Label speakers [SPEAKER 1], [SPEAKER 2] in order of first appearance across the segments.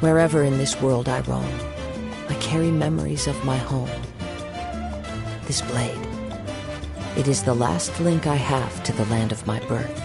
[SPEAKER 1] Wherever in this world I roam, I carry memories of my home. This blade, it is the last link I have to the land of my birth.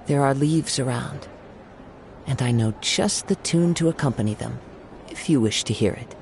[SPEAKER 1] There are leaves around, and I know just the tune to accompany them, if you wish to hear it.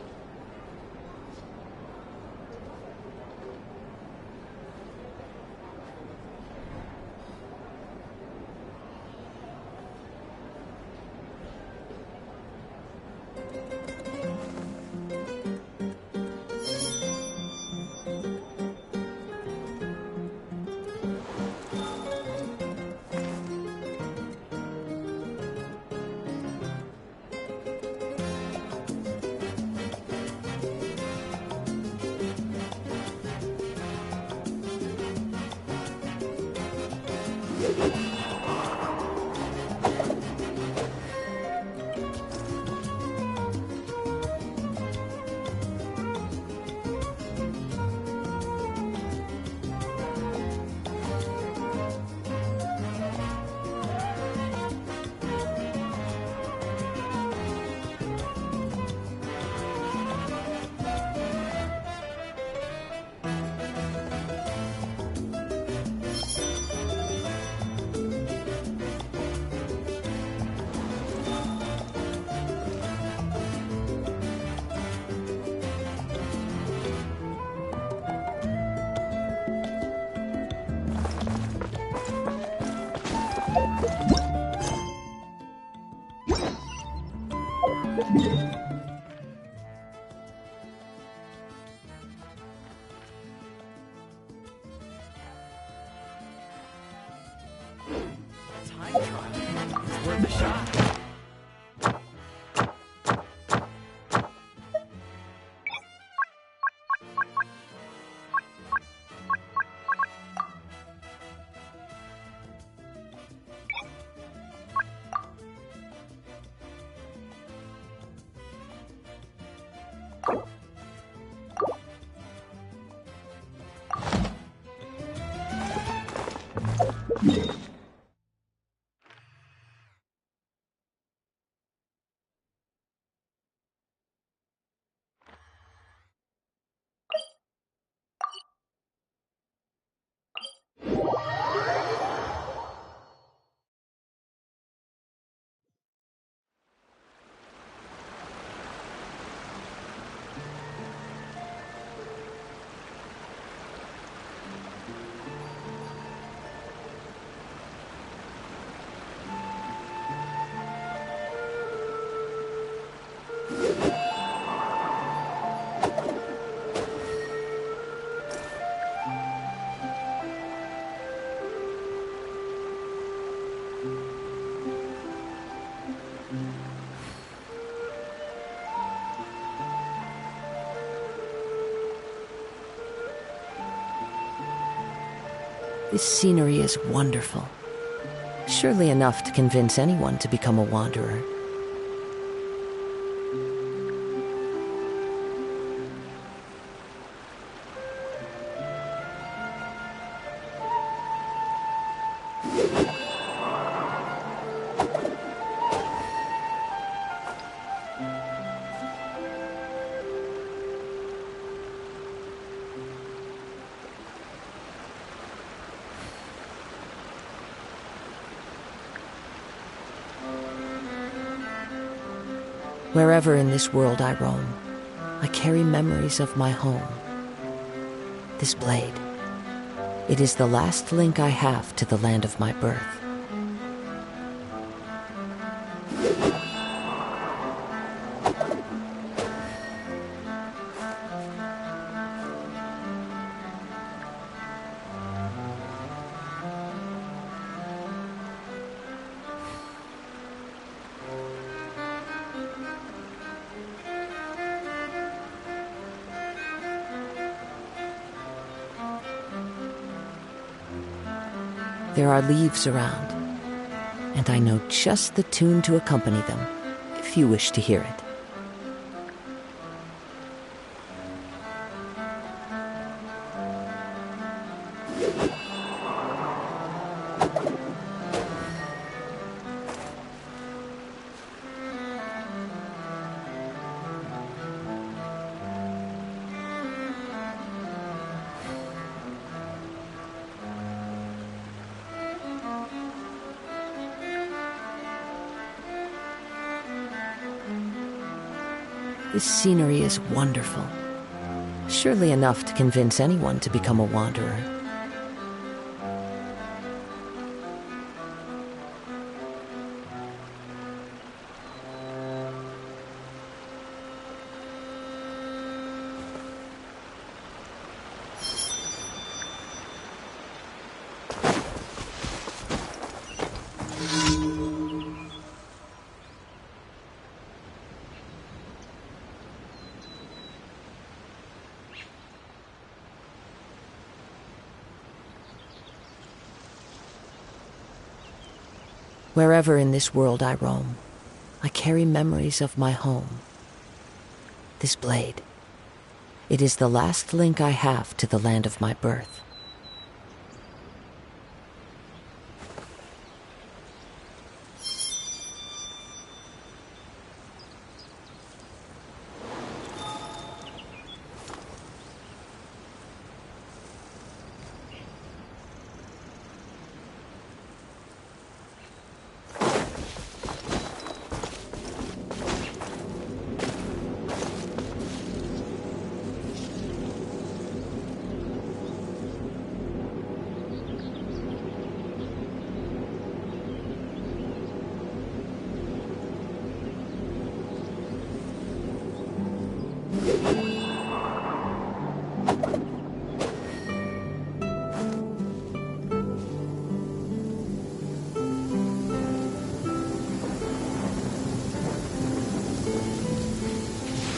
[SPEAKER 2] Time trial. It's worth a shot.
[SPEAKER 1] This scenery is wonderful. Surely enough to convince anyone to become a wanderer. Wherever in this world I roam, I carry memories of my home. This blade, it is the last link I have to the land of my birth. There are leaves around, and I know just the tune to accompany them, if you wish to hear it. This scenery is wonderful. Surely enough to convince anyone to become a wanderer. Wherever in this world I roam, I carry memories of my home. This blade, it is the last link I have to the land of my birth.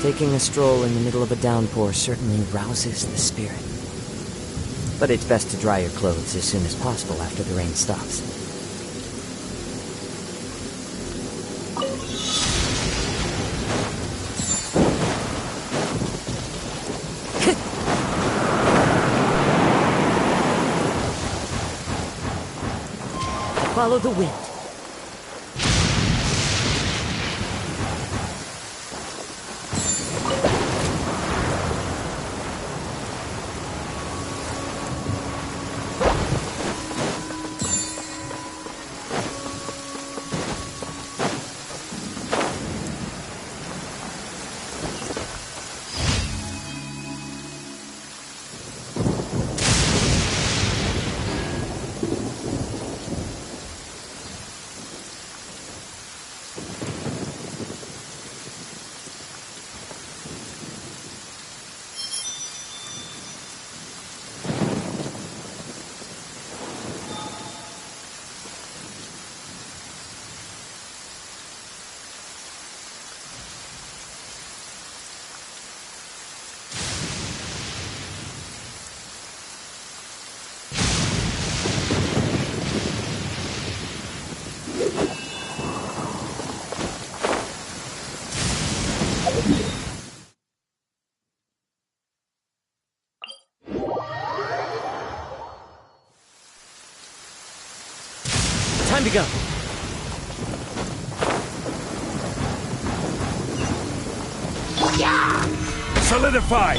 [SPEAKER 1] Taking a stroll in the middle of a downpour certainly rouses the spirit. But it's best to dry your clothes as soon as possible after the rain stops. Follow the wind. Time to go.
[SPEAKER 3] Solidify!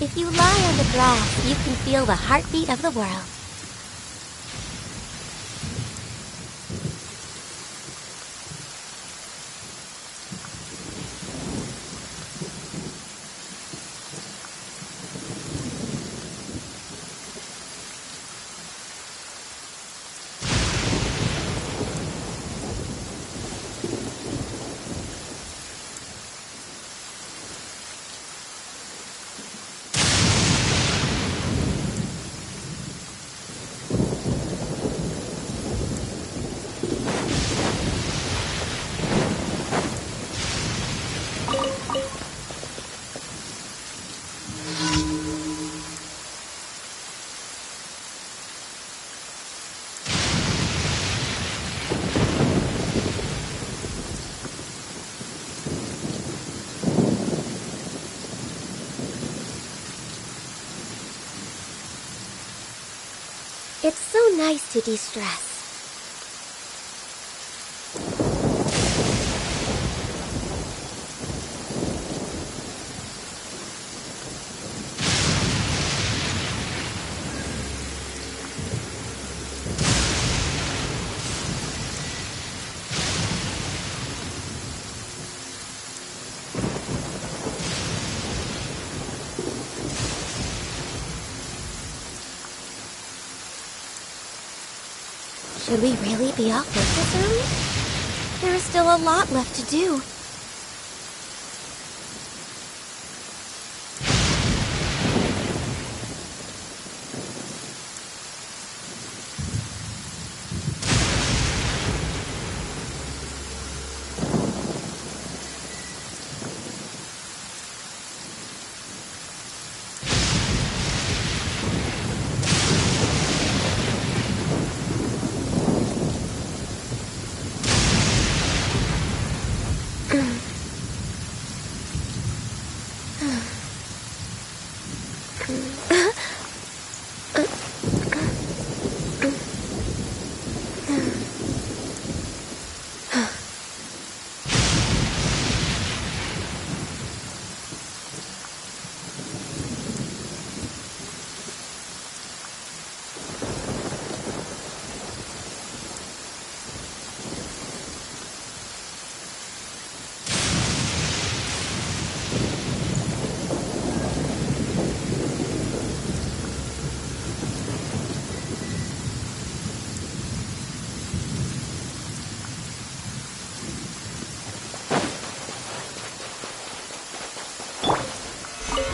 [SPEAKER 4] If you lie on the grass, you can feel the heartbeat of the world. It's so nice to de-stress. Should we really be off work this early? There is still a lot left to do.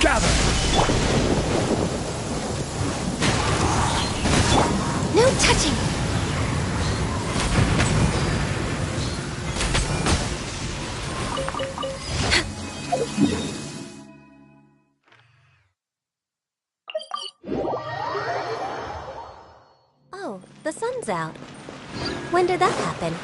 [SPEAKER 3] Gather!
[SPEAKER 4] No touching! Oh, the sun's out. When did that happen?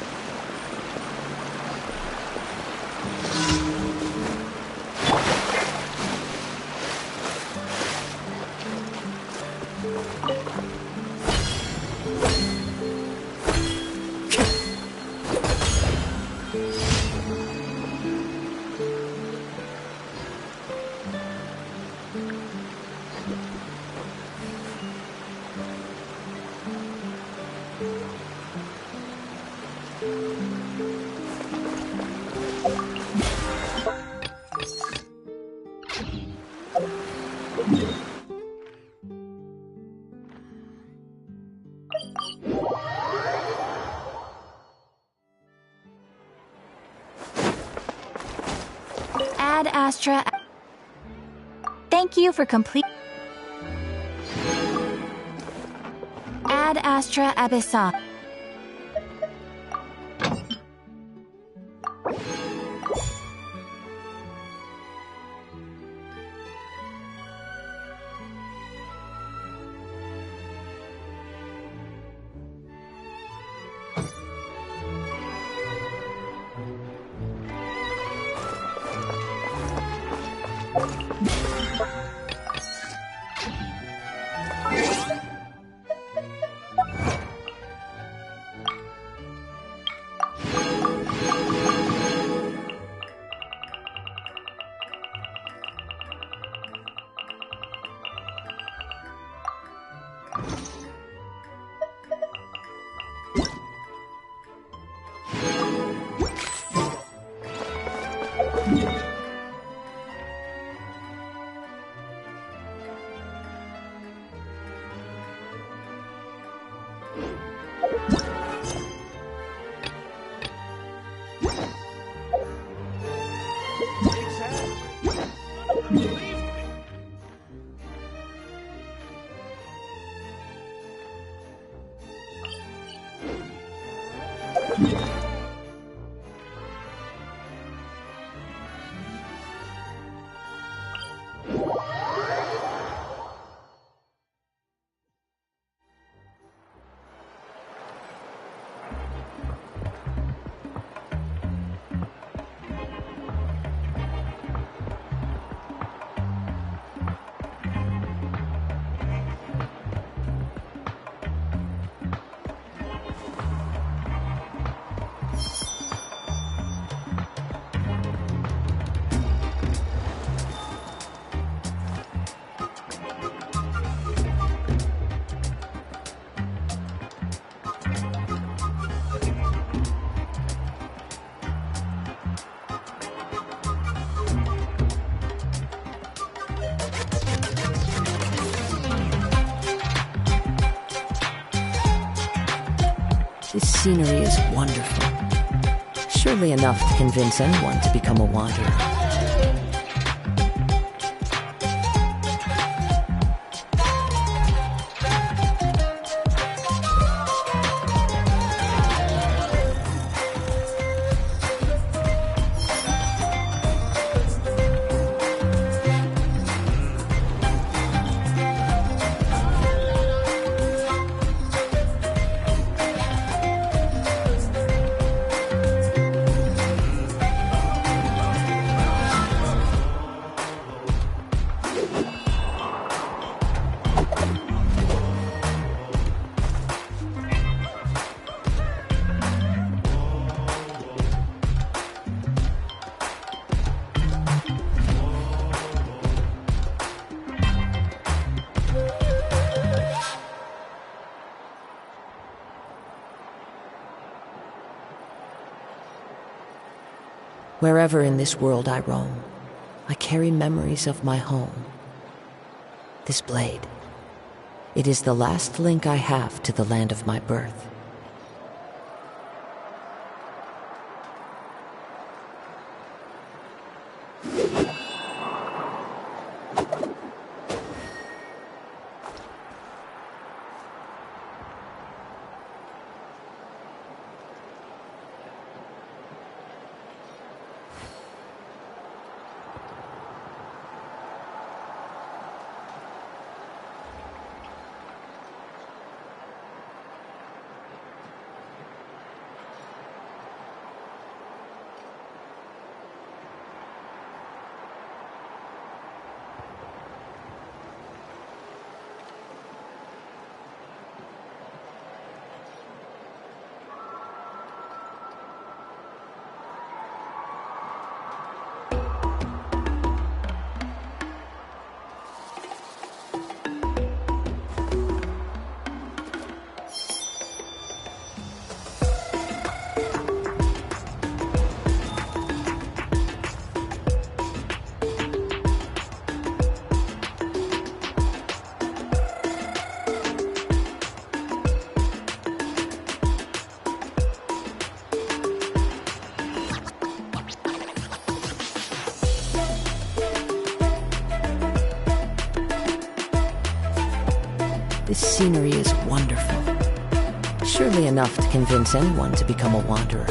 [SPEAKER 5] Ad Astra. Thank you for complete. Ad Astra Abyssal.
[SPEAKER 1] This scenery is wonderful. Surely enough to convince anyone to become a wanderer. Wherever in this world I roam, I carry memories of my home. This blade, it is the last link I have to the land of my birth. This scenery is wonderful. Surely enough to convince anyone to become a wanderer.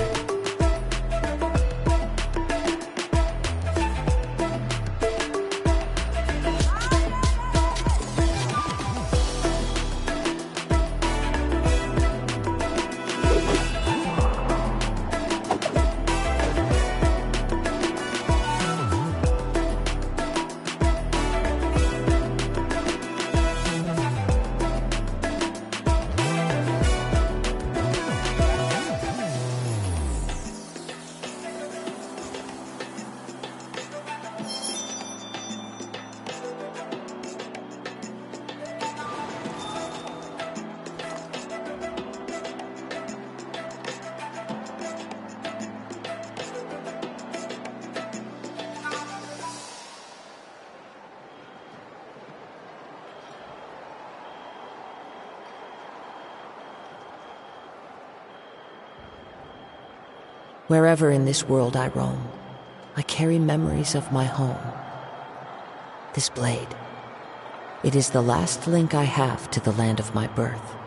[SPEAKER 1] Wherever in this world I roam, I carry memories of my home. This blade, it is the last link I have to the land of my birth.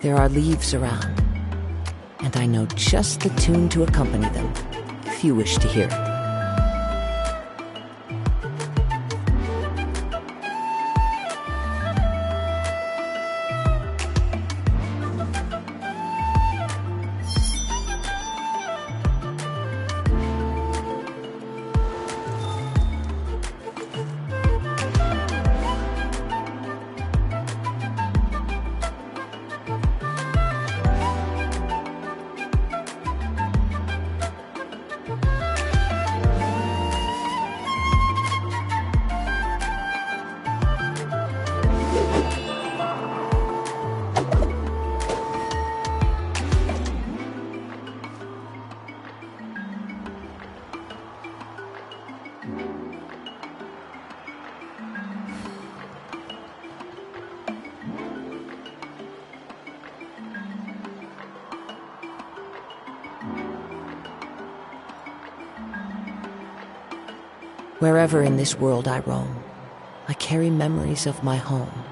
[SPEAKER 1] There are leaves around, and I know just the tune to accompany them, if you wish to hear it. Wherever in this world I roam, I carry memories of my home.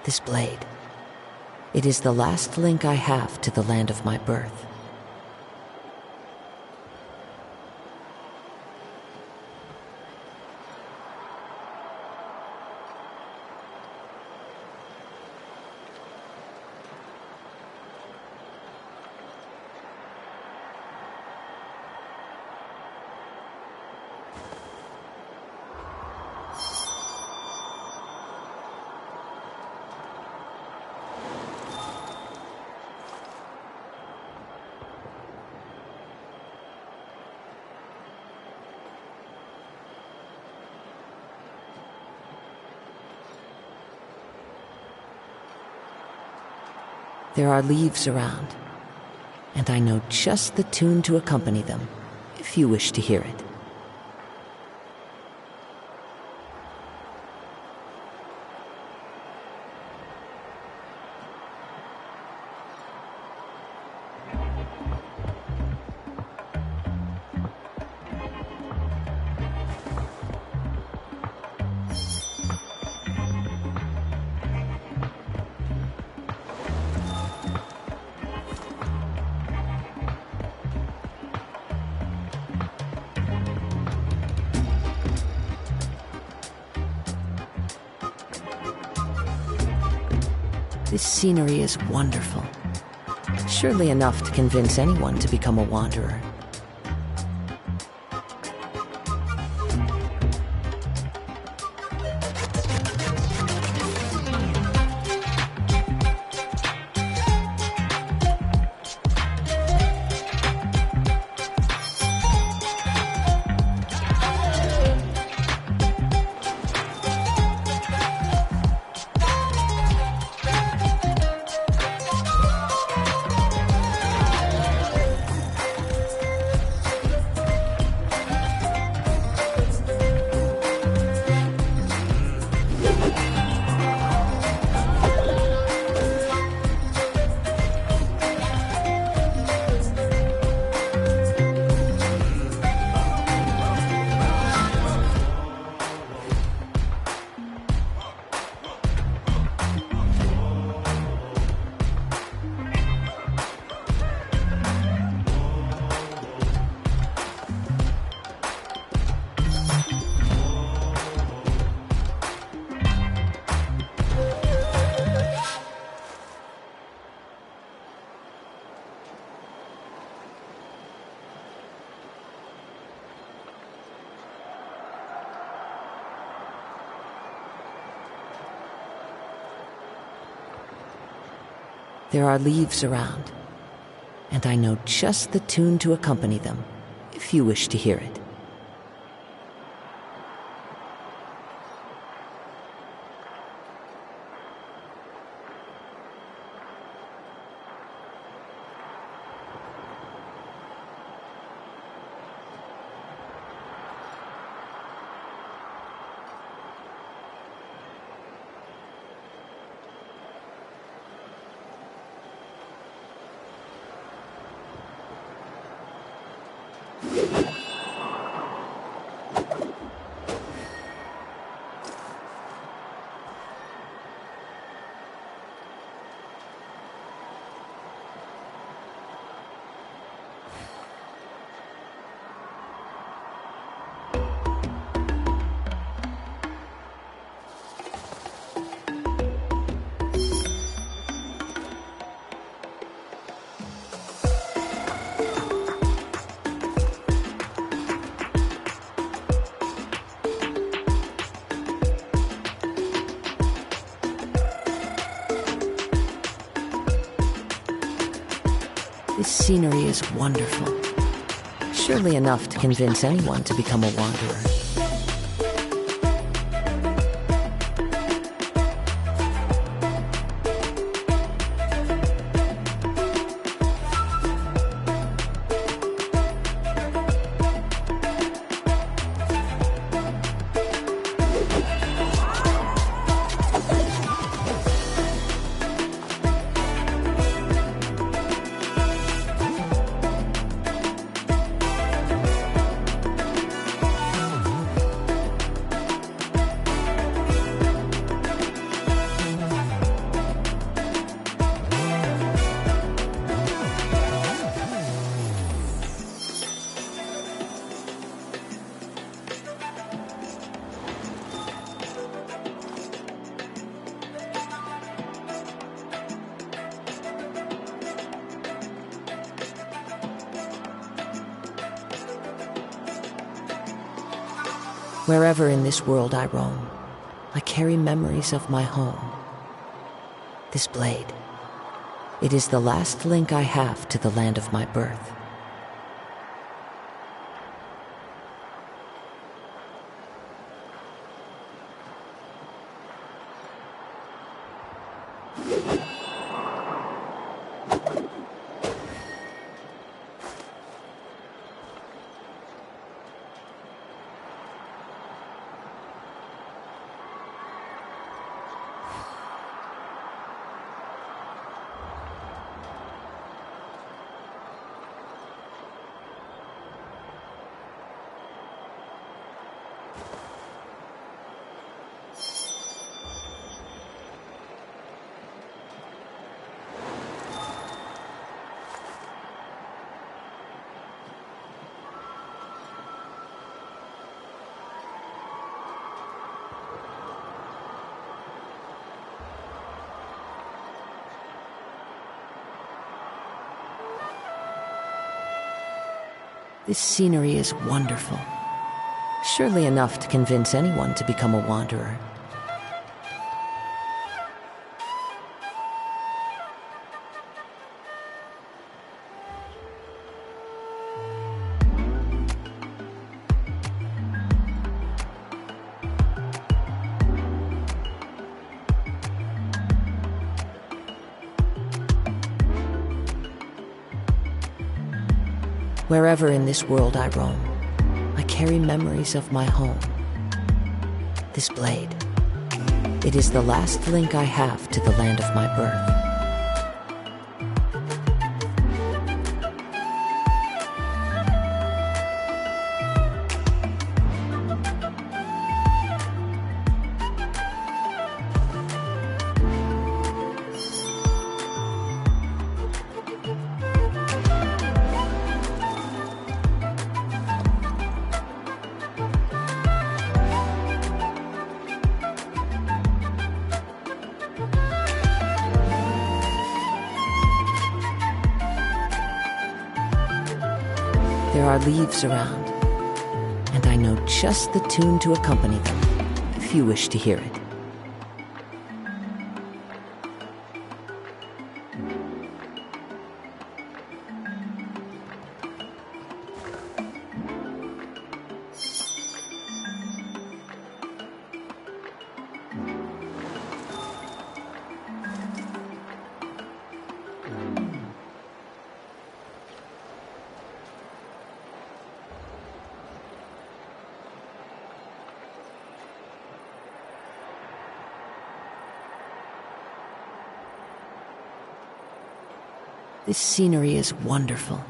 [SPEAKER 1] This blade, it is the last link I have to the land of my birth. There are leaves around, and I know just the tune to accompany them, if you wish to hear it. This scenery is wonderful. Surely enough to convince anyone to become a wanderer. There are leaves around, and I know just the tune to accompany them, if you wish to hear it. This scenery is wonderful. Surely enough to convince anyone to become a wanderer. Wherever in this world I roam, I carry memories of my home. This blade, it is the last link I have to the land of my birth. This scenery is wonderful. Surely enough to convince anyone to become a wanderer. Wherever in this world I roam, I carry memories of my home. This blade, it is the last link I have to the land of my birth. There are leaves around, and I know just the tune to accompany them, if you wish to hear it. This scenery is wonderful.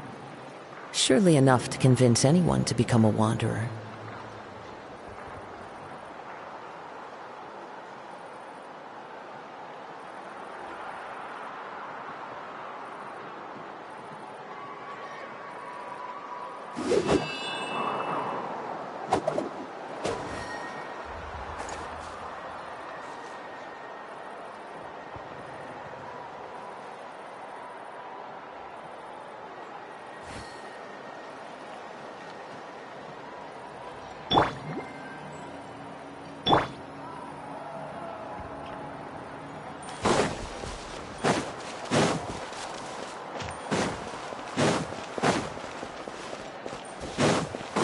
[SPEAKER 1] Surely enough to convince anyone to become a wanderer.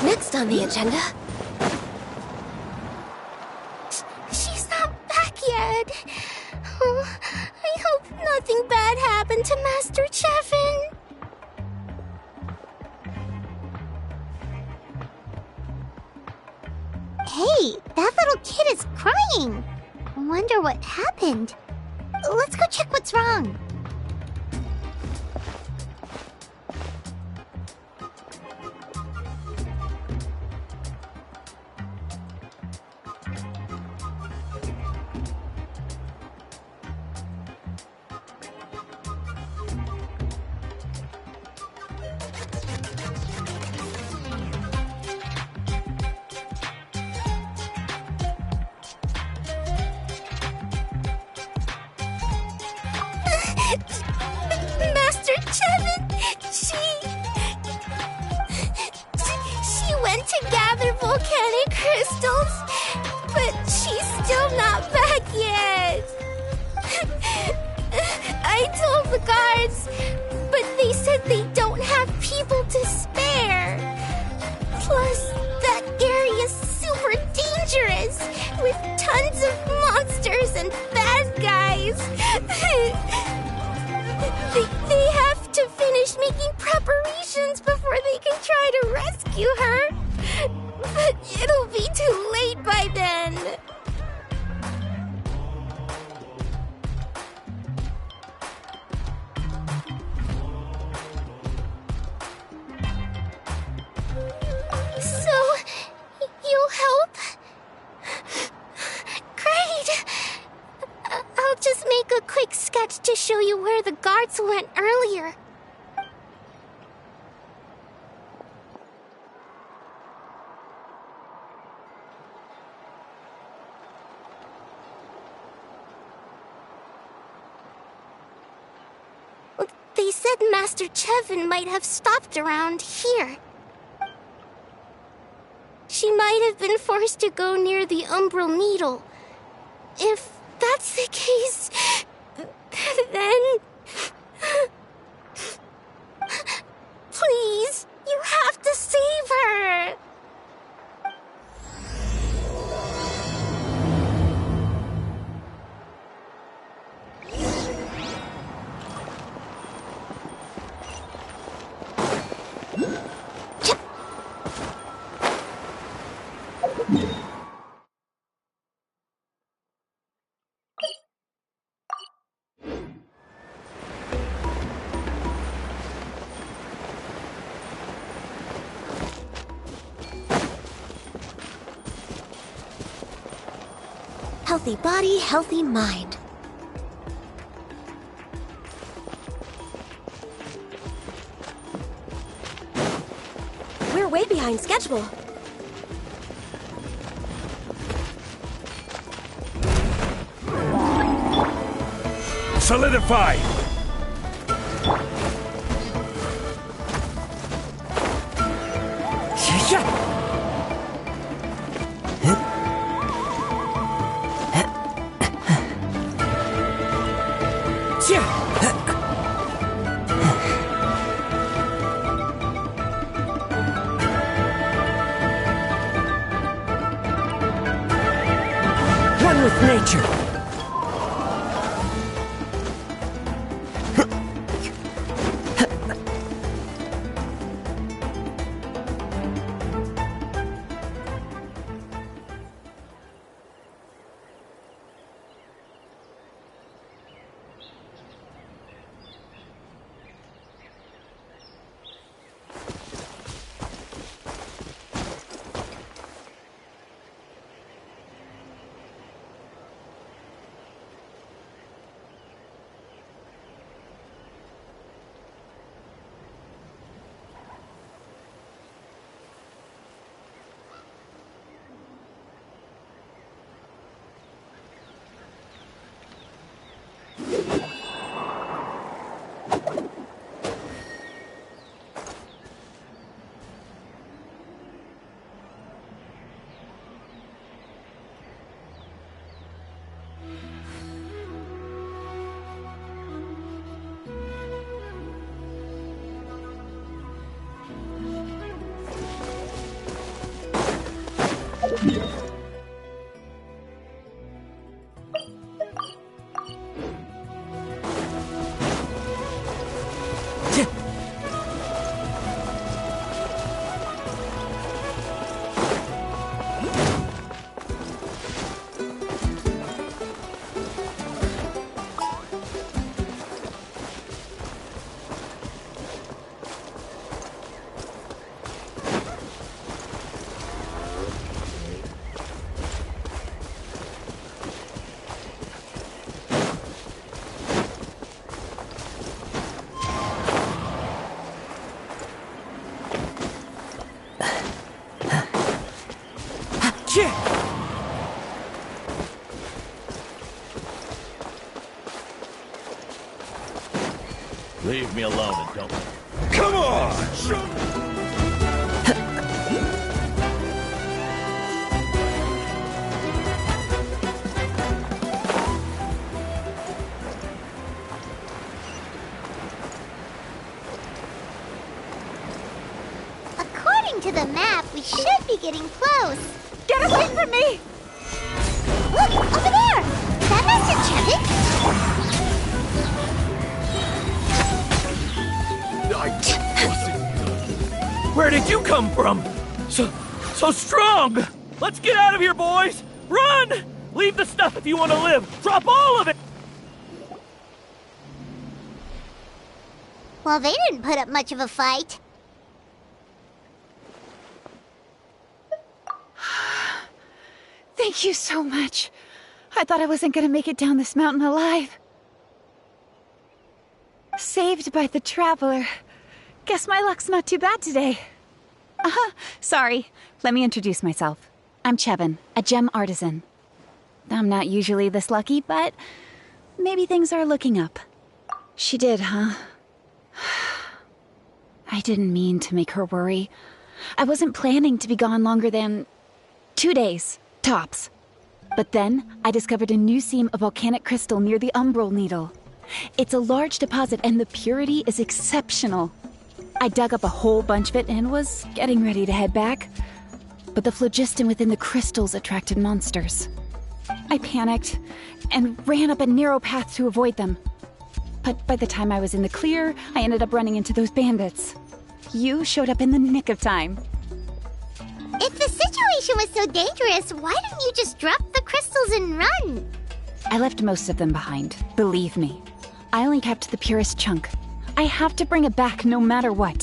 [SPEAKER 4] Next on the agenda... She's not back yet. Oh, I hope nothing bad happened to Master Chevin. Hey, that little kid is crying. I wonder what happened. Let's go check what's wrong. Master Chevin, she went to gather volcanic crystals, but she's still not back yet. I told the guards, but they said they don't have people to spare. Plus, that area's super dangerous, with tons of monsters and bad guys. They have to finish making preparations before they can try to rescue her. But it'll be too late by then. So, you'll help? Great! I'll just make a quick sketch to show you where the guards went earlier. They said Master Chevin might have stopped around here. She might have been forced to go near the Umbral Needle. If that's the case, then... Please, you have to save her! Healthy body, healthy mind. We're way behind schedule.
[SPEAKER 3] Solidify! nature.
[SPEAKER 2] Leave me alone and don't...
[SPEAKER 3] Come on!
[SPEAKER 4] According to the map, we should be getting close.
[SPEAKER 5] Get away from me!
[SPEAKER 4] Look, over there! Is that Master Chevin?
[SPEAKER 3] Where did you come from? So strong!
[SPEAKER 2] Let's get out of here, boys! Run! Leave the stuff if you want to live! Drop all of it!
[SPEAKER 4] Well, they didn't put up much of a fight.
[SPEAKER 5] Thank you so much. I thought I wasn't gonna make it down this mountain alive. Saved by the Traveler. Guess my luck's not too bad today. Sorry. Let me introduce myself. I'm Chevin, a gem artisan. I'm not usually this lucky, but maybe things are looking up. She did, huh? I didn't mean to make her worry. I wasn't planning to be gone longer than 2 days, tops. But then, I discovered a new seam of volcanic crystal near the Umbral Needle. It's a large deposit and the purity is exceptional. I dug up a whole bunch of it and was getting ready to head back. But the phlogiston within the crystals attracted monsters. I panicked and ran up a narrow path to avoid them. But by the time I was in the clear, I ended up running into those bandits. You showed up in the nick of time.
[SPEAKER 4] If the situation was so dangerous, why didn't you just drop the crystals and run?
[SPEAKER 5] I left most of them behind, believe me. I only kept the purest chunk. I have to bring it back no matter what.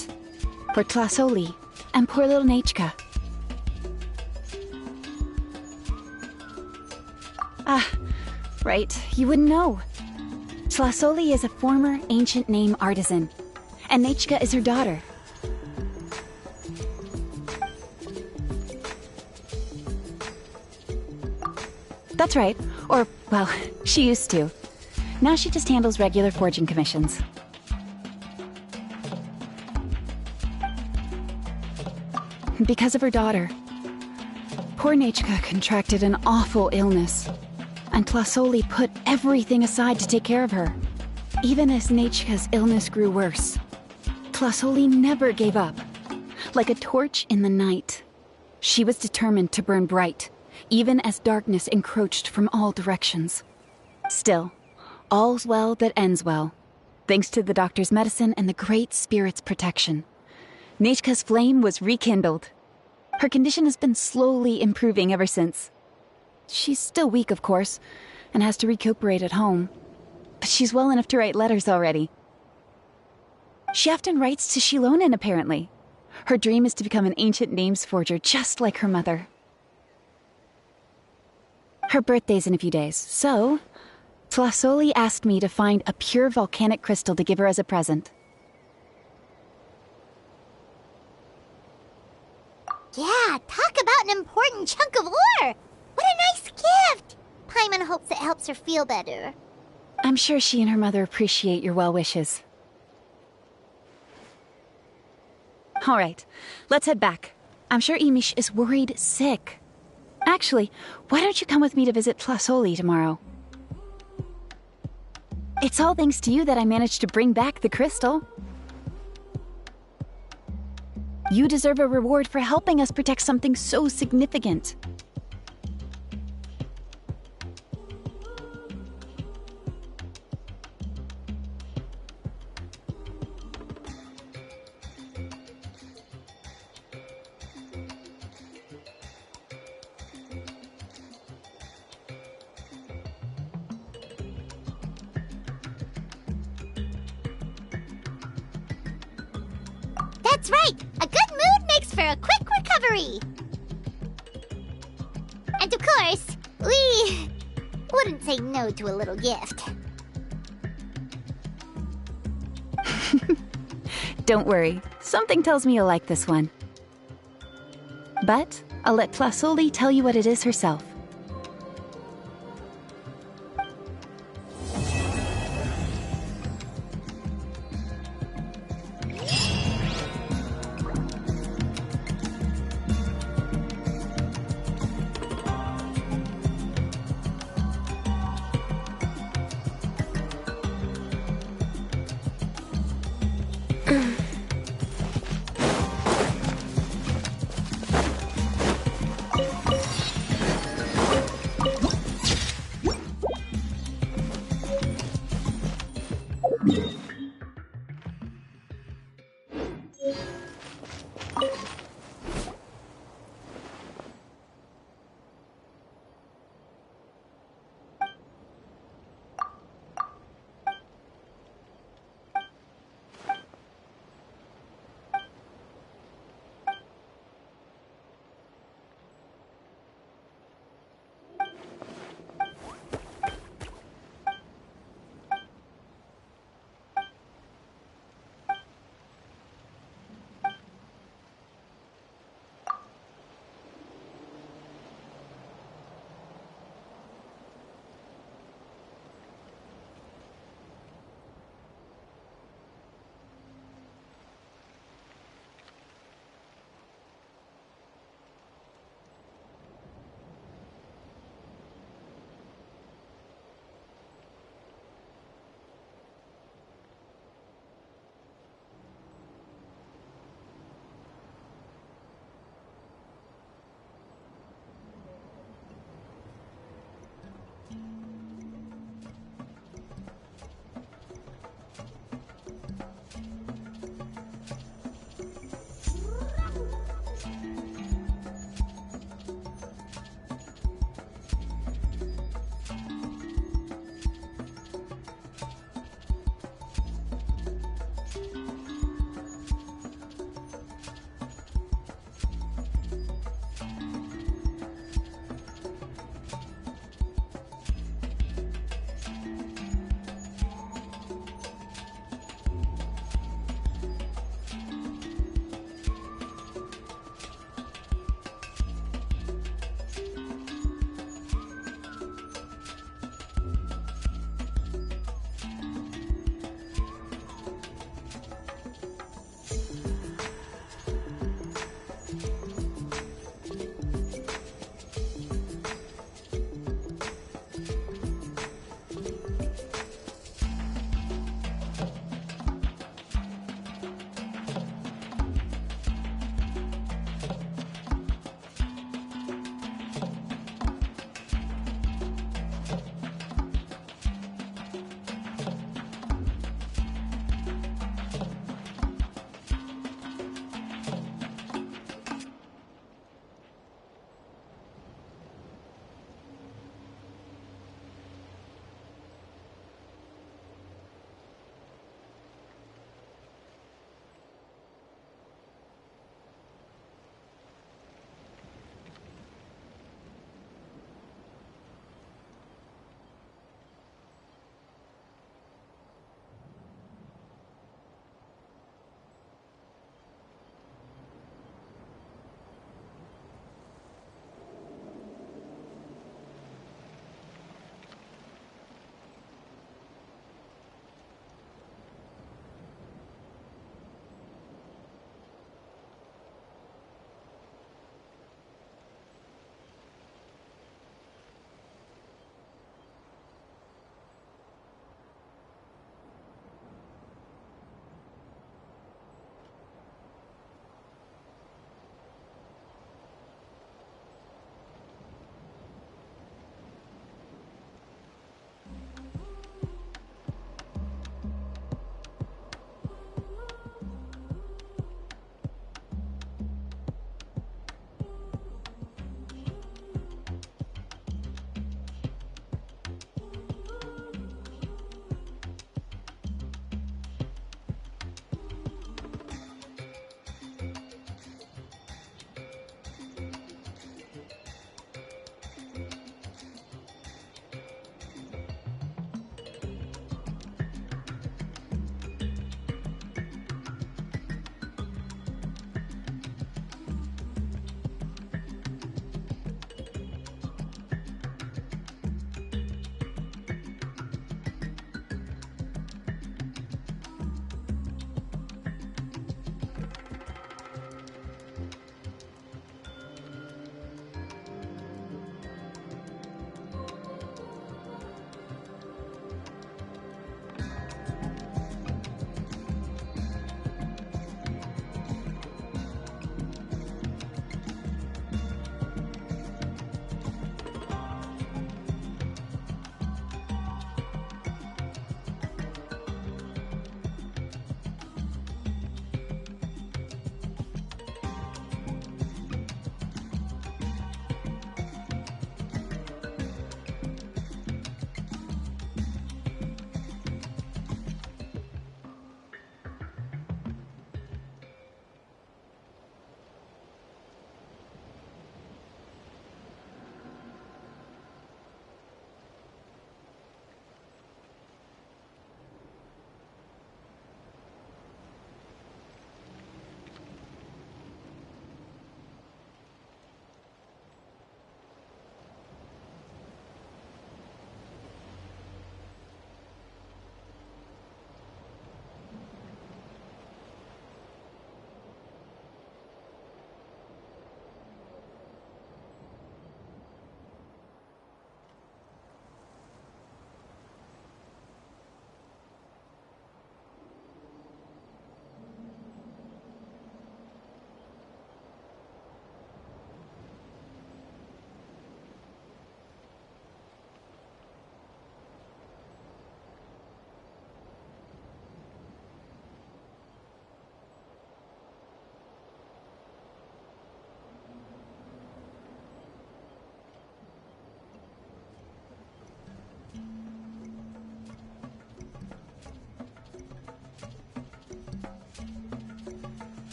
[SPEAKER 5] For Tlasoli and poor little Nachka. Ah, right, you wouldn't know. Tlasoli is a former ancient name artisan, and Nachka is her daughter. That's right. Or, well, she used to. Now she just handles regular forging commissions. Because of her daughter. Poor Nachka contracted an awful illness, and Tlasoli put everything aside to take care of her. Even as Nachka's illness grew worse, Tlasoli never gave up. Like a torch in the night, she was determined to burn bright, even as darkness encroached from all directions. Still, all's well that ends well, thanks to the doctor's medicine and the Great Spirit's protection. Nechka's flame was rekindled. Her condition has been slowly improving ever since. She's still weak, of course, and has to recuperate at home. But she's well enough to write letters already. She often writes to Shilonen, apparently. Her dream is to become an ancient names forger, just like her mother. Her birthday's in a few days, so Tlasoli asked me to find a pure volcanic crystal to give her as a present.
[SPEAKER 4] Yeah, talk about an important chunk of ore! What a nice gift! Paimon hopes it helps her feel better.
[SPEAKER 5] I'm sure she and her mother appreciate your well wishes. All right, let's head back. I'm sure Imish is worried sick. Actually, why don't you come with me to visit Tlasoli tomorrow? It's all thanks to you that I managed to bring back the crystal. You deserve a reward for helping us protect something so significant.
[SPEAKER 4] That's right! A good mood makes for a quick recovery! And of course, we wouldn't say no to a little gift.
[SPEAKER 5] Don't worry, something tells me you'll like this one. But I'll let Tlasoli tell you what it is herself.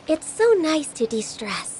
[SPEAKER 4] It's so nice to de-stress.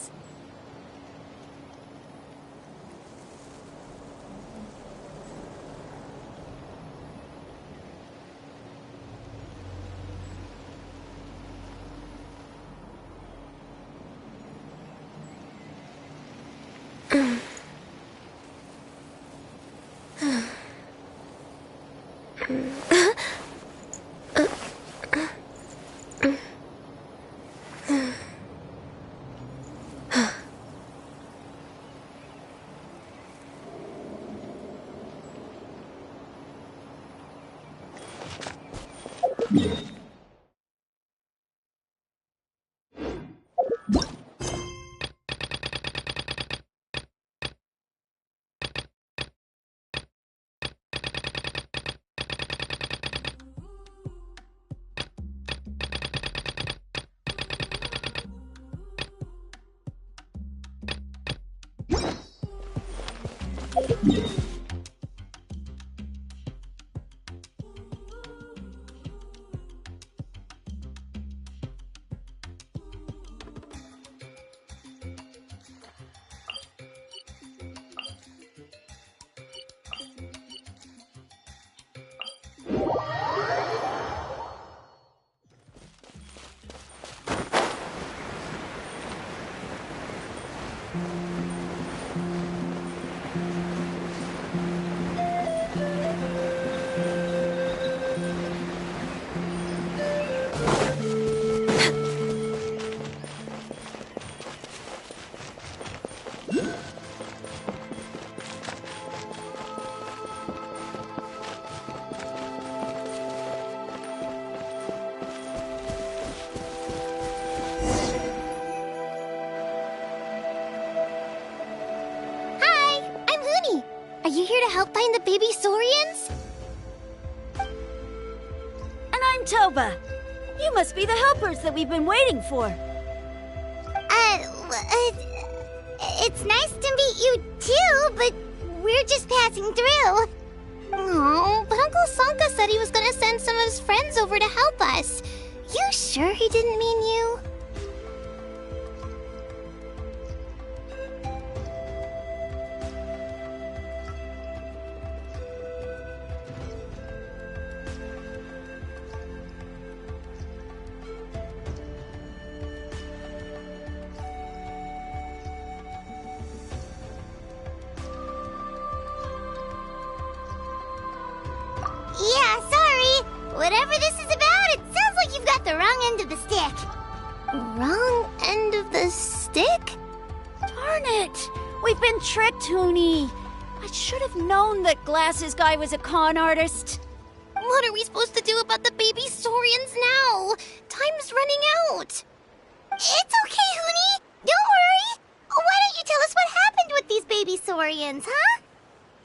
[SPEAKER 4] Are you here to help find the baby Saurians?
[SPEAKER 6] And I'm Toba. You must be the helpers that we've been waiting for.
[SPEAKER 4] It's nice to meet you too, but we're just passing through. Oh, but Uncle Sanka said he was gonna send some of his friends over to help us. You sure he didn't mean you? Yeah, sorry. Whatever this is about, it sounds like you've got the wrong end of the stick. Wrong end of the stick?
[SPEAKER 6] Darn it! We've been tricked, Hoonie. I should have known that Glasses Guy was a con artist.
[SPEAKER 4] What are we supposed to do about the baby Saurians now? Time's running out. It's okay, Hoonie. Don't worry. Why don't you tell us what happened with these baby Saurians, huh?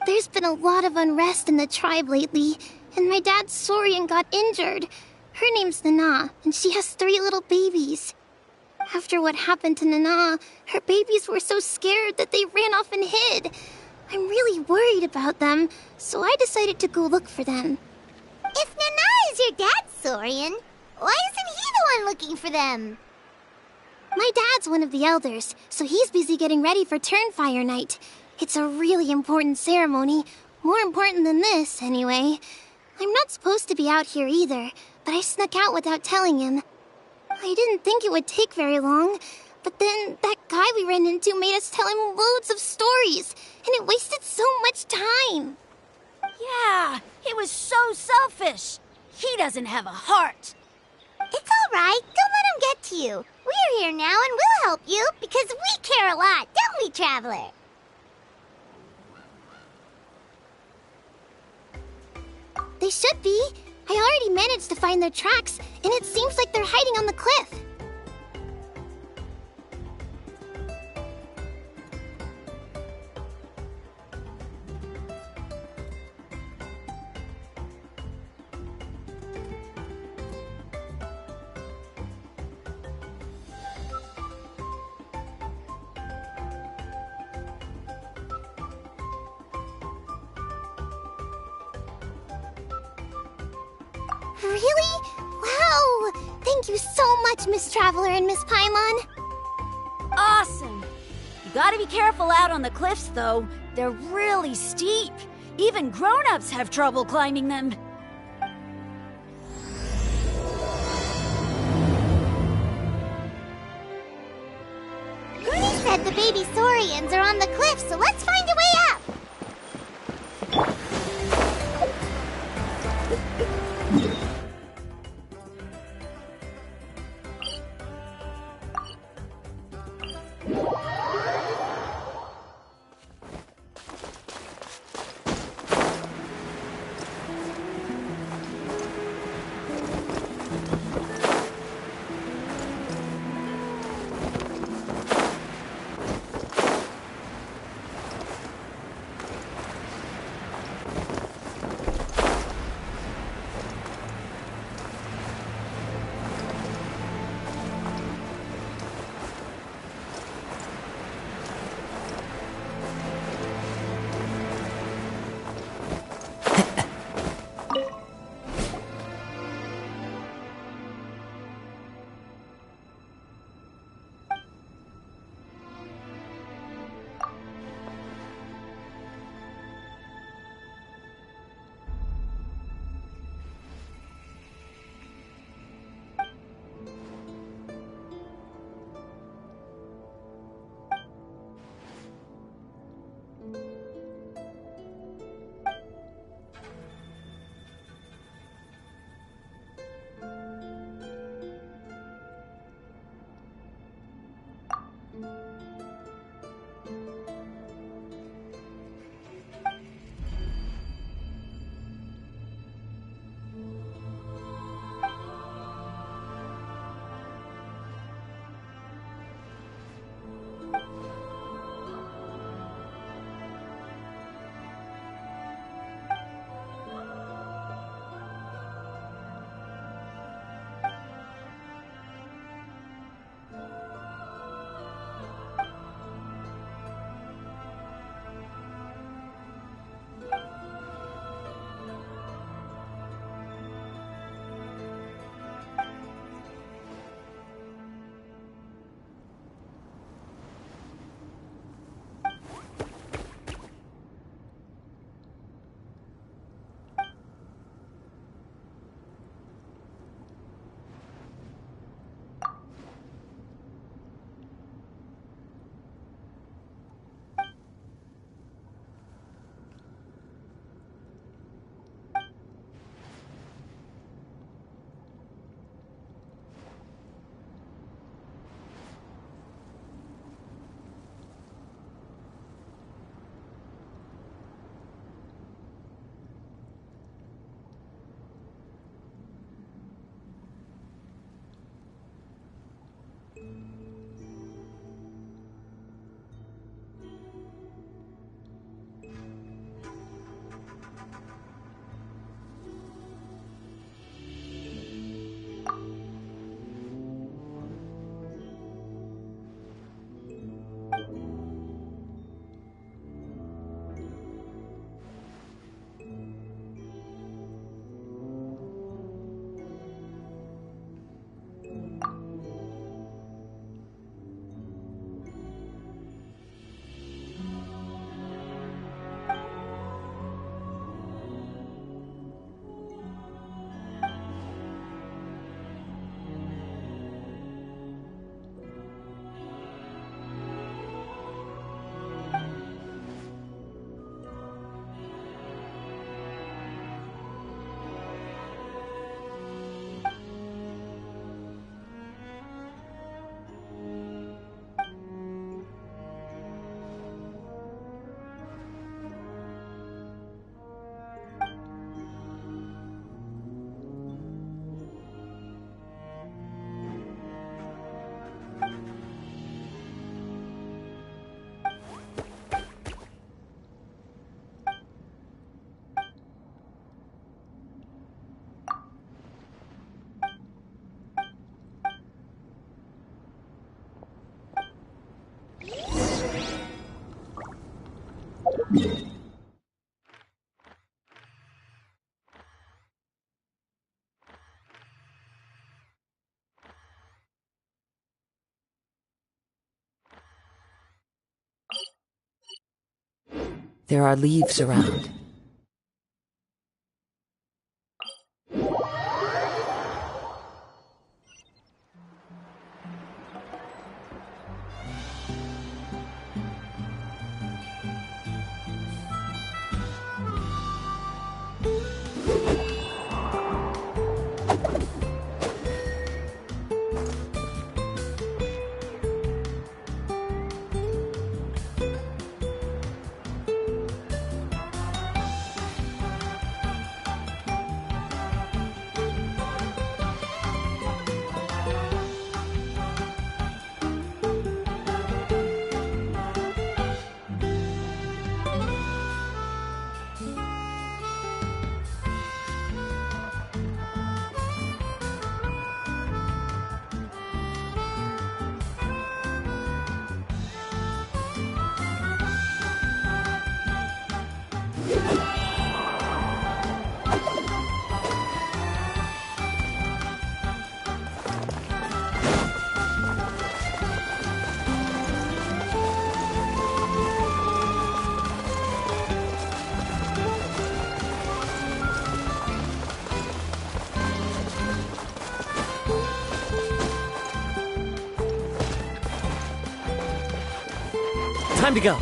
[SPEAKER 4] There's been a lot of unrest in the tribe lately, and my dad's Saurian got injured. Her name's Nana, and she has 3 little babies. After what happened to Nana, her babies were so scared that they ran off and hid. I'm really worried about them, so I decided to go look for them. If Nana is your dad's Saurian, why isn't he the one looking for them? My dad's one of the elders, so he's busy getting ready for Turnfire Night. It's a really important ceremony, more important than this, anyway. I'm not supposed to be out here either, but I snuck out without telling him. I didn't think it would take very long, but then that guy we ran into made us tell him loads of stories, and it wasted so much time.
[SPEAKER 6] Yeah, he was so selfish. He doesn't have a heart.
[SPEAKER 4] It's all right. Don't let him get to you. We're here now, and we'll help you, because we care a lot, don't we, Traveler? They should be. I already managed to find their tracks, and it seems like they're hiding on the cliff. Really? Wow! Thank you so much, much, Miss Traveler and Miss Paimon.
[SPEAKER 6] Awesome! You gotta be careful out on the cliffs, though. They're really steep. Even grown-ups have trouble climbing them.
[SPEAKER 4] Goonie said the baby saurians are on the cliff, so let's find a way up.
[SPEAKER 1] There are leaves around.
[SPEAKER 2] Time to go.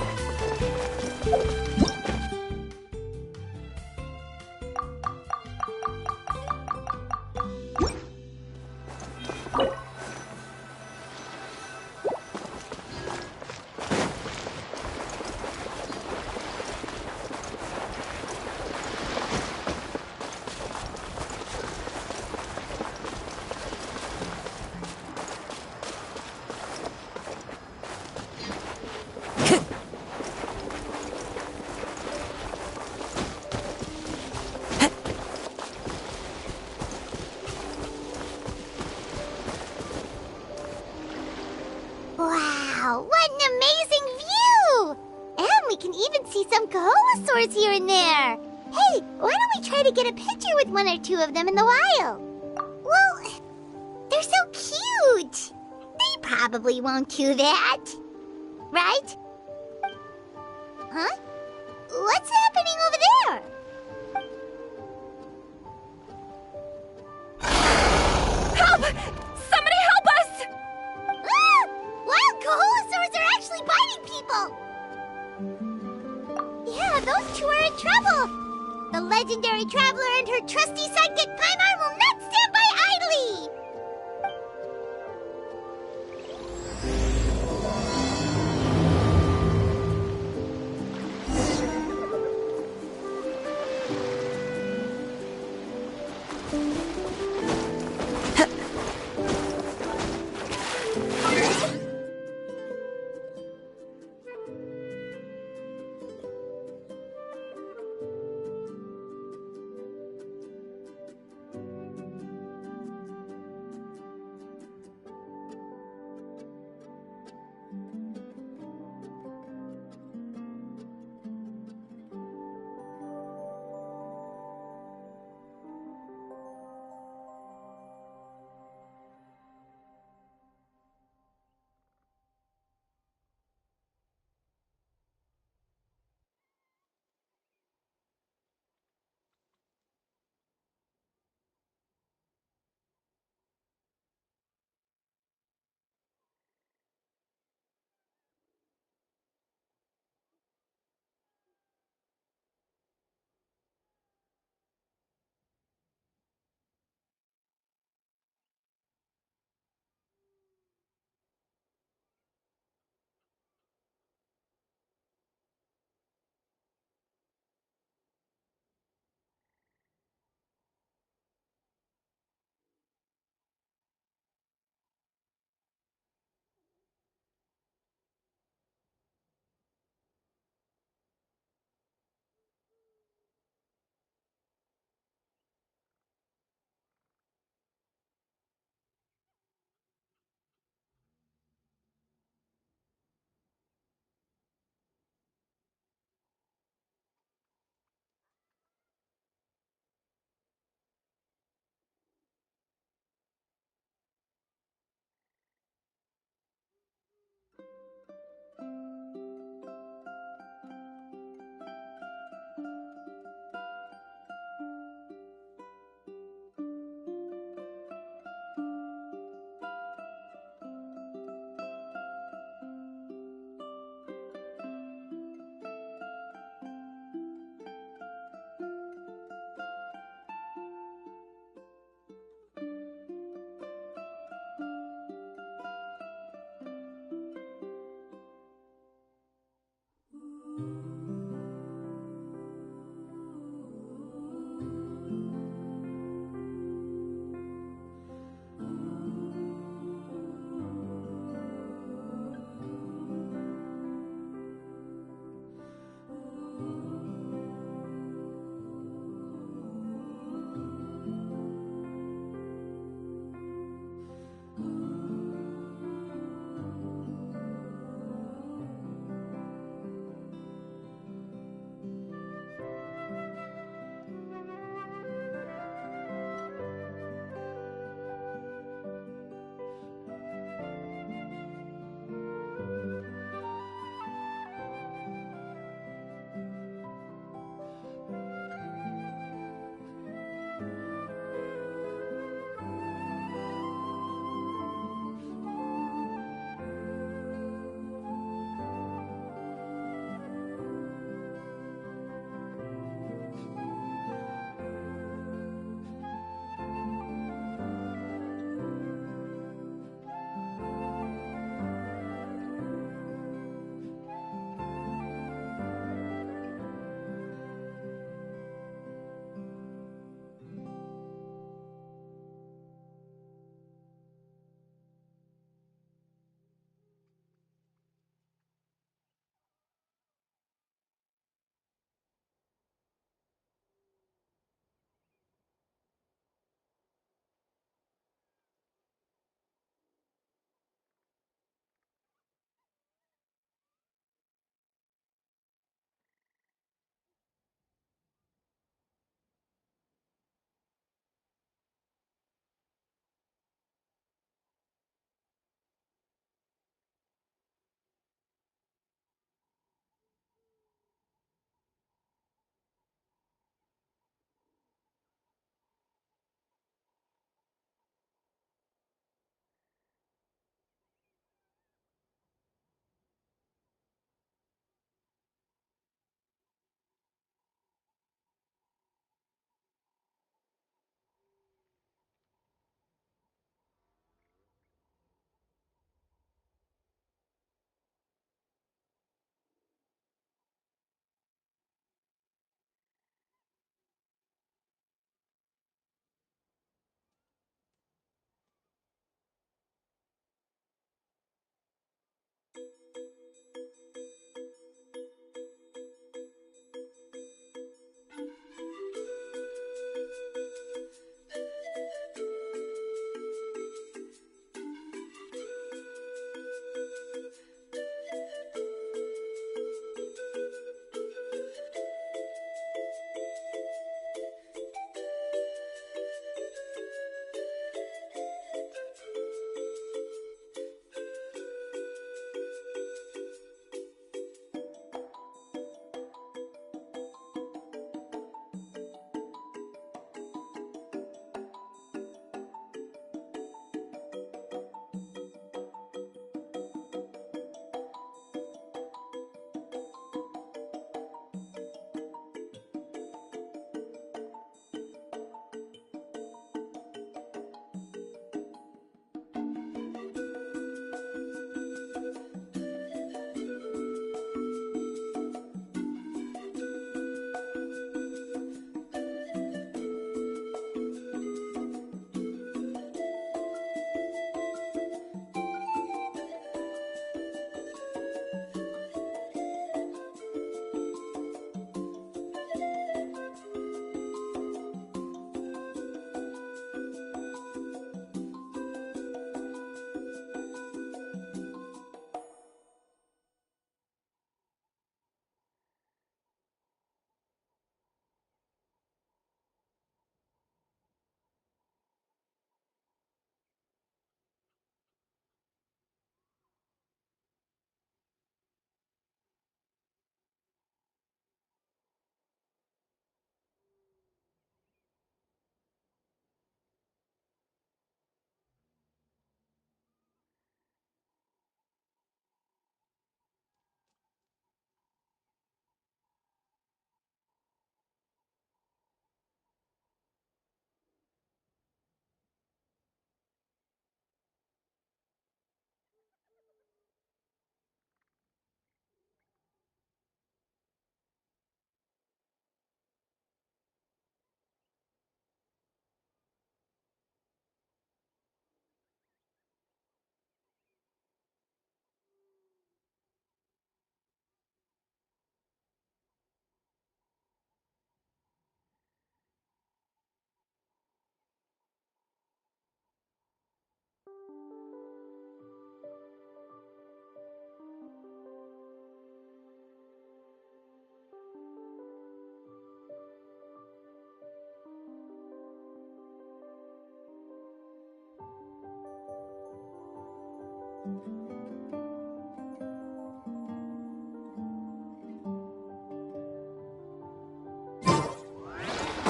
[SPEAKER 4] Wow, what an amazing view! And we can even see some coholosaurs here and there. Hey, why don't we try to get a picture with one or two of them in the wild? Well, they're so cute. They probably won't do that. Right? Huh? What's happening over there?
[SPEAKER 6] Help! Somebody help us!
[SPEAKER 4] Ah! Wild coholosaurs are actually biting people! Yeah, those two are in trouble! The legendary traveler and her trusty sidekick Paimon will not stand by idly!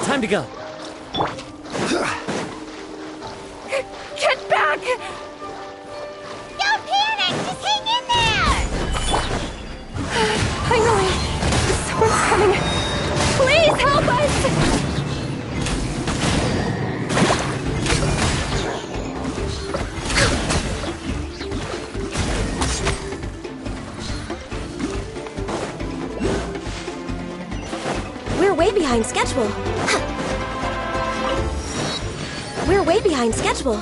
[SPEAKER 2] Time to go.
[SPEAKER 7] Get back!
[SPEAKER 4] Don't panic! Just hang in there!
[SPEAKER 7] Finally! Someone's coming! Please help us!
[SPEAKER 6] We're way behind schedule. We're way behind schedule.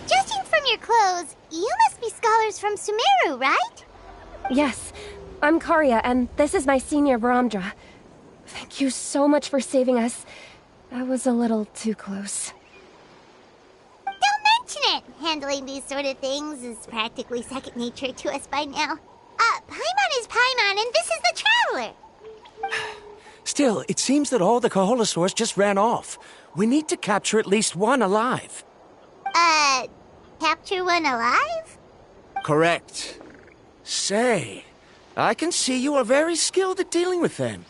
[SPEAKER 4] Judging from your clothes, you must be scholars from Sumeru, right?
[SPEAKER 7] Yes, I'm Karya, and this is my senior Baramdra. Thank you so much for saving us. That was a little too close.
[SPEAKER 4] Don't mention it! Handling these sort of things is practically second nature to us by now. Paimon is Paimon, and this is the Traveler!
[SPEAKER 3] Still, it seems that all the Kaholosaurs just ran off. We need to capture at least one alive.
[SPEAKER 4] Capture one alive?
[SPEAKER 3] Correct. Say, I can see you are very skilled at dealing with them.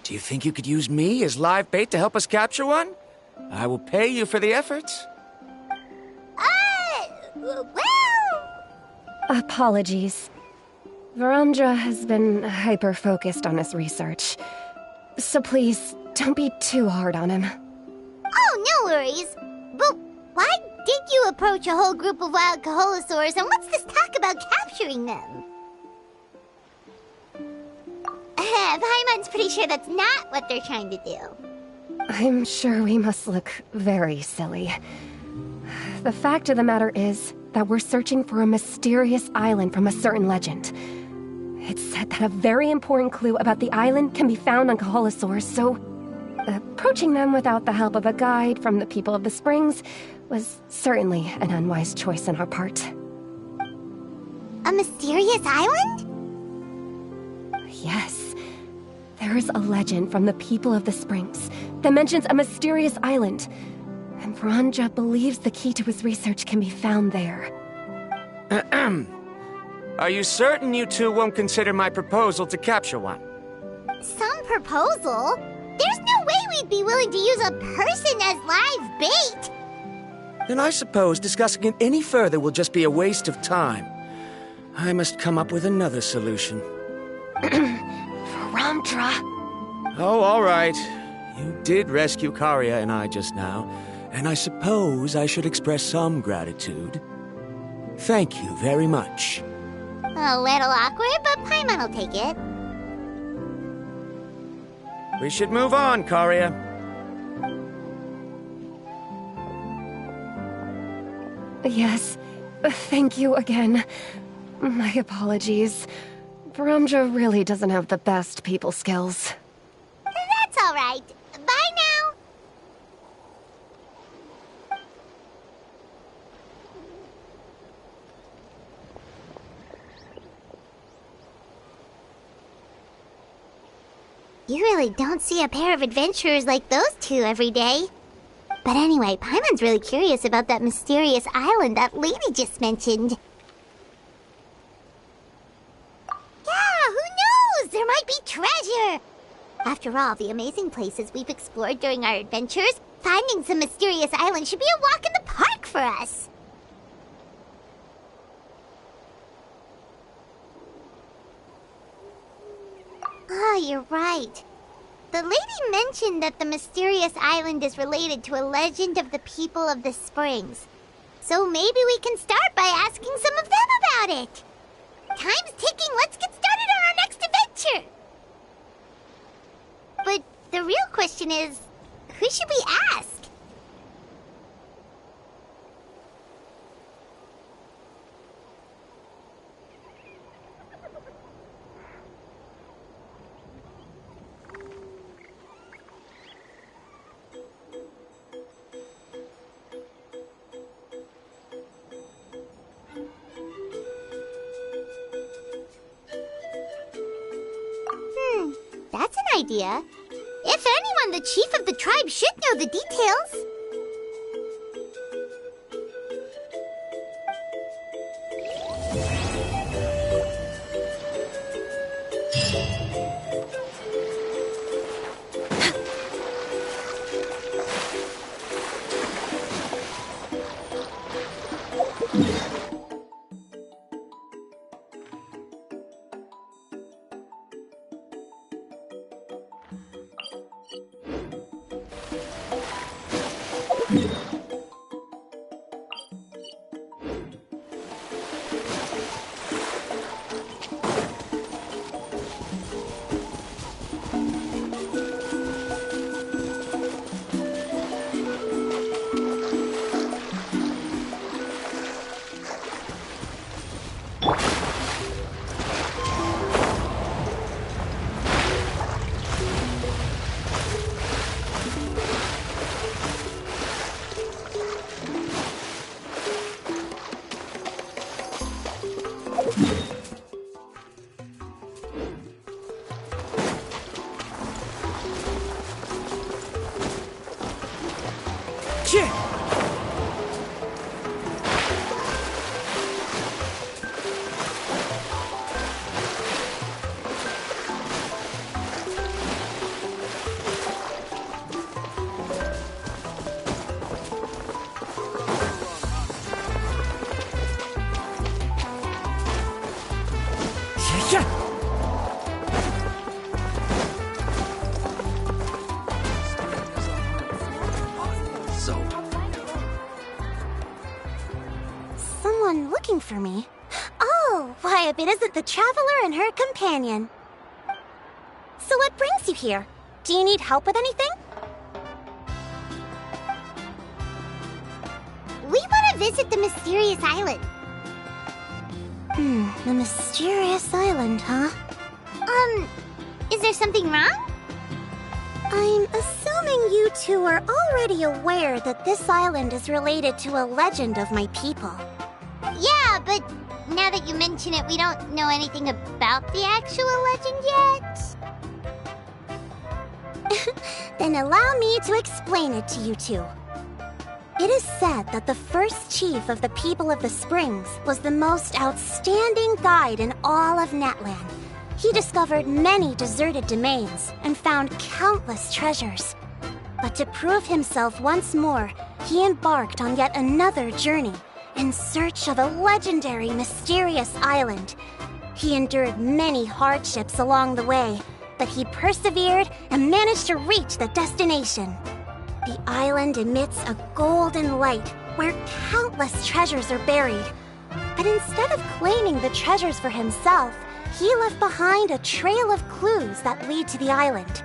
[SPEAKER 3] Do you think you could use me as live bait to help us capture one? I will pay you for the efforts.
[SPEAKER 4] Well...
[SPEAKER 7] Apologies. Baramdra has been hyper-focused on his research. So please, don't be too hard on him.
[SPEAKER 4] Oh, no worries. But why did you approach a whole group of wild Kaholosaurs, and what's this talk about capturing them? Paimon's pretty sure that's not what they're trying to do.
[SPEAKER 7] I'm sure we must look very silly. The fact of the matter is that we're searching for a mysterious island from a certain legend. It's said that a very important clue about the island can be found on Kaholosaurs, so approaching them without the help of a guide from the people of the Springs was certainly an unwise choice on our part.
[SPEAKER 4] A mysterious island?
[SPEAKER 7] Yes. There is a legend from the people of the Springs that mentions a mysterious island, and Baramdra believes the key to his research can be found there.
[SPEAKER 3] Are you certain you two won't consider my proposal to capture one?
[SPEAKER 4] Some proposal? There's no way we'd be willing to use a person as live bait!
[SPEAKER 3] Then I suppose discussing it any further will just be a waste of time. I must come up with another solution.
[SPEAKER 7] Baramdra!
[SPEAKER 3] Oh, all right. You did rescue Karya and I just now, and I suppose I should express some gratitude. Thank you very much.
[SPEAKER 4] A little awkward, but Paimon will take it.
[SPEAKER 3] We should move on, Karya.
[SPEAKER 7] Yes, thank you again. My apologies. Baramdra really doesn't have the best people skills.
[SPEAKER 4] That's all right. Bye now. You really don't see a pair of adventurers like those two every day. But anyway, Paimon's really curious about that mysterious island that lady just mentioned. Yeah, who knows? There might be treasure! After all, the amazing places we've explored during our adventures, finding some mysterious island should be a walk in the park for us. Oh, you're right. The lady mentioned that the mysterious island is related to a legend of the people of the Springs. So maybe we can start by asking some of them about it. Time's ticking. Let's get started on our next adventure. But the real question is, who should we ask? idea. If anyone, the chief of the tribe should know the details. Someone looking for me? Oh, why, if it isn't the traveler and her companion. So what brings you here? Do you need help with anything? We want to visit the mysterious island. The mysterious island, huh? Is there something wrong? I'm assuming you two are already aware that this island is related to a legend of my people. Yeah, but now that you mention it, we don't know anything about the actual legend yet. Then allow me to explain it to you two. It is said that the first chief of the people of the Springs was the most outstanding guide in all of Natlan. He discovered many deserted domains and found countless treasures. But to prove himself once more, he embarked on yet another journey in search of a legendary, mysterious island. He endured many hardships along the way, but he persevered and managed to reach the destination. The island emits a golden light where countless treasures are buried. But instead of claiming the treasures for himself, he left behind a trail of clues that lead to the island.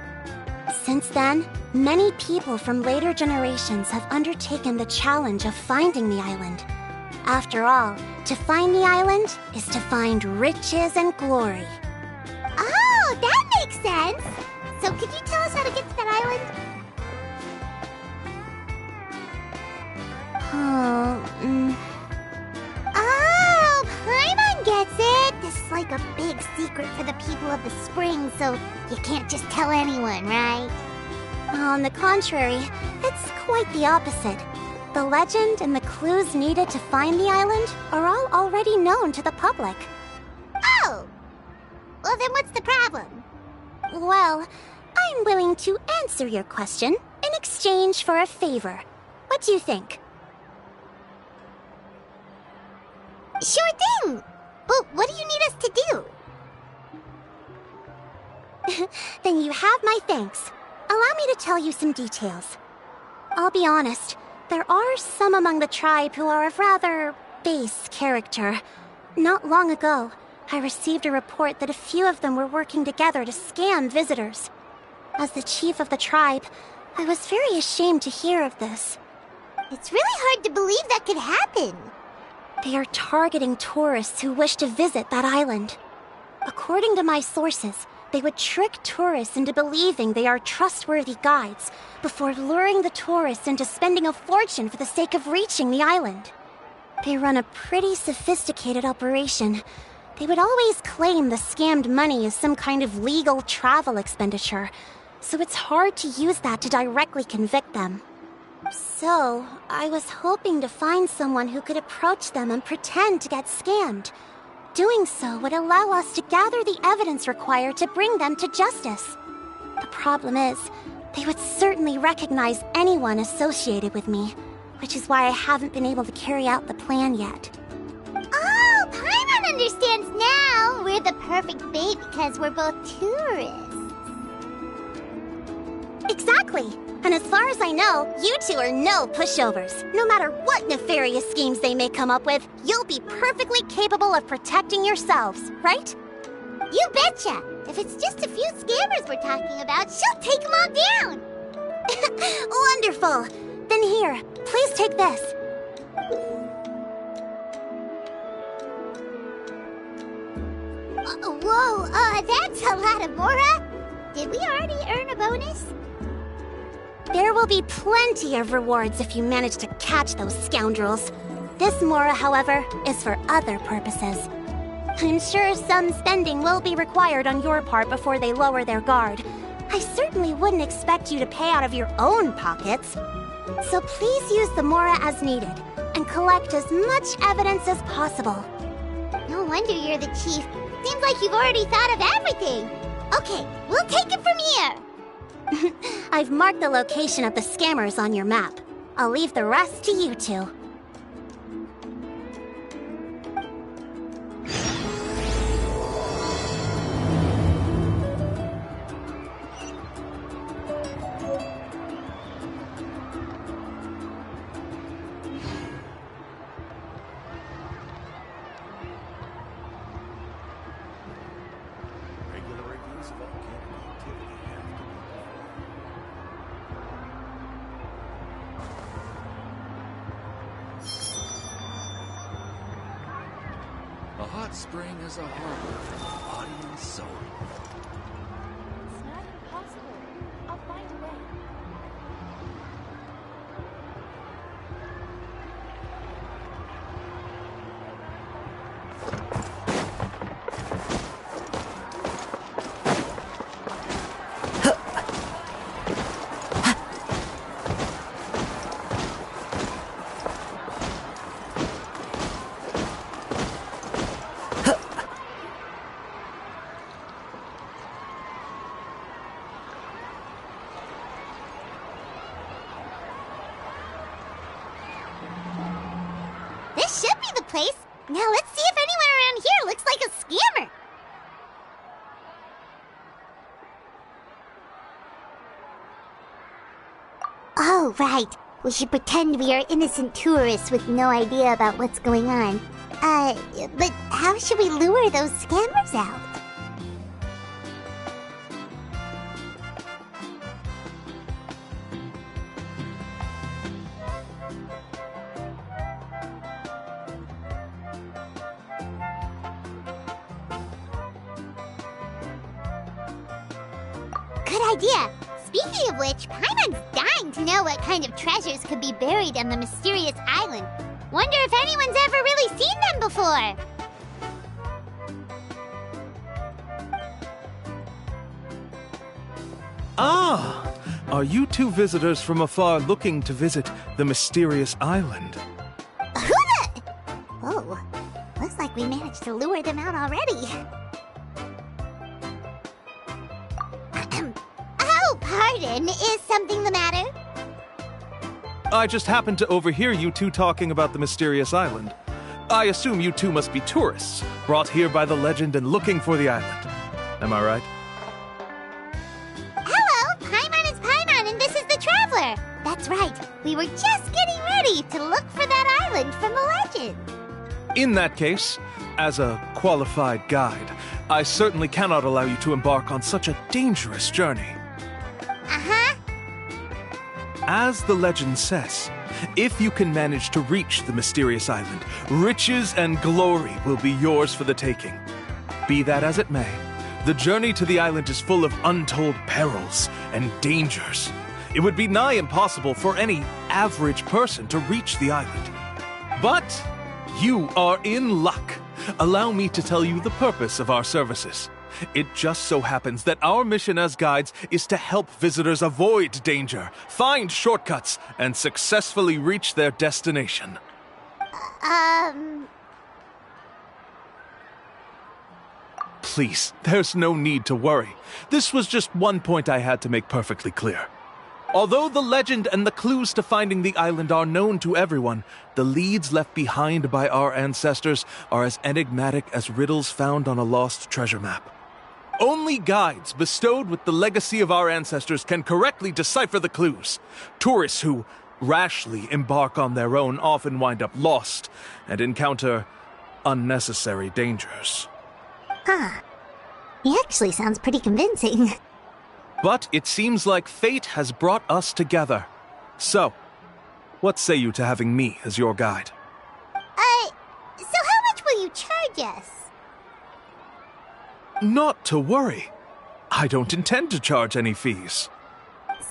[SPEAKER 4] Since then, many people from later generations have undertaken the challenge of finding the island. After all, to find the island is to find riches and glory. Oh, that makes sense! So could you tell us how to get to that island? Oh, Paimon gets it! This is like a big secret for the people of the spring, so you can't just tell anyone, right? On the contrary, it's quite the opposite. The legend and the clues needed to find the island are all already known to the public. Oh! Well, then what's the problem? Well, I'm willing to answer your question in exchange for a favor. What do you think? Sure thing! But what do you need us to do? Then you have my thanks. Allow me to tell you some details. I'll be honest, there are some among the tribe who are of rather base character. Not long ago, I received a report that a few of them were working together to scam visitors. As the chief of the tribe, I was very ashamed to hear of this. It's really hard to believe that could happen. They are targeting tourists who wish to visit that island. According to my sources, they would trick tourists into believing they are trustworthy guides before luring the tourists into spending a fortune for the sake of reaching the island. They run a pretty sophisticated operation, They would always claim the scammed money is some kind of legal travel expenditure, so it's hard to use that to directly convict them. So, I was hoping to find someone who could approach them and pretend to get scammed. Doing so would allow us to gather the evidence required to bring them to justice. The problem is, they would certainly recognize anyone associated with me, which is why I haven't been able to carry out the plan yet.
[SPEAKER 8] Oh, Paimon understands now! We're the perfect bait because we're both tourists.
[SPEAKER 4] Exactly! And as far as I know, you two are no pushovers. No matter what nefarious schemes they may come up with, you'll be perfectly capable of protecting yourselves, right?
[SPEAKER 8] You betcha! If it's just a few scammers we're talking about, she'll take them all down!
[SPEAKER 4] Wonderful! Then here, please take this.
[SPEAKER 8] Whoa, that's a lot of Mora! Did we already earn a bonus?
[SPEAKER 4] There will be plenty of rewards if you manage to catch those scoundrels. This Mora, however, is for other purposes. I'm sure some spending will be required on your part before they lower their guard. I certainly wouldn't expect you to pay out of your own pockets. So please use the Mora as needed, and collect as much evidence as possible.
[SPEAKER 8] No wonder you're the chief. Seems like you've already thought of everything. Okay, we'll take it from here.
[SPEAKER 4] I've marked the location of the scammers on your map. I'll leave the rest to you two.
[SPEAKER 3] A hot spring is a harbor for body and soul.
[SPEAKER 5] It's not impossible. I'll find a way.
[SPEAKER 8] This should be the place. Now let's see if anyone around here looks like a scammer. Oh, right. We should pretend we are innocent tourists with no idea about what's going on. But how should we lure those scammers out? Good idea! Speaking of which, Paimon's dying to know what kind of treasures could be buried on the mysterious island. Wonder if anyone's ever really seen them before?
[SPEAKER 2] Ah! Are you two visitors from afar looking to visit the mysterious island?
[SPEAKER 8] Who the... Oh, looks like we managed to lure them out already. Oh, pardon. Is something the matter?
[SPEAKER 2] I just happened to overhear you two talking about the mysterious island. I assume you two must be tourists, brought here by the legend and looking for the island. Am I right?
[SPEAKER 8] Hello, Paimon is Paimon, and this is the Traveler. That's right. We were just getting ready to look for that island from the legend.
[SPEAKER 2] In that case, as a qualified guide, I certainly cannot allow you to embark on such a dangerous journey.
[SPEAKER 8] Uh-huh.
[SPEAKER 2] As the legend says, if you can manage to reach the mysterious island, riches and glory will be yours for the taking. Be that as it may, the journey to the island is full of untold perils and dangers. It would be nigh impossible for any average person to reach the island. But you are in luck. allow me to tell you the purpose of our services. It just so happens that our mission as guides is to help visitors avoid danger, find shortcuts, and successfully reach their destination. Please, there's no need to worry. This was just one point I had to make perfectly clear. Although the legend and the clues to finding the island are known to everyone, the leads left behind by our ancestors are as enigmatic as riddles found on a lost treasure map. Only guides bestowed with the legacy of our ancestors can correctly decipher the clues. Tourists who rashly embark on their own often wind up lost and encounter unnecessary dangers.
[SPEAKER 8] Huh. He actually sounds pretty convincing.
[SPEAKER 2] But it seems like fate has brought us together. So, what say you to having me as your guide?
[SPEAKER 8] So how much will you charge us?
[SPEAKER 2] Not to worry. I don't intend to charge any fees.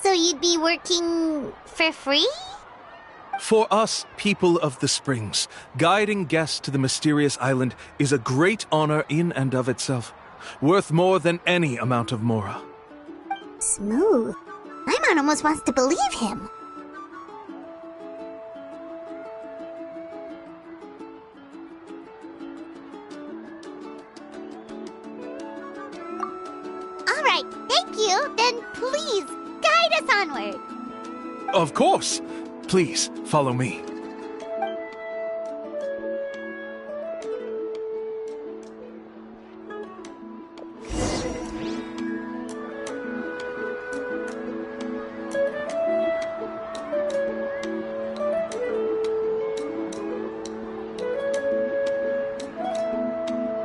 [SPEAKER 8] So you'd be working for free?
[SPEAKER 2] For us, people of the Springs, guiding guests to the mysterious island is a great honor in and of itself, worth more than any amount of mora.
[SPEAKER 8] Smooth. My man almost wants to believe him. All right, thank you. Then please, guide us onward.
[SPEAKER 2] Of course. Please, follow me.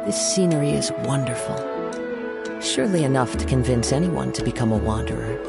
[SPEAKER 1] This scenery is wonderful. Surely enough to convince anyone to become a wanderer.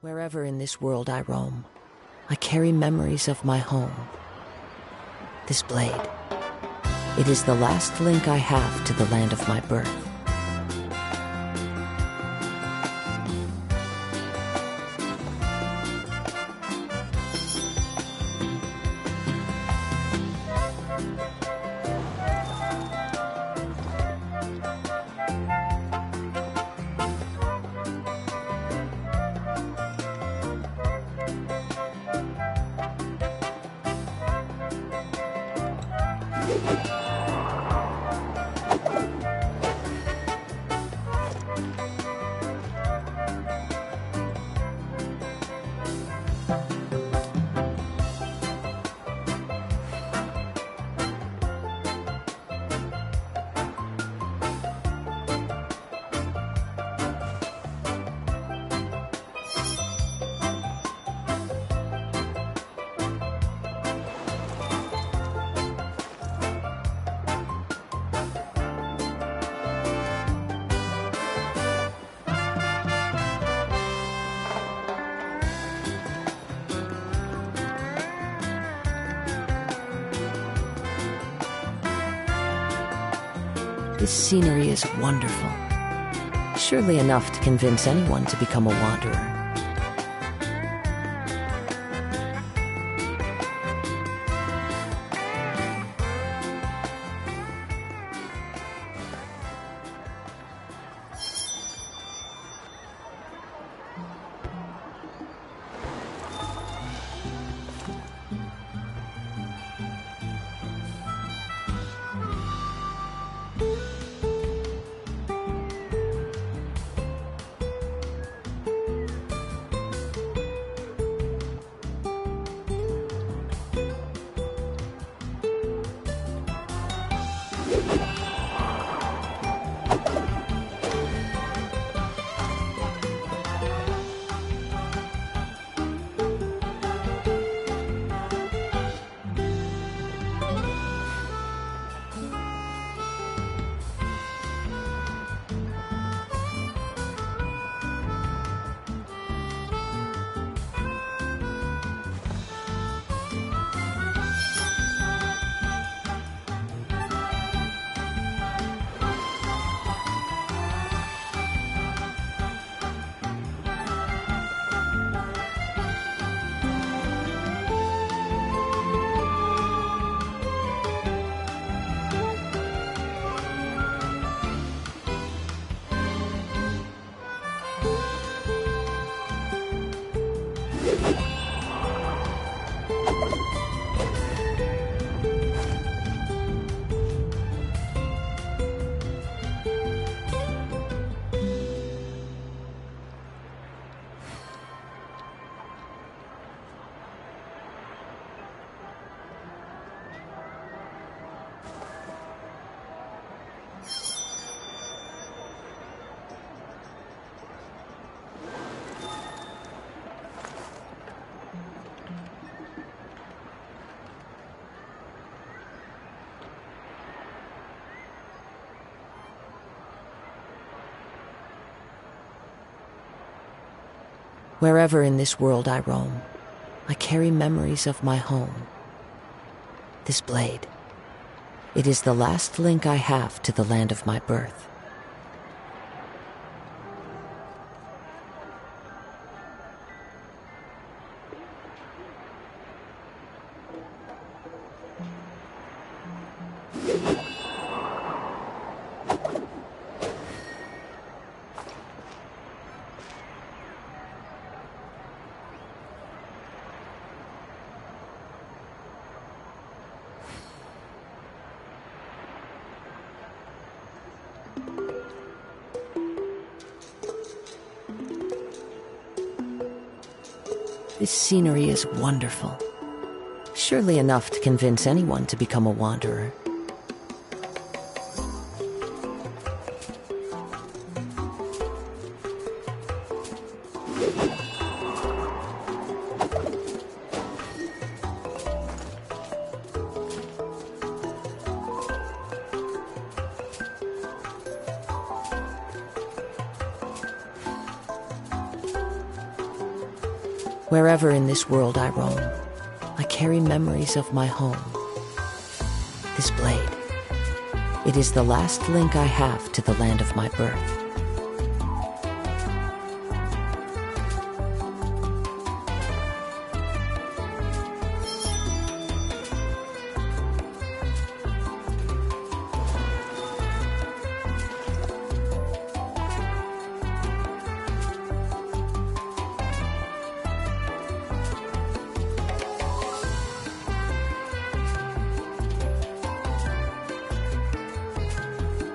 [SPEAKER 1] Wherever in this world I roam, I carry memories of my home. This blade, it is the last link I have to the land of my birth. This scenery is wonderful. Surely enough to convince anyone to become a wanderer. Wherever in this world I roam, I carry memories of my home. This blade, it is the last link I have to the land of my birth. This scenery is wonderful. Surely enough to convince anyone to become a wanderer. Wherever in this world I roam, I carry memories of my home. This blade, it is the last link I have to the land of my birth.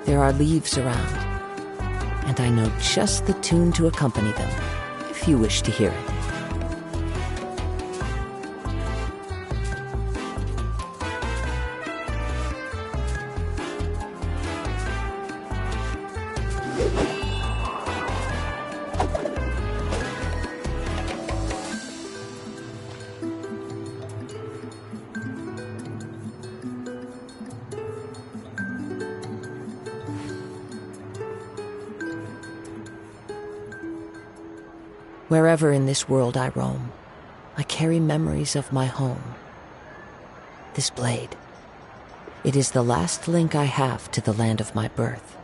[SPEAKER 1] There are leaves around, and I know just the tune to accompany them, if you wish to hear it. Wherever in this world I roam, I carry memories of my home. This blade, it is the last link I have to the land of my birth.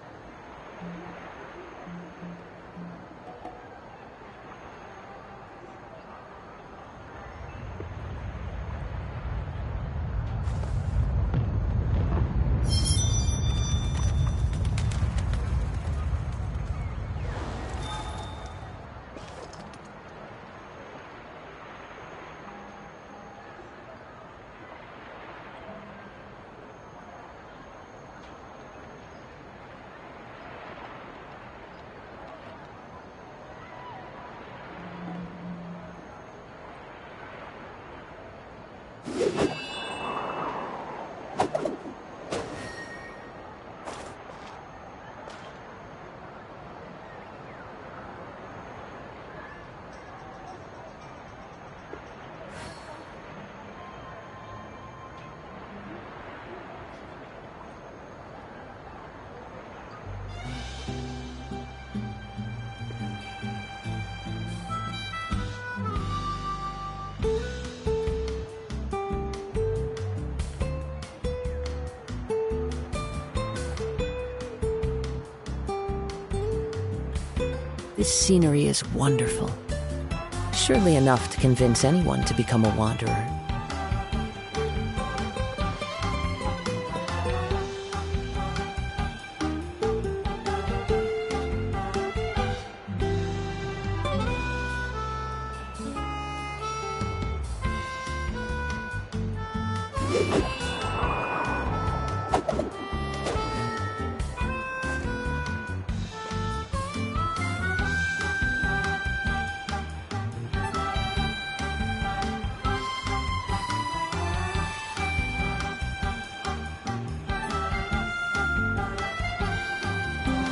[SPEAKER 1] This scenery is wonderful. Surely enough to convince anyone to become a wanderer.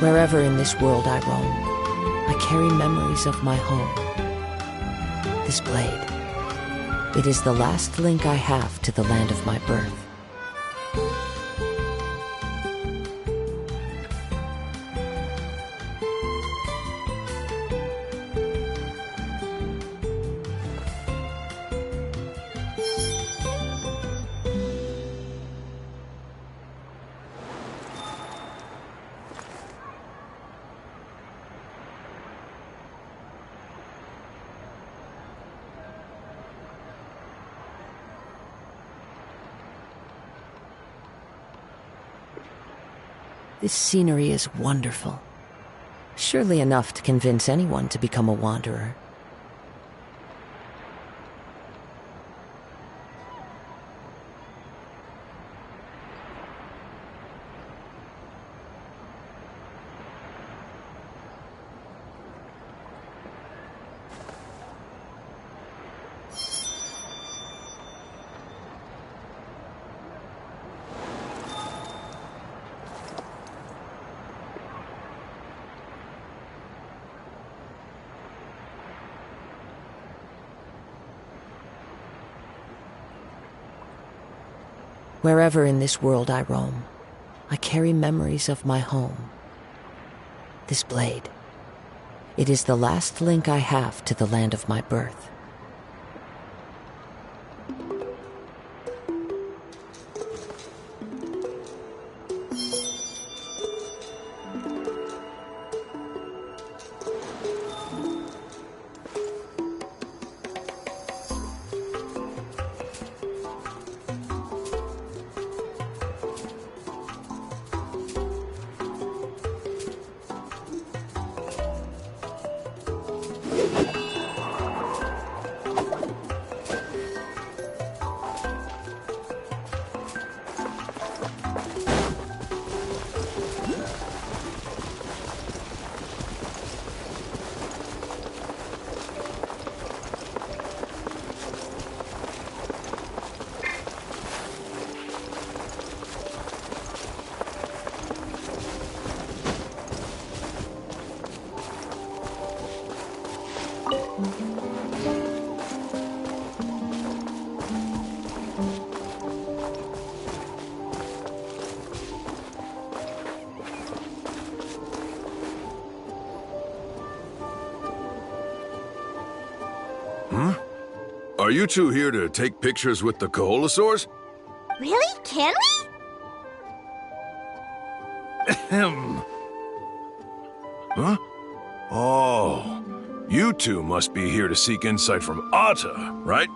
[SPEAKER 1] Wherever in this world I roam, I carry memories of my home. This blade, it is the last link I have to the land of my birth. This scenery is wonderful. Surely enough to convince anyone to become a wanderer. Wherever in this world I roam, I carry memories of my home. This blade, it is the last link I have to the land of my birth.
[SPEAKER 9] Are you two here to take pictures with the Koholosaurs?
[SPEAKER 4] Really? Can we?
[SPEAKER 2] Ahem.
[SPEAKER 9] Huh? Oh, you two must be here to seek insight from Atta, right?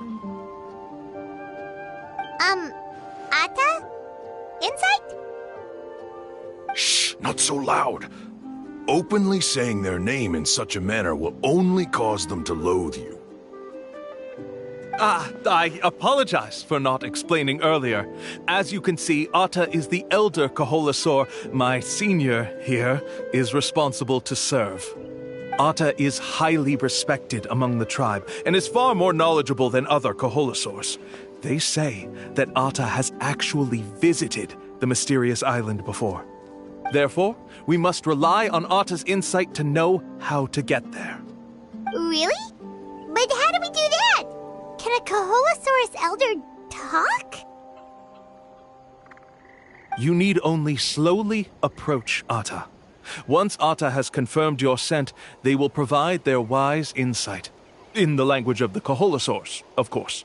[SPEAKER 4] Atta? Insight?
[SPEAKER 9] Shh, not so loud. Openly saying their name in such a manner will only cause them to loathe you.
[SPEAKER 2] I apologize for not explaining earlier. As you can see, Atta is the elder Koholosaur. My senior here is responsible to serve. Atta is highly respected among the tribe and is far more knowledgeable than other Koholosaurs. They say that Atta has actually visited the mysterious island before. Therefore, we must rely on Atta's insight to know how to get there.
[SPEAKER 4] Really? But how do we do that? Can a Koholosaurus elder talk?
[SPEAKER 2] You need only slowly approach Atta. Once Atta has confirmed your scent, they will provide their wise insight. In the language of the Koholosaurs, of course.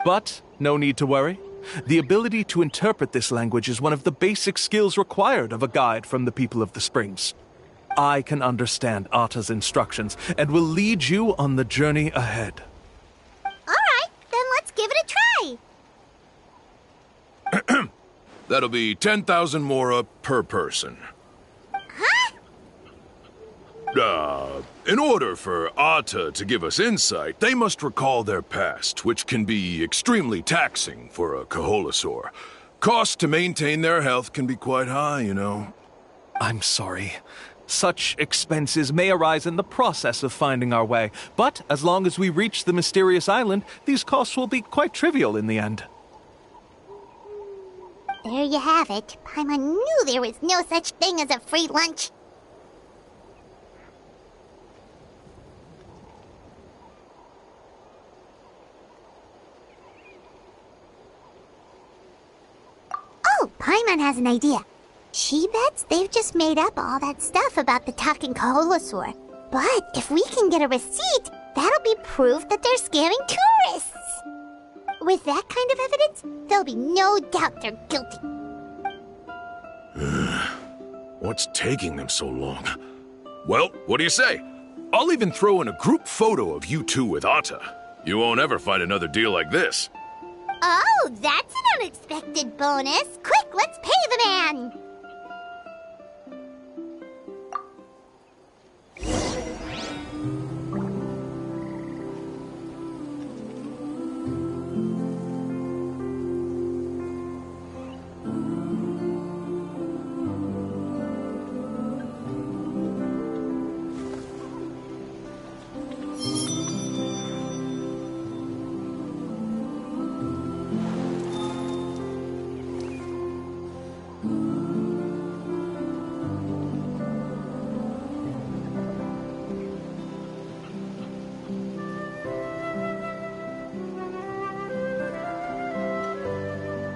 [SPEAKER 2] But no need to worry. The ability to interpret this language is one of the basic skills required of a guide from the people of the Springs. I can understand Atta's instructions and will lead you on the journey ahead.
[SPEAKER 4] Alright, then let's give it a try.
[SPEAKER 9] That'll be 10,000 mora per person. In order for Atta to give us insight, they must recall their past, which can be extremely taxing for a Koholosaur. Costs to maintain their health can be quite high, you know.
[SPEAKER 2] I'm sorry. Such expenses may arise in the process of finding our way, but as long as we reach the mysterious island, these costs will be quite trivial in the end.
[SPEAKER 4] There you have it. Paimon knew there was no such thing as a free lunch. Oh, Paimon has an idea. She bets they've just made up all that stuff about the talking Koholosaur. But if we can get a receipt, that'll be proof that they're scamming tourists. With that kind of evidence, there'll be no doubt they're guilty.
[SPEAKER 9] What's taking them so long? Well, what do you say? I'll even throw in a group photo of you two with Atta. You won't ever find another deal like this.
[SPEAKER 4] Oh, that's an unexpected bonus. Quick, let's pay the man.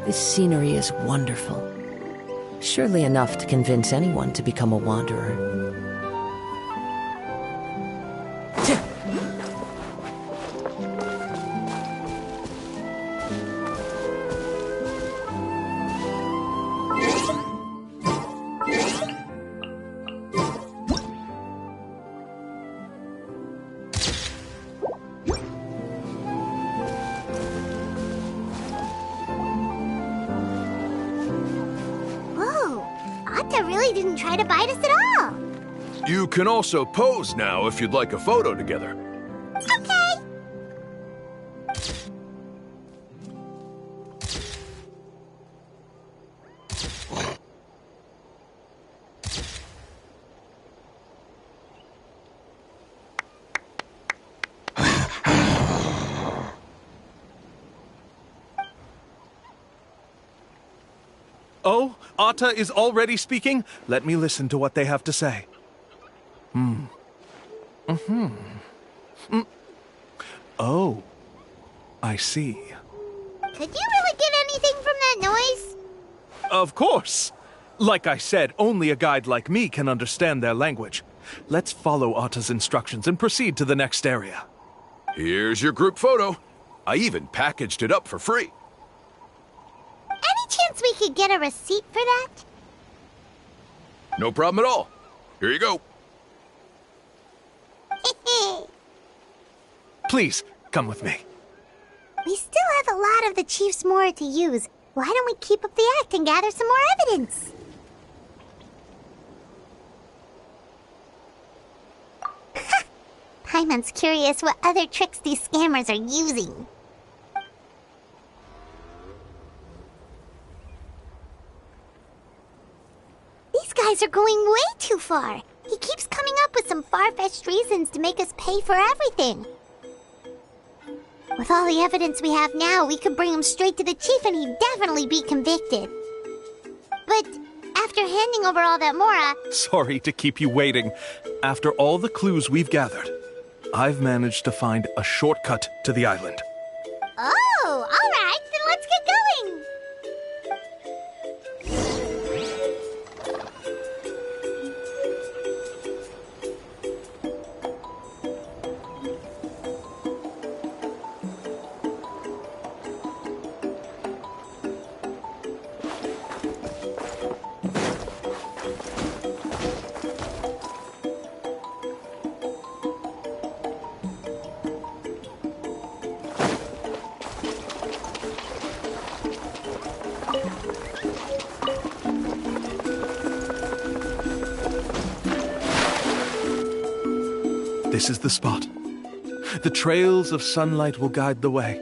[SPEAKER 1] This scenery is wonderful. Surely enough to convince anyone to become a wanderer.
[SPEAKER 8] Atta really didn't try to bite us at all.
[SPEAKER 9] You can also pose now if you'd like a photo together.
[SPEAKER 8] Okay.
[SPEAKER 2] Oh, Atta is already speaking? Let me listen to what they have to say. Oh, I see.
[SPEAKER 8] Could you really get anything from that noise?
[SPEAKER 2] Of course! Like I said, only a guide like me can understand their language. Let's follow Atta's instructions and proceed to the next area.
[SPEAKER 9] Here's your group photo. I even packaged it up for free.
[SPEAKER 8] Any chance we could get a receipt for that?
[SPEAKER 9] No problem at all. Here you go.
[SPEAKER 2] Please, come with me.
[SPEAKER 8] We still have a lot of the Chief's Mora to use. Why don't we keep up the act and gather some more evidence? Paimon's curious what other tricks these scammers are using. These guys are going way too far. He keeps coming up with some far-fetched reasons to make us pay for everything. With all the evidence we have now, we could bring him straight to the chief and he'd definitely be convicted. But after handing over all that Mora...
[SPEAKER 2] Sorry to keep you waiting. After all the clues we've gathered, I've managed to find a shortcut to the island.
[SPEAKER 8] Oh, all right, then let's get going.
[SPEAKER 2] This is the spot. The trails of sunlight will guide the way.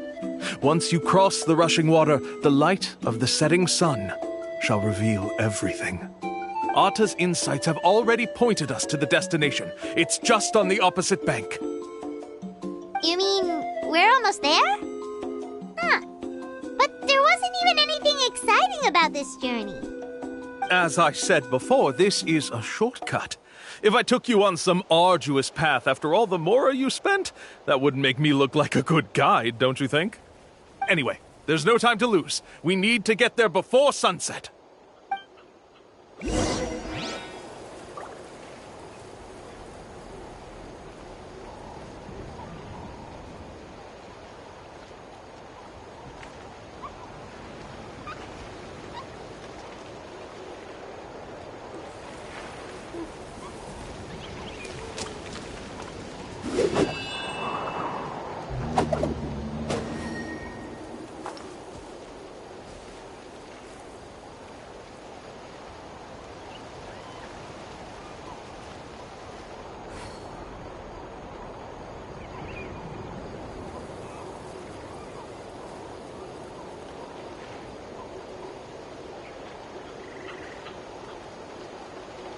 [SPEAKER 2] Once you cross the rushing water, the light of the setting sun shall reveal everything. Atta's insights have already pointed us to the destination. It's just on the opposite bank.
[SPEAKER 8] You mean we're almost there? Huh. But there wasn't even anything exciting about this journey.
[SPEAKER 2] As I said before, this is a shortcut. If I took you on some arduous path after all the Mora you spent, that wouldn't make me look like a good guide, don't you think? Anyway, there's no time to lose. We need to get there before sunset.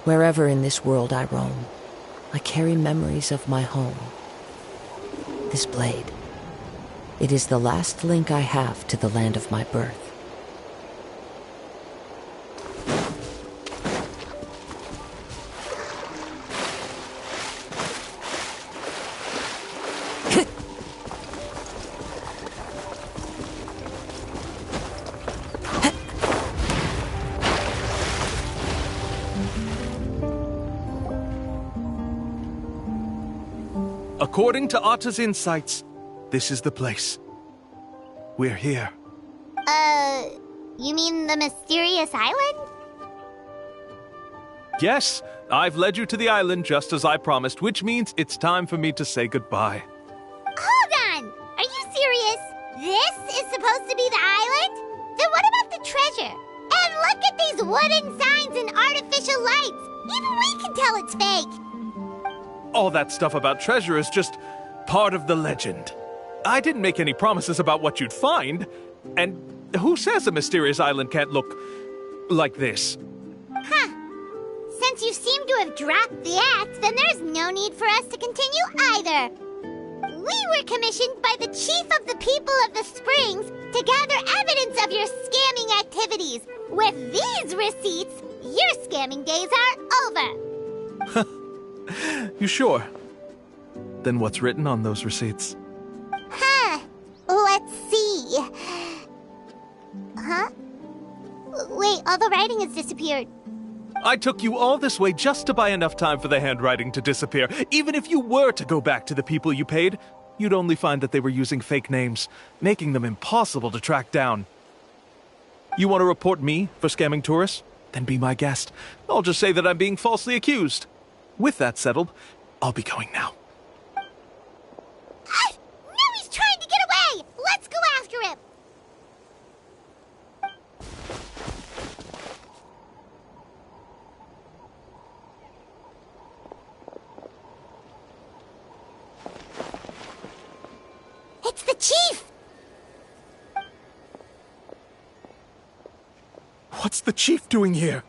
[SPEAKER 1] Wherever in this world I roam, I carry memories of my home. This blade, it is the last link I have to the land of my birth.
[SPEAKER 2] According to Atta's insights, this is the place. We're here.
[SPEAKER 8] You mean the mysterious island?
[SPEAKER 2] Yes, I've led you to the island just as I promised, which means it's time for me to say goodbye.
[SPEAKER 8] Hold on! Are you serious? This is supposed to be the island? Then what about the treasure? And look at these wooden signs and artificial lights! Even we can tell it's fake!
[SPEAKER 2] All that stuff about treasure is just part of the legend. I didn't make any promises about what you'd find. And who says a mysterious island can't look like this?
[SPEAKER 8] Huh. Since you seem to have dropped the act, then there's no need for us to continue either. We were commissioned by the chief of the people of the Springs to gather evidence of your scamming activities. With these receipts, your scamming days are over.
[SPEAKER 2] You sure? Then what's written on those receipts?
[SPEAKER 8] Huh. Let's see. Huh? Wait, all the writing has disappeared.
[SPEAKER 2] I took you all this way just to buy enough time for the handwriting to disappear. Even if you were to go back to the people you paid, you'd only find that they were using fake names, making them impossible to track down. You want to report me for scamming tourists? Then be my guest. I'll just say that I'm being falsely accused. With that settled, I'll be going now.
[SPEAKER 8] Now he's trying to get away! Let's go after him! It's the chief!
[SPEAKER 2] What's the chief doing here?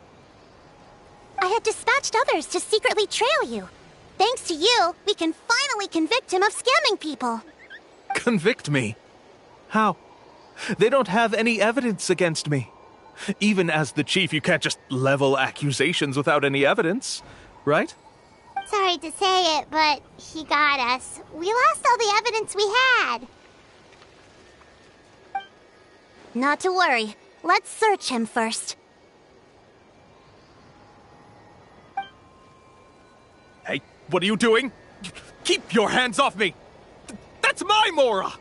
[SPEAKER 8] I have dispatched others to secretly trail you. Thanks to you, we can finally convict him of scamming people.
[SPEAKER 2] Convict me? How? They don't have any evidence against me. Even as the chief, you can't just level accusations without any evidence, right?
[SPEAKER 8] Sorry to say it, but he got us. We lost all the evidence we had. Not to worry. Let's search him first.
[SPEAKER 2] Hey, what are you doing? Keep your hands off me! That's my Mora!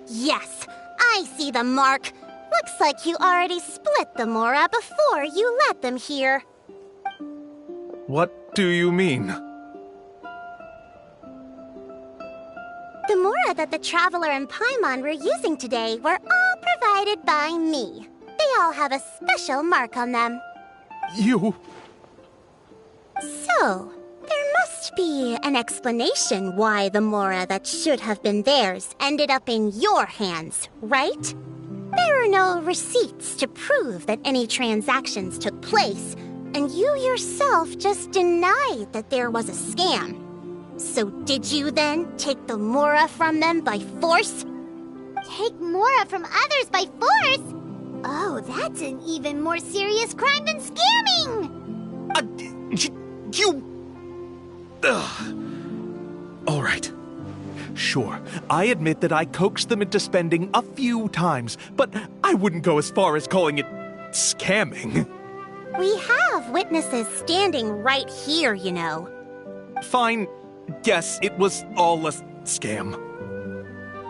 [SPEAKER 8] Yes, I see the mark. Looks like you already split the Mora before you let them here.
[SPEAKER 2] What do you mean?
[SPEAKER 8] The Mora that the Traveler and Paimon were using today were all provided by me. They all have a special mark on them.
[SPEAKER 2] You...
[SPEAKER 8] So, there must be an explanation why the Mora that should have been theirs ended up in your hands, right? There are no receipts to prove that any transactions took place, and you yourself just denied that there was a scam. So did you then take the Mora from them by force? Take Mora from others by force? Oh, that's an even more serious crime than scamming!
[SPEAKER 2] All right. Sure, I admit that I coaxed them into spending a few times, but I wouldn't go as far as calling it scamming.
[SPEAKER 8] We have witnesses standing right here, you know.
[SPEAKER 2] Fine. Yes, it was all a scam.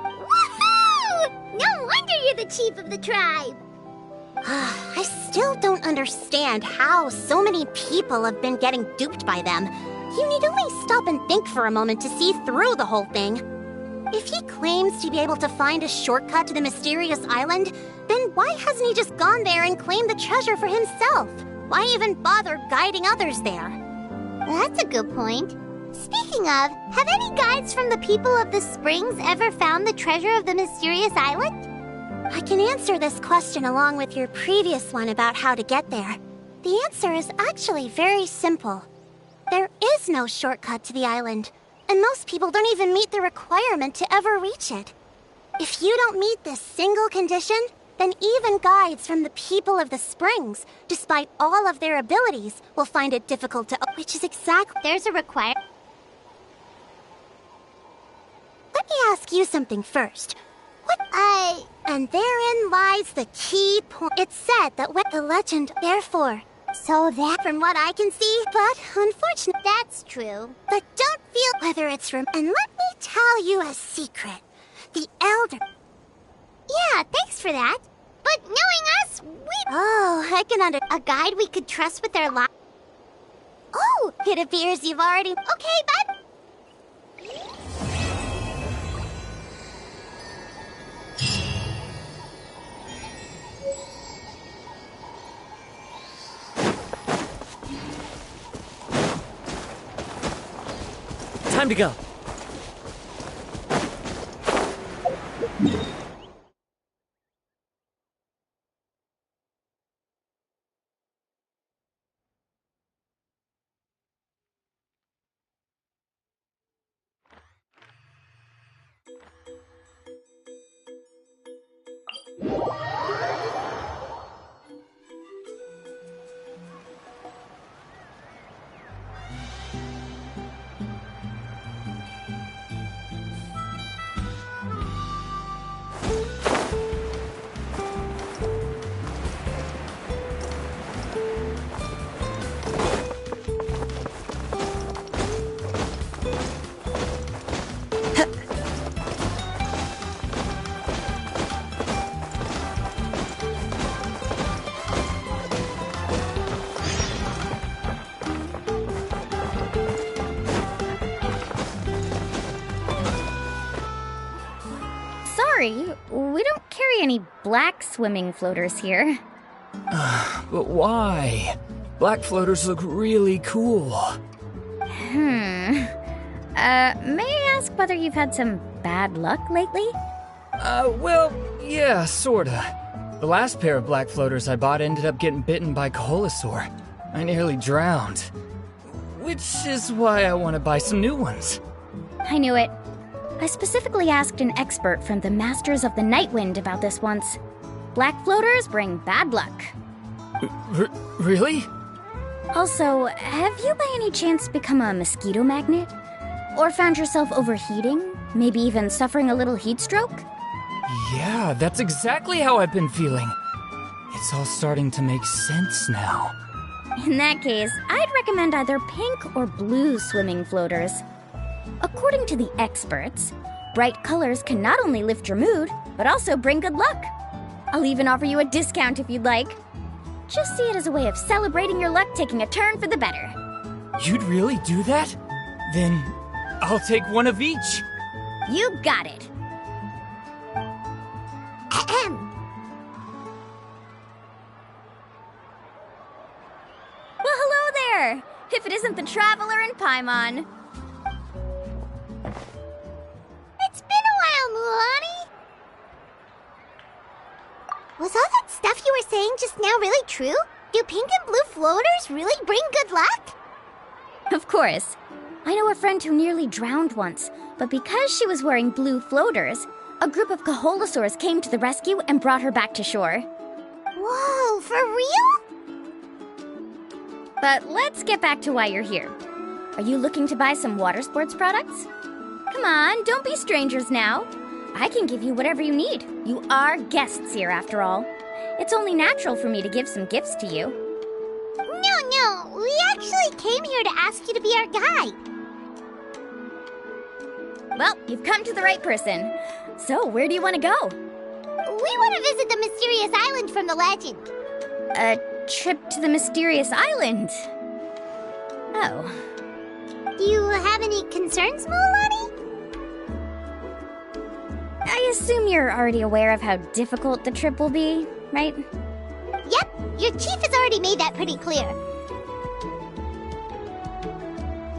[SPEAKER 8] Woohoo! No wonder you're the chief of the tribe! I still don't understand how so many people have been getting duped by them. You need only stop and think for a moment to see through the whole thing. If he claims to be able to find a shortcut to the mysterious island, then why hasn't he just gone there and claimed the treasure for himself? Why even bother guiding others there? That's a good point. Speaking of, have any guides from the people of the Springs ever found the treasure of the mysterious island? I can answer this question along with your previous one about how to get there. The answer is actually very simple. There is no shortcut to the island, and most people don't even meet the requirement to ever reach it. If you don't meet this single condition, then even guides from the people of the Springs, despite all of their abilities, will find it difficult to... Which is exactly... There's a requirement. Let me ask you something first. And therein lies the key point. It's said that when the legend, therefore, So that, from what I can see, but unfortunately, that's true. But don't feel whether it's from. And let me tell you a secret. The Elder. Yeah, thanks for that. But knowing us, Oh, I can a guide we could trust with their life. Oh, it appears you've already. Okay, bud.
[SPEAKER 10] Time to go.
[SPEAKER 11] Sorry, we don't carry any black swimming floaters here.
[SPEAKER 12] But why? Black floaters look really cool.
[SPEAKER 11] May I ask whether you've had some bad luck lately?
[SPEAKER 12] Well, yeah, sorta. The last pair of black floaters I bought ended up getting bitten by Kaholasaur. I nearly drowned. Which is why I want to buy some new ones.
[SPEAKER 11] I knew it. I specifically asked an expert from the Masters of the Nightwind about this once. Black floaters bring bad luck.
[SPEAKER 12] Really?
[SPEAKER 11] Also, have you by any chance become a mosquito magnet? Or found yourself overheating? Maybe even suffering a little heat stroke?
[SPEAKER 12] Yeah, that's exactly how I've been feeling. It's all starting to make sense now.
[SPEAKER 11] In that case, I'd recommend either pink or blue swimming floaters. According to the experts, bright colors can not only lift your mood, but also bring good luck. I'll even offer you a discount if you'd like. Just see it as a way of celebrating your luck taking a turn for the better.
[SPEAKER 12] You'd really do that? Then I'll take one of each.
[SPEAKER 11] You got it. Well, hello there! If it isn't the Traveler and Paimon.
[SPEAKER 8] It's been a while, Mulan. Was all that stuff you were saying just now really true? Do pink and blue floaters really bring good luck?
[SPEAKER 11] Of course. I know a friend who nearly drowned once, but because she was wearing blue floaters, a group of Kaholasaurs came to the rescue and brought her back to shore.
[SPEAKER 8] Whoa, for real?
[SPEAKER 11] But let's get back to why you're here. Are you looking to buy some water sports products? Come on, don't be strangers now. I can give you whatever you need. You are guests here, after all. It's only natural for me to give some gifts to you.
[SPEAKER 8] No, we actually came here to ask you to be our guide.
[SPEAKER 11] Well, you've come to the right person. So, where do you want to go?
[SPEAKER 8] We want to visit the mysterious island from the legend.
[SPEAKER 11] A trip to the mysterious island? Oh.
[SPEAKER 8] Do you have any concerns, Mulan?
[SPEAKER 11] I assume you're already aware of how difficult the trip will be, right?
[SPEAKER 8] Yep, your chief has already made that pretty clear.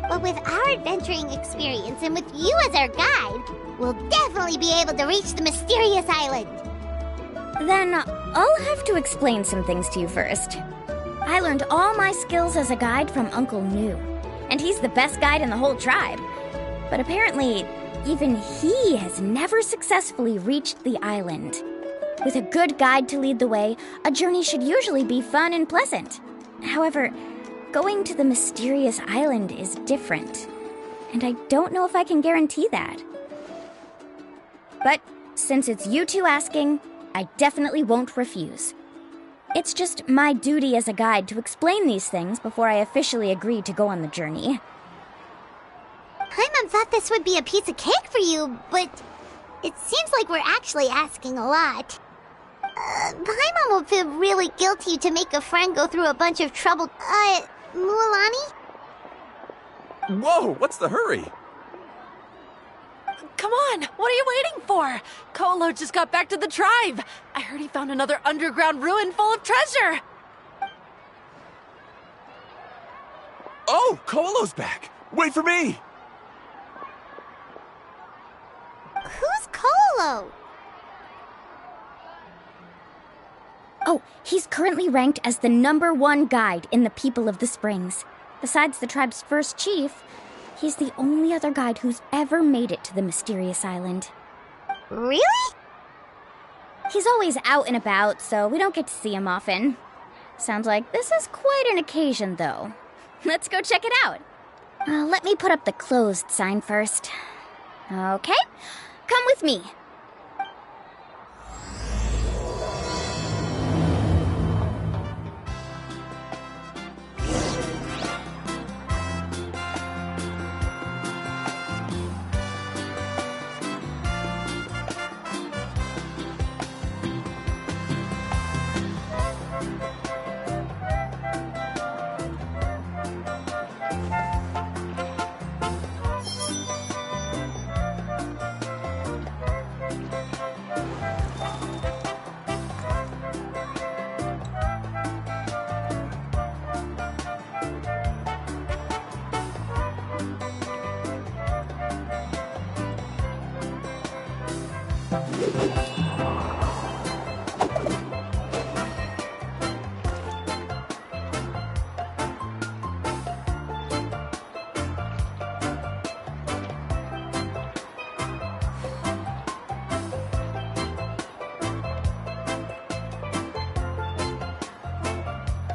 [SPEAKER 8] But with our adventuring experience and with you as our guide, we'll definitely be able to reach the mysterious island.
[SPEAKER 11] Then I'll have to explain some things to you first. I learned all my skills as a guide from Uncle Nu, and he's the best guide in the whole tribe. But apparently, even he has never successfully reached the island. With a good guide to lead the way, a journey should usually be fun and pleasant. However, going to the mysterious island is different, and I don't know if I can guarantee that. But since it's you two asking, I definitely won't refuse. It's just my duty as a guide to explain these things before I officially agree to go on the journey.
[SPEAKER 8] Paimon thought this would be a piece of cake for you, but it seems like we're actually asking a lot. Paimon will feel really guilty to make a friend go through a bunch of trouble. Mualani?
[SPEAKER 13] Whoa, what's the hurry?
[SPEAKER 14] Come on, what are you waiting for? Kolo just got back to the tribe. I heard he found another underground ruin full of treasure.
[SPEAKER 13] Oh, Kolo's back. Wait for me.
[SPEAKER 8] Who's Kolo?
[SPEAKER 11] Oh, he's currently ranked as the #1 guide in the People of the Springs. Besides the tribe's first chief, he's the only other guide who's ever made it to the mysterious island.
[SPEAKER 8] Really?
[SPEAKER 11] He's always out and about, so we don't get to see him often. Sounds like this is quite an occasion, though. Let's go check it out. Let me put up the closed sign first. Okay, come with me.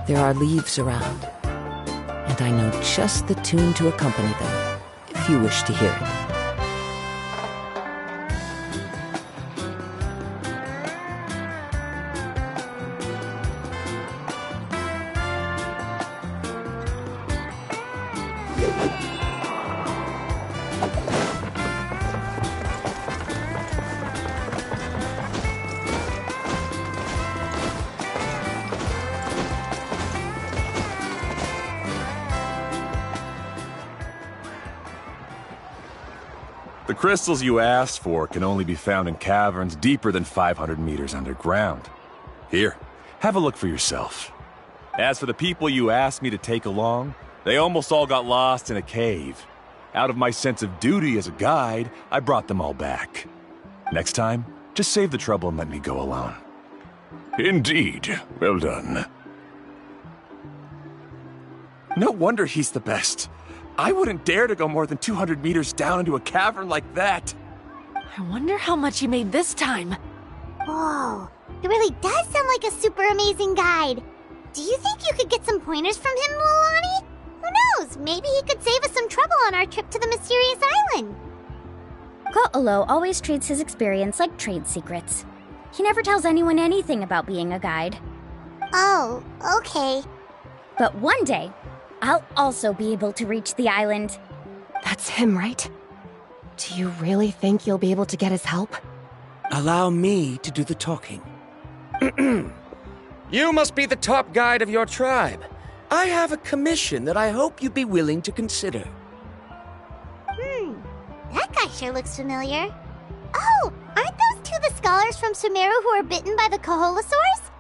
[SPEAKER 1] There are leaves around, and I know just the tune to accompany them, if you wish to hear it.
[SPEAKER 13] The crystals you asked for can only be found in caverns deeper than 500 meters underground. Here, have a look for yourself. As for the people you asked me to take along, they almost all got lost in a cave. Out of my sense of duty as a guide, I brought them all back. Next time, just save the trouble and let me go alone.
[SPEAKER 9] Indeed. Well done.
[SPEAKER 13] No wonder he's the best. I wouldn't dare to go more than 200 meters down into a cavern like that.
[SPEAKER 14] I wonder how much he made this time.
[SPEAKER 8] Whoa, it really does sound like a super amazing guide. Do you think you could get some pointers from him, Mualani? Who knows, maybe he could save us some trouble on our trip to the mysterious island.
[SPEAKER 11] Ko'olo always treats his experience like trade secrets. He never tells anyone anything about being a guide.
[SPEAKER 8] Oh, okay.
[SPEAKER 11] But one day, I'll also be able to reach the island.
[SPEAKER 7] That's him, right? Do you really think you'll be able to get his help?
[SPEAKER 3] Allow me to do the talking. You must be the top guide of your tribe. I have a commission that I hope you'd be willing to consider.
[SPEAKER 8] That guy sure looks familiar. Oh, aren't those two the scholars from Sumeru who are bitten by the Kaholasaurs?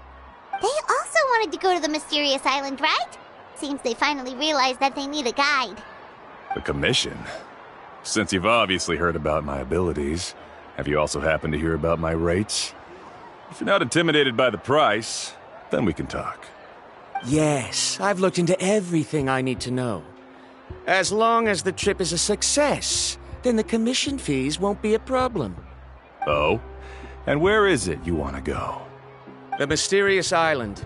[SPEAKER 8] They also wanted to go to the mysterious island, right? Seems they finally realized that they need a guide.
[SPEAKER 13] The commission? Since you've obviously heard about my abilities, have you also happened to hear about my rates? If you're not intimidated by the price, then we can talk.
[SPEAKER 3] Yes, I've looked into everything I need to know. As long as the trip is a success, then the commission fees won't be a problem.
[SPEAKER 13] Oh? And where is it you want to go?
[SPEAKER 3] The mysterious island.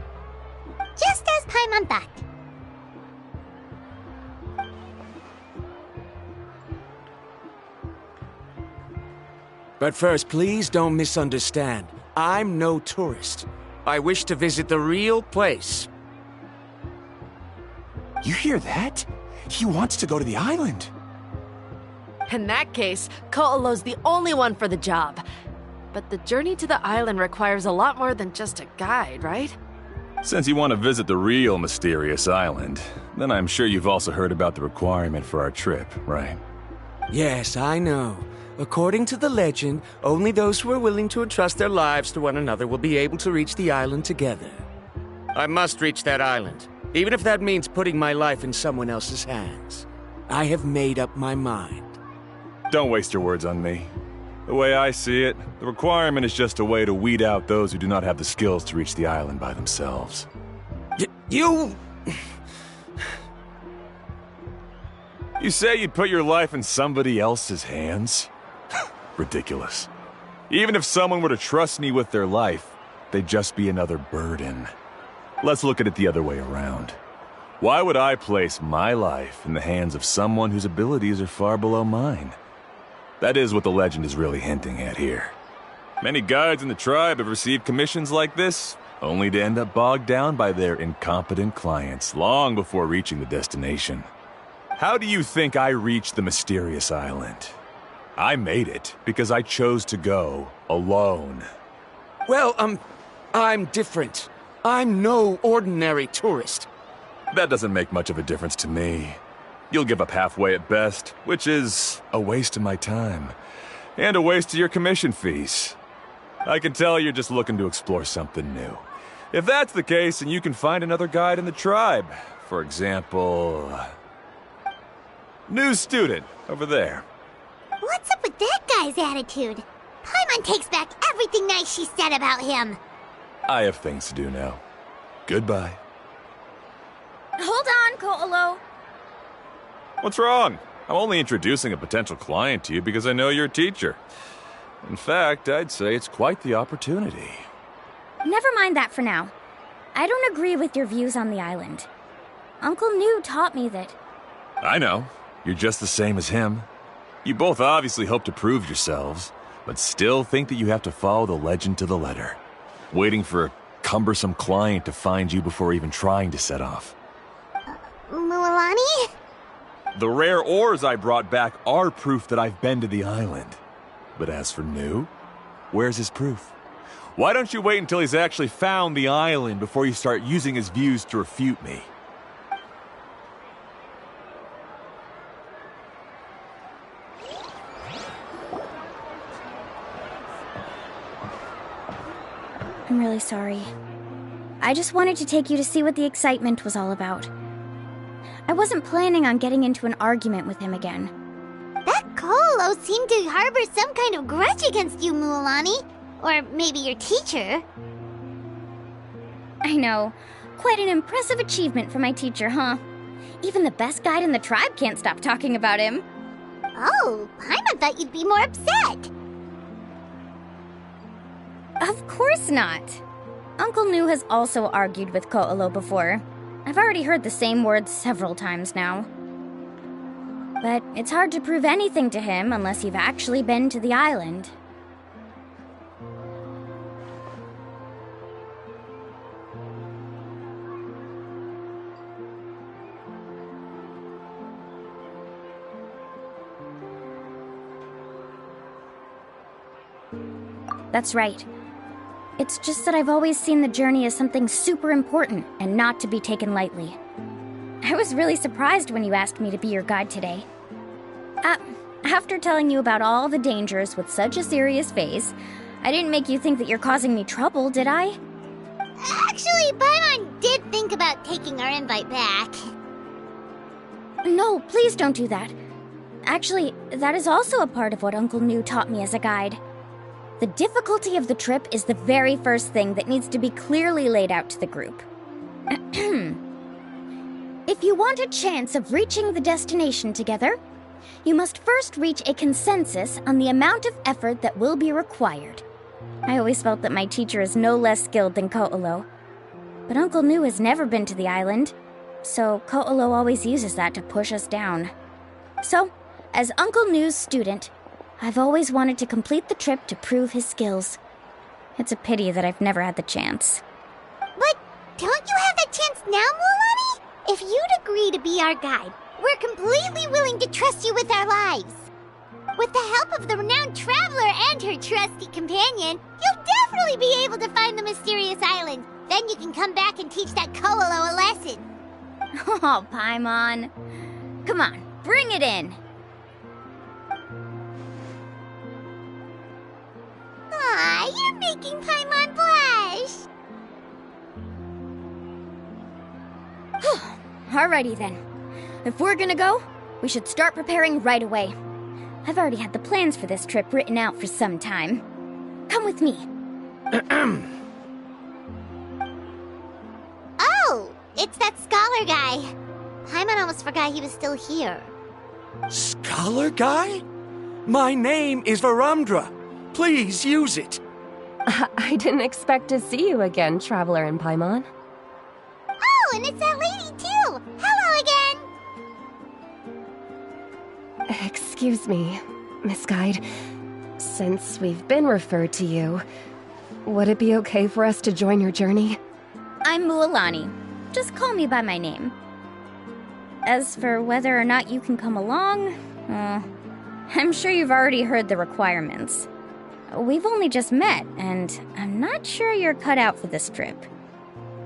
[SPEAKER 8] Just as Paimon thought.
[SPEAKER 3] But first, please don't misunderstand. I'm no tourist. I wish to visit the real place.
[SPEAKER 13] You hear that? He wants to go to the island.
[SPEAKER 14] In that case, Ko'olo's the only one for the job. But the journey to the island requires a lot more than just a guide, right?
[SPEAKER 13] Since you want to visit the real mysterious island, then I'm sure you've also heard about the requirement for our trip, right?
[SPEAKER 3] Yes, I know. According to the legend, only those who are willing to entrust their lives to one another will be able to reach the island together. I must reach that island, even if that means putting my life in someone else's hands. I have made up my mind.
[SPEAKER 13] Don't waste your words on me. The way I see it, the requirement is just a way to weed out those who do not have the skills to reach the island by themselves.
[SPEAKER 3] You
[SPEAKER 13] say you'd put your life in somebody else's hands? Ridiculous. Even if someone were to trust me with their life, they'd just be another burden. Let's look at it the other way around. Why would I place my life in the hands of someone whose abilities are far below mine? That is what the legend is really hinting at here. Many guides in the tribe have received commissions like this, only to end up bogged down by their incompetent clients long before reaching the destination. How do you think I reached the mysterious island? I made it because I chose to go alone.
[SPEAKER 3] Well, I'm different. I'm no ordinary tourist.
[SPEAKER 13] That doesn't make much of a difference to me. You'll give up halfway at best, which is a waste of my time. And a waste of your commission fees. I can tell you're just looking to explore something new. If that's the case, then you can find another guide in the tribe. For example... new student, over there.
[SPEAKER 8] What's up with that guy's attitude? Paimon takes back everything nice she said about him.
[SPEAKER 13] I have things to do now. Goodbye.
[SPEAKER 11] Hold on, Ko'olo.
[SPEAKER 13] What's wrong? I'm only introducing a potential client to you because I know you're a teacher. In fact, I'd say it's quite the opportunity.
[SPEAKER 11] Never mind that for now. I don't agree with your views on the island. Uncle New taught me that...
[SPEAKER 13] I know. You're just the same as him. You both obviously hope to prove yourselves, but still think that you have to follow the legend to the letter, waiting for a cumbersome client to find you before even trying to set off.
[SPEAKER 8] Mualani?
[SPEAKER 13] The rare ores I brought back are proof that I've been to the island. But as for New, where's his proof? Why don't you wait until he's actually found the island before you start using his views to refute me?
[SPEAKER 11] I'm really sorry. I just wanted to take you to see what the excitement was all about. I wasn't planning on getting into an argument with him again.
[SPEAKER 8] That Ko'olo seemed to harbor some kind of grudge against you, Mualani. Or maybe your teacher.
[SPEAKER 11] I know. Quite an impressive achievement for my teacher, huh? Even the best guide in the tribe can't stop talking about him.
[SPEAKER 8] Oh, Paimon thought you'd be more upset.
[SPEAKER 11] Of course not. Uncle New has also argued with Ko'olo before. I've already heard the same words several times now. But it's hard to prove anything to him unless you've actually been to the island. That's right. It's just that I've always seen the journey as something super important and not to be taken lightly. I was really surprised when you asked me to be your guide today. After telling you about all the dangers with such a serious face, I didn't make you think that you're causing me trouble, did I?
[SPEAKER 8] Actually, Paimon did think about taking our invite back.
[SPEAKER 11] No, please don't do that. Actually, that is also a part of what Uncle New taught me as a guide. The difficulty of the trip is the very first thing that needs to be clearly laid out to the group. If you want a chance of reaching the destination together, you must first reach a consensus on the amount of effort that will be required. I always felt that my teacher is no less skilled than Ko'olo. But Uncle New has never been to the island, so Ko'olo always uses that to push us down. So, as Uncle New's student, I've always wanted to complete the trip to prove his skills. It's a pity that I've never had the chance.
[SPEAKER 8] Don't you have that chance now, Mulani? If you'd agree to be our guide, we're completely willing to trust you with our lives. With the help of the renowned traveler and her trusty companion, you'll definitely be able to find the mysterious island. Then you can come back and teach that Koalo a lesson.
[SPEAKER 11] Oh, Paimon. Come on, bring it in.
[SPEAKER 8] Aw, you're making Paimon blush.
[SPEAKER 11] Alrighty then. If we're gonna go, we should start preparing right away. I've already had the plans for this trip written out for some time. Come with me.
[SPEAKER 8] Oh, it's that scholar guy. Paimon almost forgot he was still here.
[SPEAKER 3] Scholar guy? My name is Varumdra. Please use it.
[SPEAKER 7] I didn't expect to see you again, Traveler and Paimon.
[SPEAKER 8] Oh, and it's that lady too. Hello again.
[SPEAKER 7] Excuse me, Miss Guide. Since we've been referred to you, would it be okay for us to join your journey?
[SPEAKER 11] I'm Mualani. Just call me by my name. As for whether or not you can come along, I'm sure you've already heard the requirements. We've only just met, and I'm not sure you're cut out for this trip.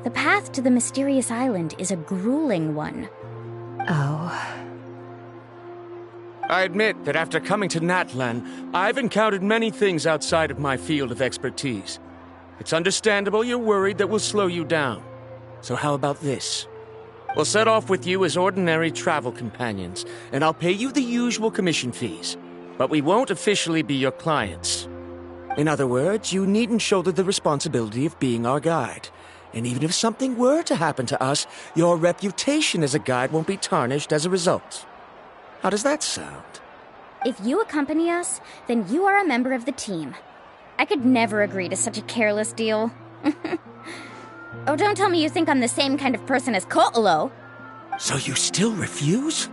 [SPEAKER 11] The path to the mysterious island is a grueling one.
[SPEAKER 7] Oh.
[SPEAKER 3] I admit that after coming to Natlan, I've encountered many things outside of my field of expertise. It's understandable you're worried that we'll slow you down. So how about this? We'll set off with you as ordinary travel companions, and I'll pay you the usual commission fees. But we won't officially be your clients. In other words, you needn't shoulder the responsibility of being our guide. And even if something were to happen to us, your reputation as a guide won't be tarnished as a result. How does that sound?
[SPEAKER 11] If you accompany us, then you are a member of the team. I could never agree to such a careless deal. Oh, don't tell me you think I'm the same kind of person as Ko'olo.
[SPEAKER 3] So you still refuse?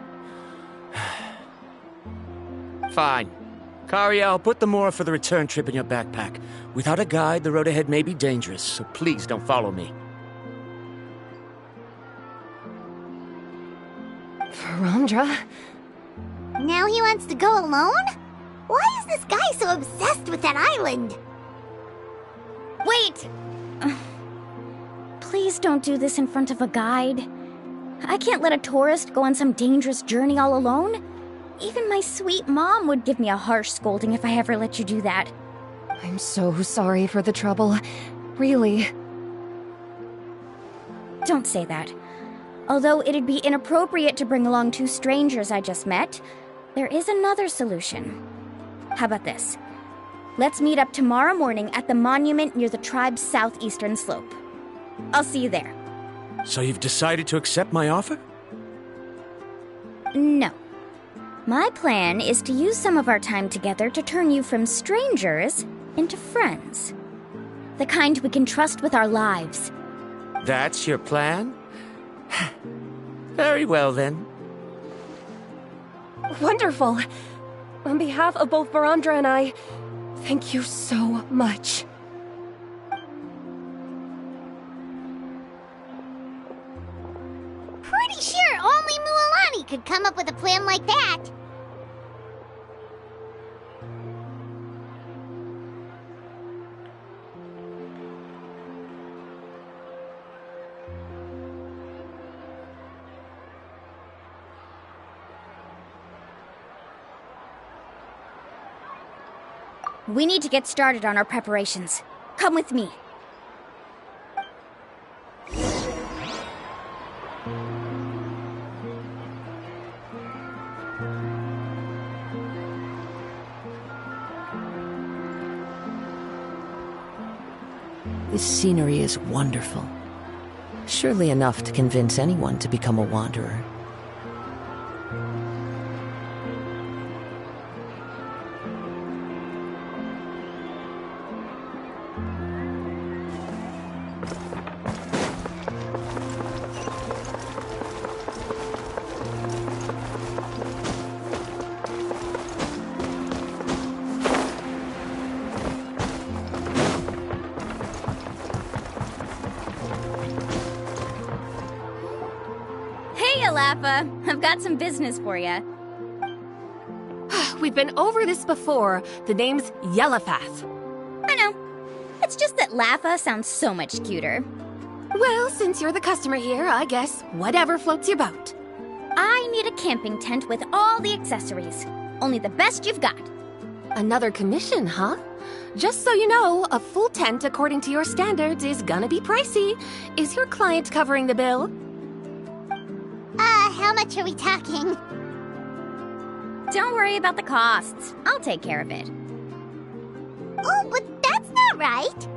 [SPEAKER 3] Fine. Kariel, put the Mora for the return trip in your backpack. Without a guide, the road ahead may be dangerous, so please don't follow me.
[SPEAKER 7] Varumdra?
[SPEAKER 8] Now he wants to go alone? Why is this guy so obsessed with that island?
[SPEAKER 11] Wait! Please don't do this in front of a guide. I can't let a tourist go on some dangerous journey all alone. Even my sweet mom would give me a harsh scolding if I ever let you do that.
[SPEAKER 7] I'm so sorry for the trouble. Really.
[SPEAKER 11] Don't say that. Although it'd be inappropriate to bring along two strangers I just met, there is another solution. How about this? Let's meet up tomorrow morning at the monument near the tribe's southeastern slope. I'll see you there.
[SPEAKER 3] So you've decided to accept my offer?
[SPEAKER 11] No. My plan is to use some of our time together to turn you from strangers into friends. The kind we can trust with our lives.
[SPEAKER 3] That's your plan? Very well, then.
[SPEAKER 7] Wonderful. On behalf of both Varumdra and I, thank you so much.
[SPEAKER 8] Pretty sure only Mualani could come up with a plan like that.
[SPEAKER 11] We need to get started on our preparations. Come with me.
[SPEAKER 1] This scenery is wonderful. Surely enough to convince anyone to become a wanderer.
[SPEAKER 11] Lafa. I've got some business for you.
[SPEAKER 14] We've been over this before. The name's Yellowfath.
[SPEAKER 11] I know. It's just that Lafa sounds so much cuter.
[SPEAKER 14] Well, since you're the customer here, I guess whatever floats your boat.
[SPEAKER 11] I need a camping tent with all the accessories. Only the best you've got.
[SPEAKER 14] Another commission, huh? Just so you know, a full tent according to your standards is gonna be pricey. Is your client covering the bill?
[SPEAKER 8] How much are we talking?
[SPEAKER 11] Don't worry about the costs. I'll take care of it.
[SPEAKER 8] Oh, but that's not right.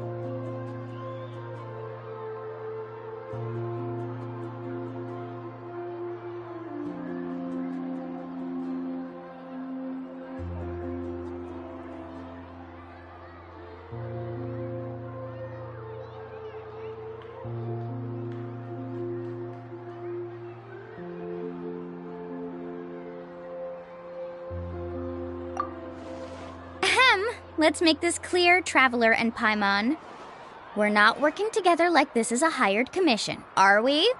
[SPEAKER 11] Let's make this clear, Traveler and Paimon. We're not working together like this is a hired commission, are we?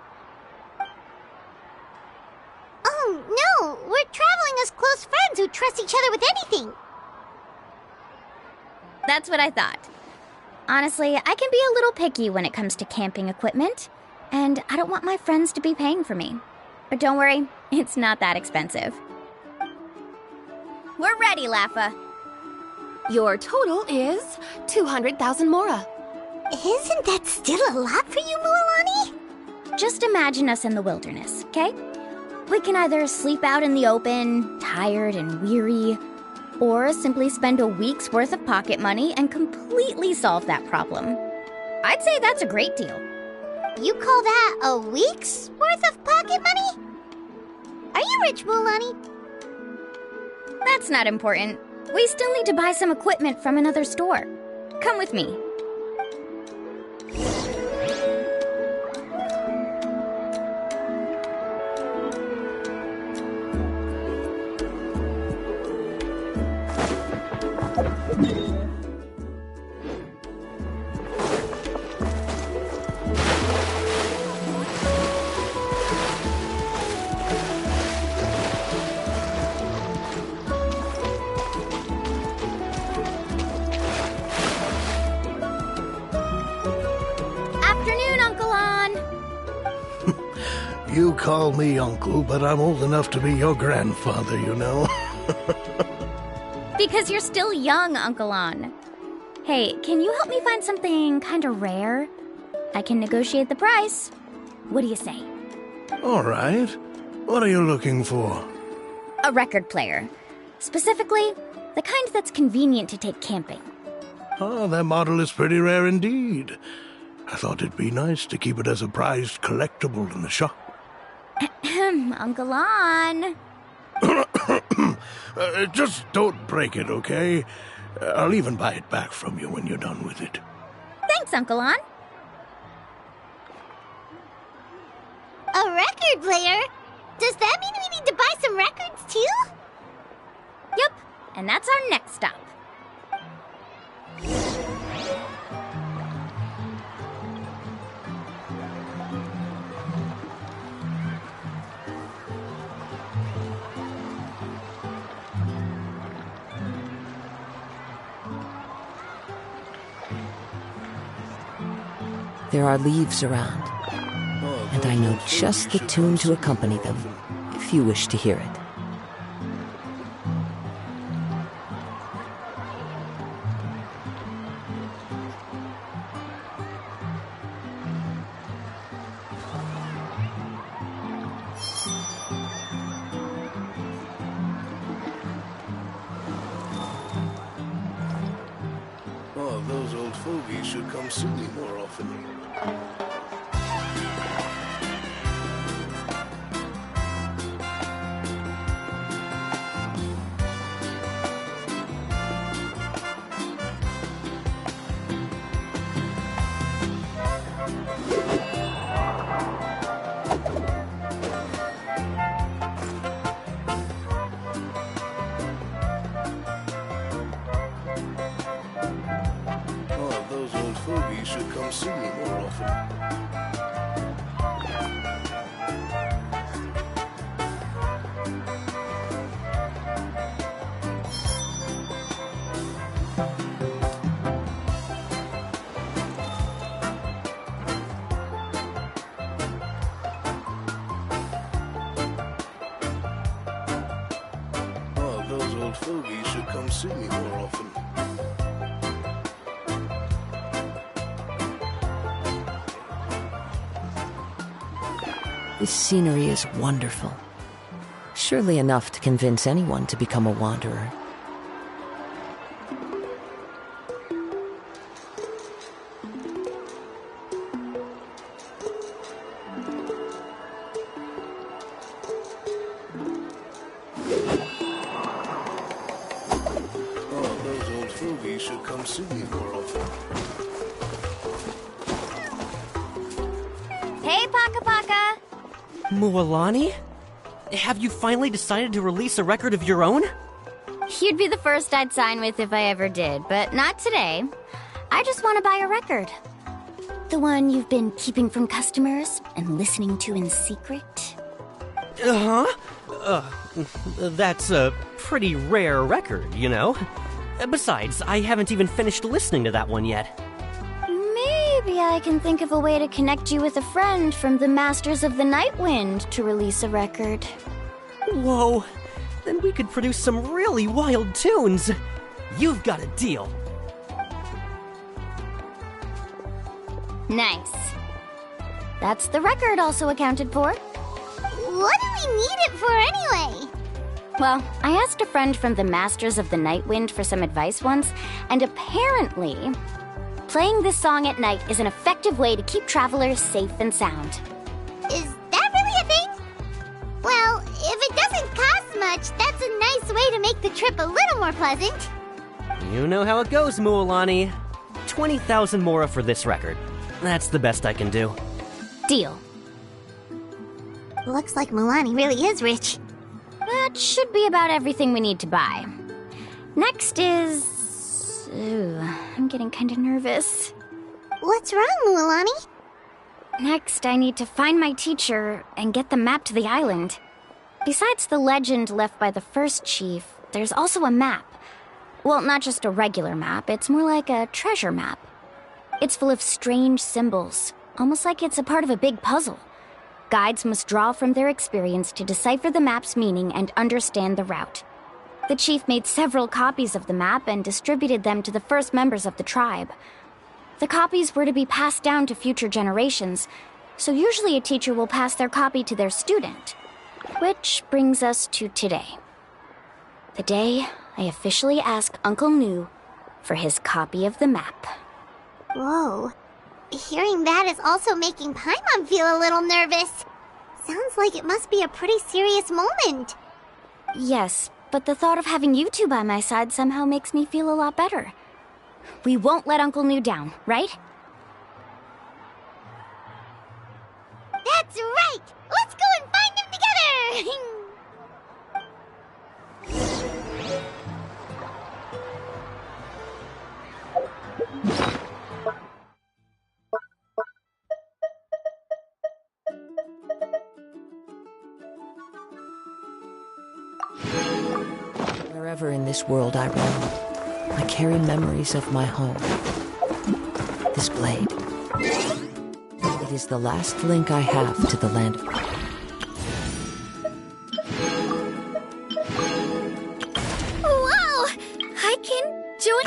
[SPEAKER 8] Oh, no! We're traveling as close friends who trust each other with anything.
[SPEAKER 11] That's what I thought. Honestly, I can be a little picky when it comes to camping equipment, and I don't want my friends to be paying for me. But don't worry, it's not that expensive. We're ready, Lafa.
[SPEAKER 14] Your total is 200,000 mora.
[SPEAKER 8] Isn't that still a lot for you, Mualani?
[SPEAKER 11] Just imagine us in the wilderness, okay? We can either sleep out in the open, tired and weary, or simply spend a week's worth of pocket money and completely solve that problem. I'd say that's a great deal.
[SPEAKER 8] You call that a week's worth of pocket money? Are you rich, Mualani?
[SPEAKER 11] That's not important. We still need to buy some equipment from another store. Come with me.
[SPEAKER 15] You call me uncle, but I'm old enough to be your grandfather, you know.
[SPEAKER 11] Because you're still young, Uncle An. Hey, can you help me find something kind of rare? I can negotiate the price. What do you say?
[SPEAKER 15] All right. What are you looking for?
[SPEAKER 11] A record player. Specifically, the kind that's convenient to take camping.
[SPEAKER 15] Oh, that model is pretty rare indeed. I thought it'd be nice to keep it as a prized collectible in the shop.
[SPEAKER 11] Uncle An.
[SPEAKER 15] Just don't break it, okay? I'll even buy it back from you when you're done with it.
[SPEAKER 11] Thanks, Uncle An.
[SPEAKER 8] A record player? Does that mean we need to buy some records too?
[SPEAKER 11] Yep, and that's our next stop.
[SPEAKER 1] There are leaves around, and I know just the tune to accompany them, if you wish to hear it.
[SPEAKER 15] Oh, those old fogies should come see me more often. Oh, those old fogies should come see me more often. old fogies should come see me more often.
[SPEAKER 1] This scenery is wonderful. Surely enough to convince anyone to become a wanderer.
[SPEAKER 15] Oh, those old fogies should come see me more often.
[SPEAKER 11] Hey, Paka Paka!
[SPEAKER 10] Mualani? Have you finally decided to release a record of your own?
[SPEAKER 11] You'd be the first I'd sign with if I ever did, but not today. I just want to buy a record. The one you've been keeping from customers and listening to in secret.
[SPEAKER 10] That's a pretty rare record, you know? Besides, I haven't even finished listening to that one yet.
[SPEAKER 11] Maybe I can think of a way to connect you with a friend from the Masters of the Night Wind to release a record.
[SPEAKER 10] Whoa, then we could produce some really wild tunes. You've got a deal.
[SPEAKER 11] Nice. That's the record also accounted for.
[SPEAKER 8] What do we need it for anyway?
[SPEAKER 11] Well, I asked a friend from the Masters of the Night Wind for some advice once, and apparently, playing this song at night is an effective way to keep travelers safe and sound.
[SPEAKER 8] Is that really a thing? Well, if it doesn't cost much, that's a nice way to make the trip a little more pleasant.
[SPEAKER 10] You know how it goes, Mualani. 20,000 mora for this record. That's the best I can do.
[SPEAKER 11] Deal.
[SPEAKER 8] Looks like Mulani really is rich.
[SPEAKER 11] That should be about everything we need to buy. Next is... Ooh, I'm getting kind of nervous.
[SPEAKER 8] What's wrong, Mulani?
[SPEAKER 11] Next, I need to find my teacher and get the map to the island. Besides the legend left by the first chief, there's also a map. Well, not just a regular map, it's more like a treasure map. It's full of strange symbols, almost like it's a part of a big puzzle. Guides must draw from their experience to decipher the map's meaning and understand the route. The chief made several copies of the map and distributed them to the first members of the tribe. The copies were to be passed down to future generations, so usually a teacher will pass their copy to their student. Which brings us to today. The day I officially ask Uncle Nu for his copy of the map.
[SPEAKER 8] Whoa. Hearing that is also making Paimon feel a little nervous. Sounds like it must be a pretty serious moment.
[SPEAKER 11] Yes, but the thought of having you two by my side somehow makes me feel a lot better. We won't let Uncle Nu down, right?
[SPEAKER 8] That's right! Let's go and find him together!
[SPEAKER 1] Wherever in this world I roam, I carry memories of my home. This blade. It is the last link I have to the land of...
[SPEAKER 11] Whoa! I can join...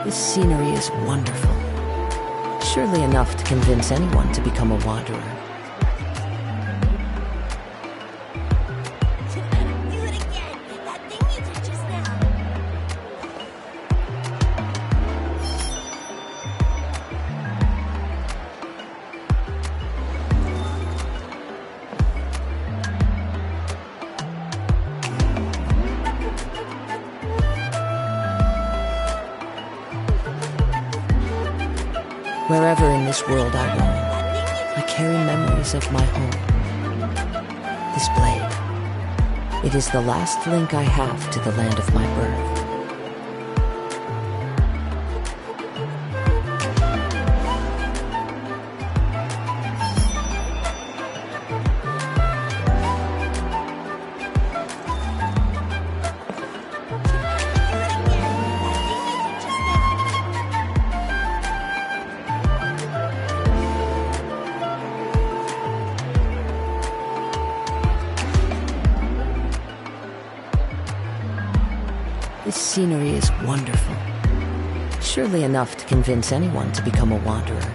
[SPEAKER 1] This scenery is wonderful. Surely enough to convince anyone to become a wanderer. Wherever in this world I roam, I carry memories of my home. This blade, it is the last link I have to the land of my birth. This scenery is wonderful. Surely enough to convince anyone to become a wanderer.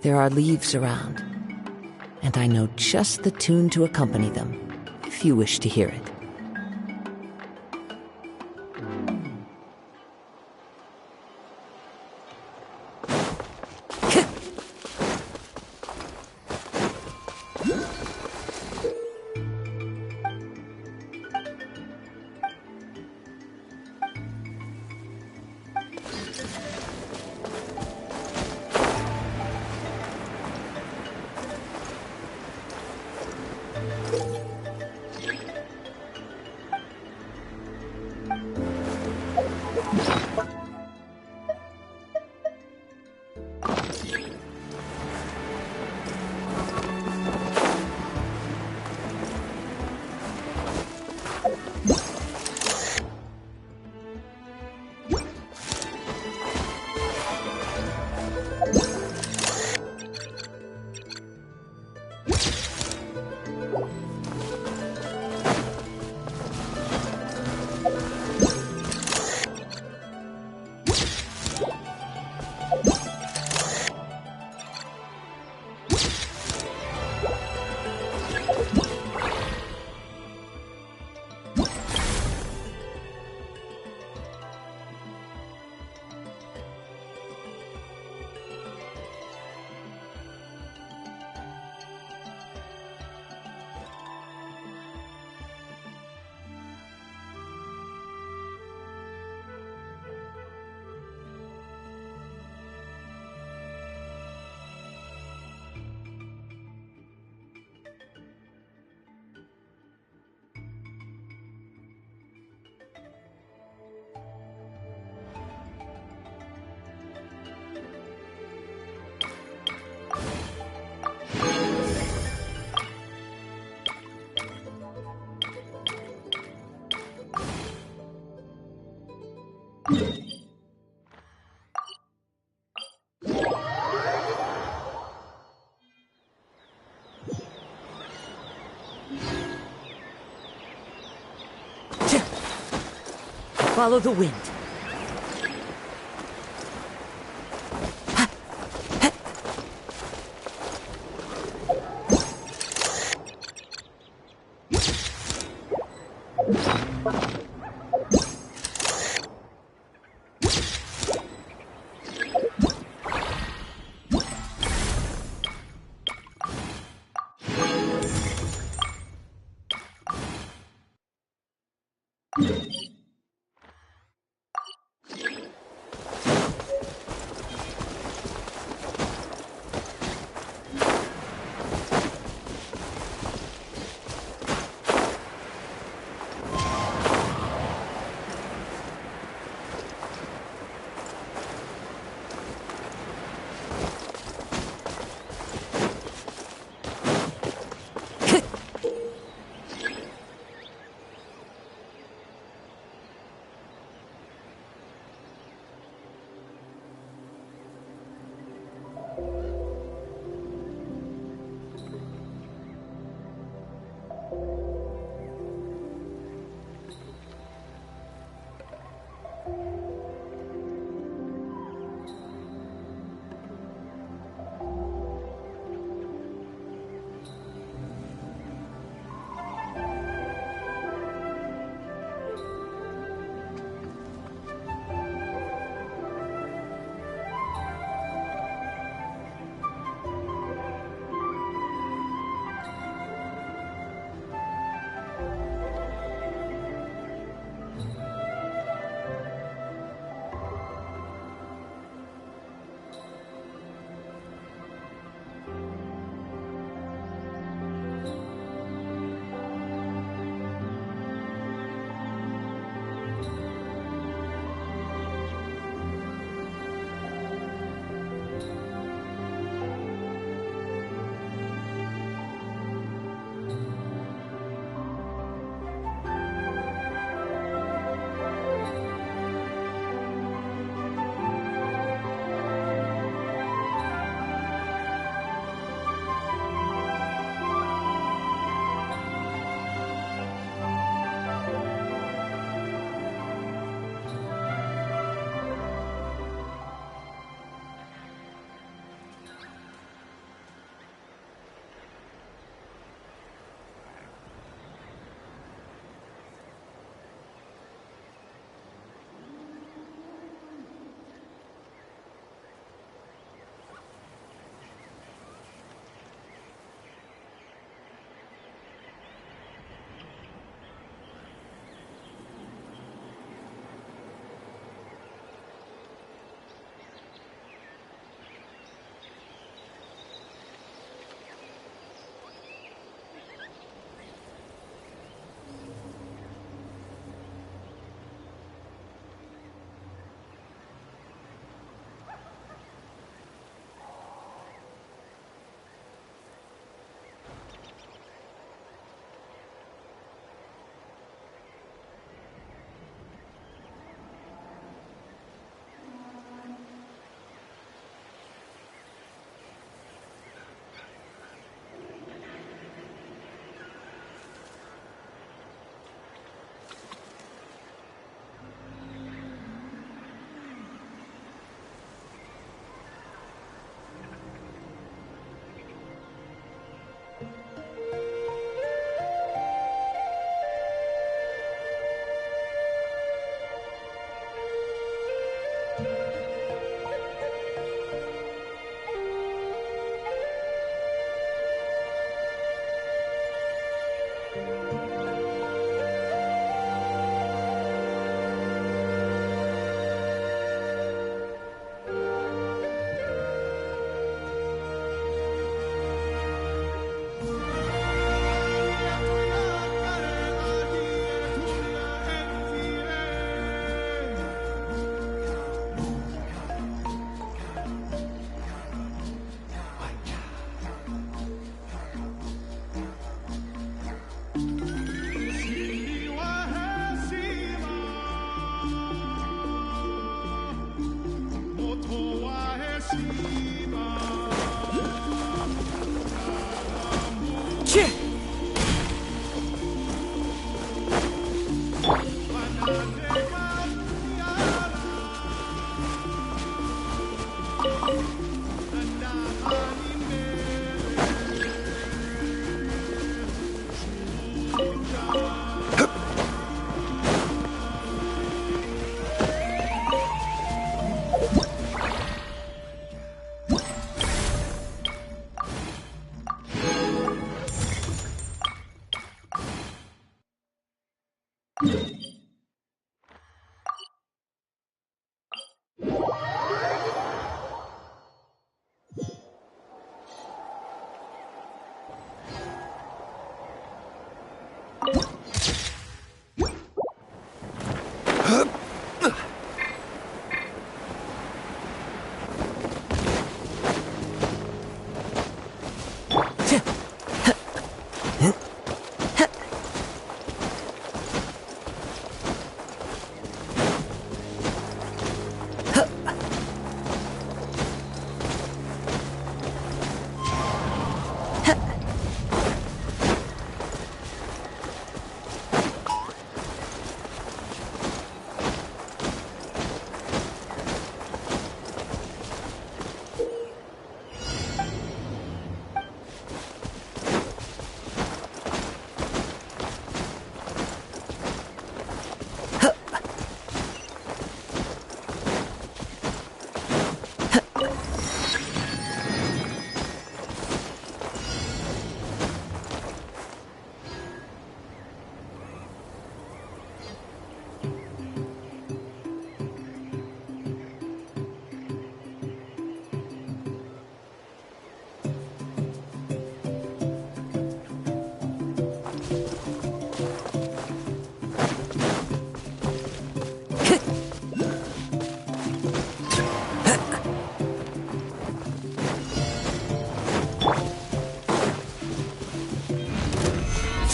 [SPEAKER 1] There are leaves around, and I know just the tune to accompany them, if you wish to hear it. Follow the wind.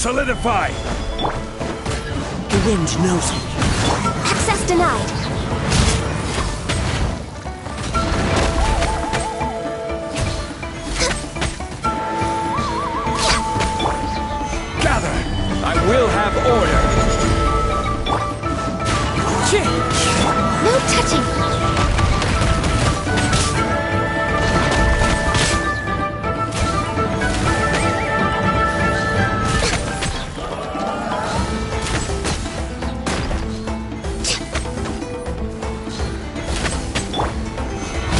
[SPEAKER 9] Solidify!
[SPEAKER 1] The wind knows me.
[SPEAKER 4] Access denied.
[SPEAKER 3] Gather! I will have order!
[SPEAKER 4] No touching!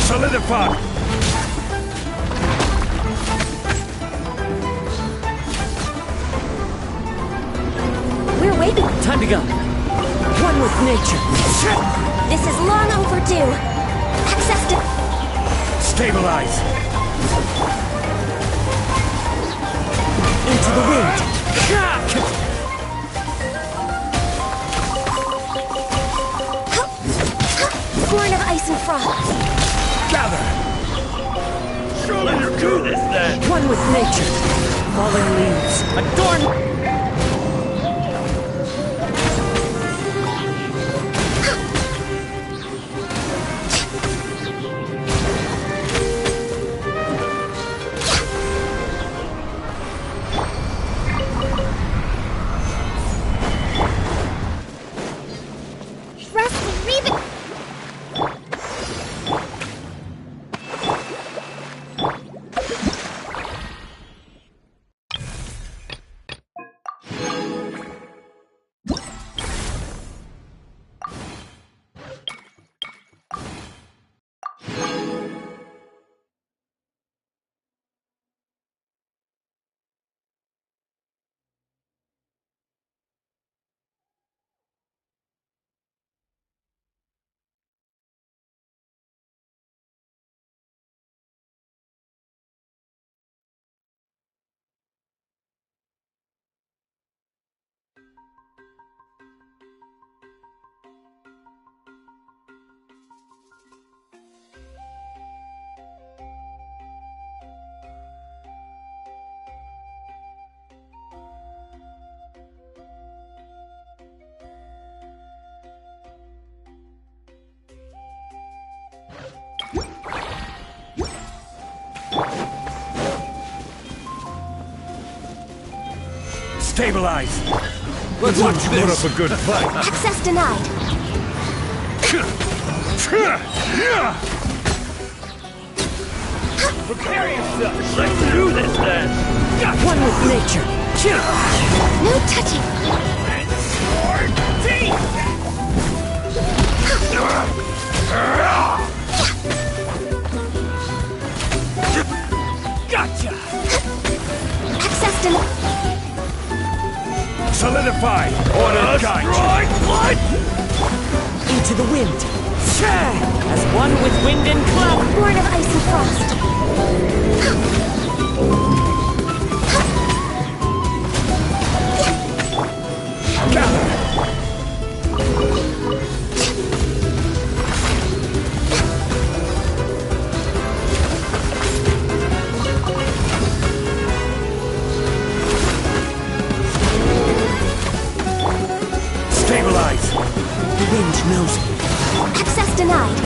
[SPEAKER 9] Solidify!
[SPEAKER 6] We're waiting.
[SPEAKER 1] Time to go. One with nature.
[SPEAKER 6] This is long overdue.
[SPEAKER 4] Access to...
[SPEAKER 9] Stabilize!
[SPEAKER 1] Into the wind.
[SPEAKER 4] Born of ice and frost.
[SPEAKER 9] Gather! Surely you do this then!
[SPEAKER 1] One with nature. Falling leaves. Adorn...
[SPEAKER 9] Stabilize! Let's watch you put up a good fight!
[SPEAKER 4] Access denied.
[SPEAKER 9] Prepare yourself! Let's do this then!
[SPEAKER 1] One with nature.
[SPEAKER 4] No touching.
[SPEAKER 9] And sword teeth! Gotcha!
[SPEAKER 4] Access denied.
[SPEAKER 9] Solidify! Order guide!
[SPEAKER 10] wind and cloud!
[SPEAKER 4] Born of ice and frost.
[SPEAKER 3] Stabilize! The wind knows me.
[SPEAKER 4] Access denied.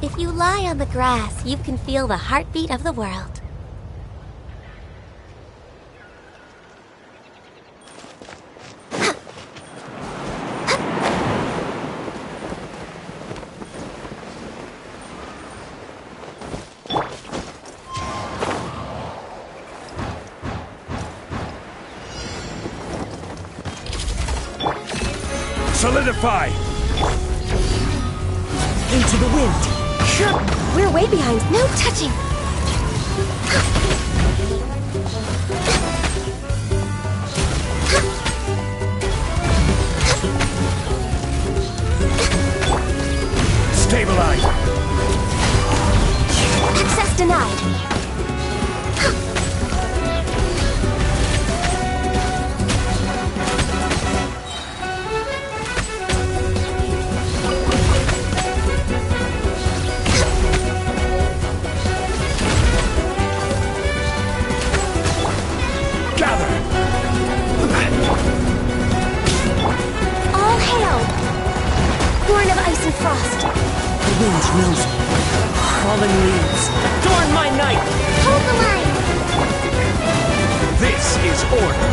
[SPEAKER 8] If you lie on the grass, you can feel the heartbeat of the world.
[SPEAKER 3] Solidify!
[SPEAKER 4] Into the wind. We're way behind. No touching.
[SPEAKER 3] Stabilize!
[SPEAKER 4] Access denied.
[SPEAKER 10] Frost. The wind knows me. Fallen leaves, adorn my night.
[SPEAKER 8] Hold the line.
[SPEAKER 3] This is order.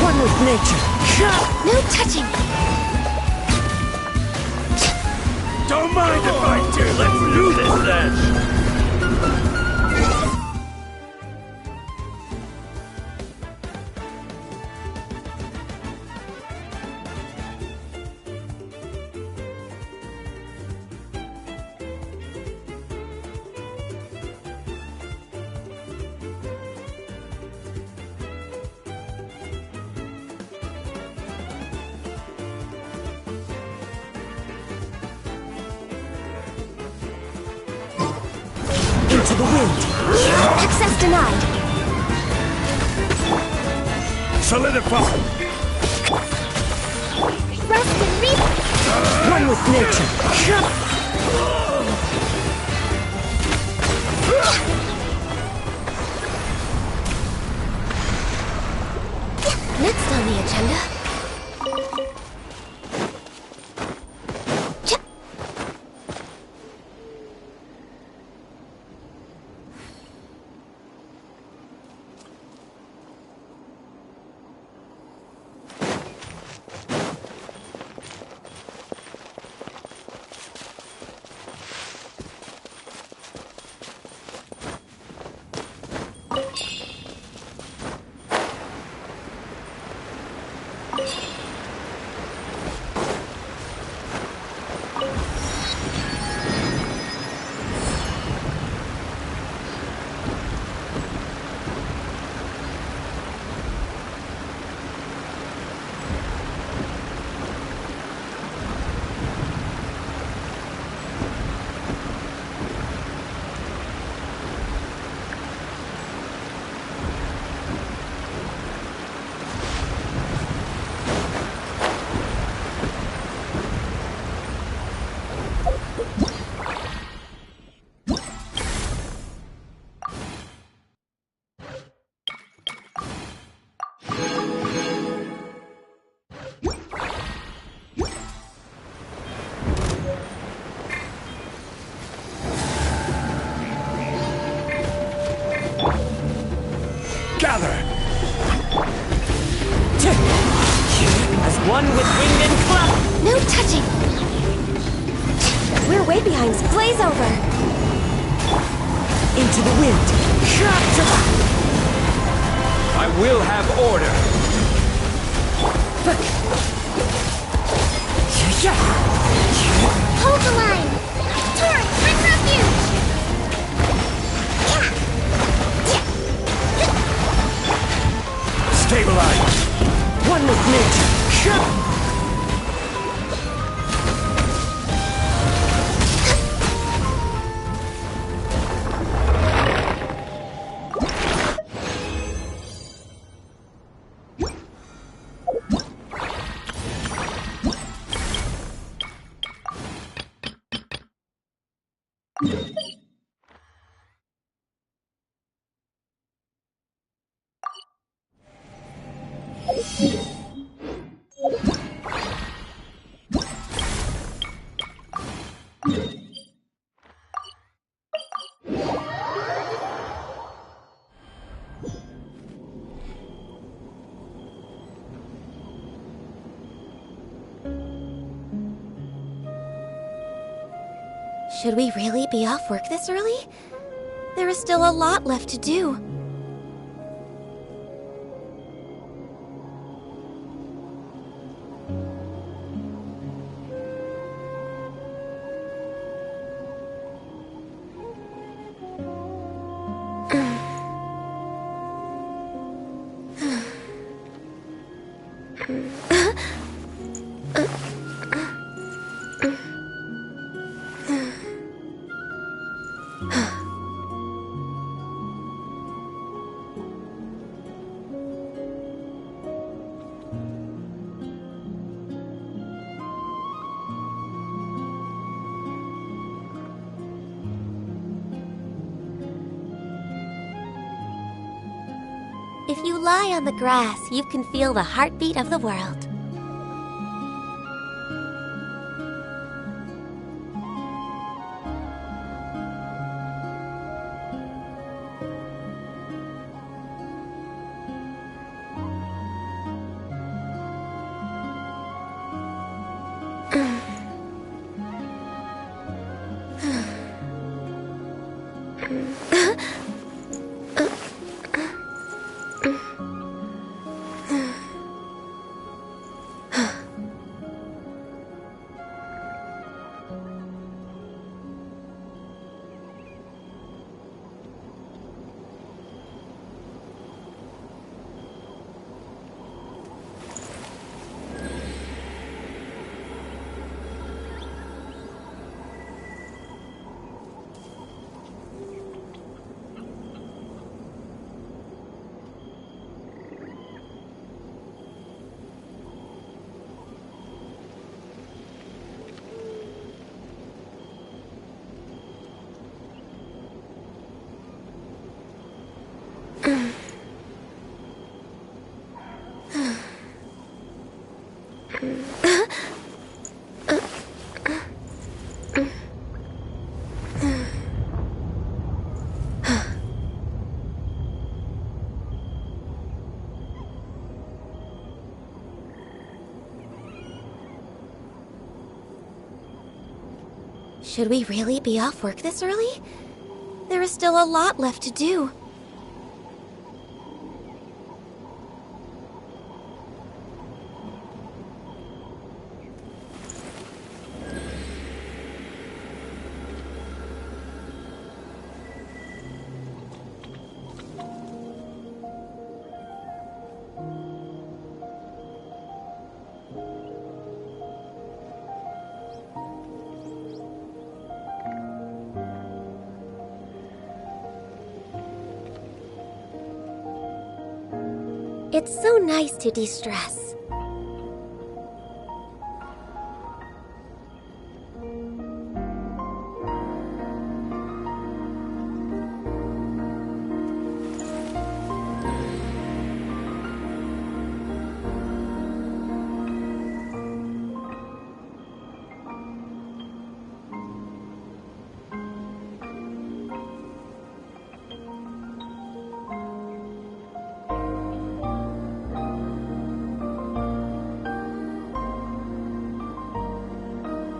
[SPEAKER 10] One with nature.
[SPEAKER 4] No touching.
[SPEAKER 3] Don't mind if I do. Let's do this then.
[SPEAKER 10] To the wind.
[SPEAKER 4] Access denied.
[SPEAKER 3] Solidify.
[SPEAKER 4] Rest and reap.
[SPEAKER 10] One with nature.
[SPEAKER 4] Next on the agenda.
[SPEAKER 10] As one with wind and cloud.
[SPEAKER 4] No touching. We're way behind. Blaze over.
[SPEAKER 16] Into the wind.
[SPEAKER 17] I will have order.
[SPEAKER 4] Hold the line! Torrent, bring refuge!
[SPEAKER 17] Stabilize.
[SPEAKER 16] One with nature.
[SPEAKER 11] Should we really be off work this early? There is still a lot left to do. If you lie on the grass, you can feel the heartbeat of the world. Should we really be off work this early? There is still a lot left to do. It's so nice to de-stress.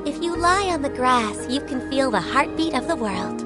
[SPEAKER 11] If you lie on the grass, you can feel the heartbeat of the world.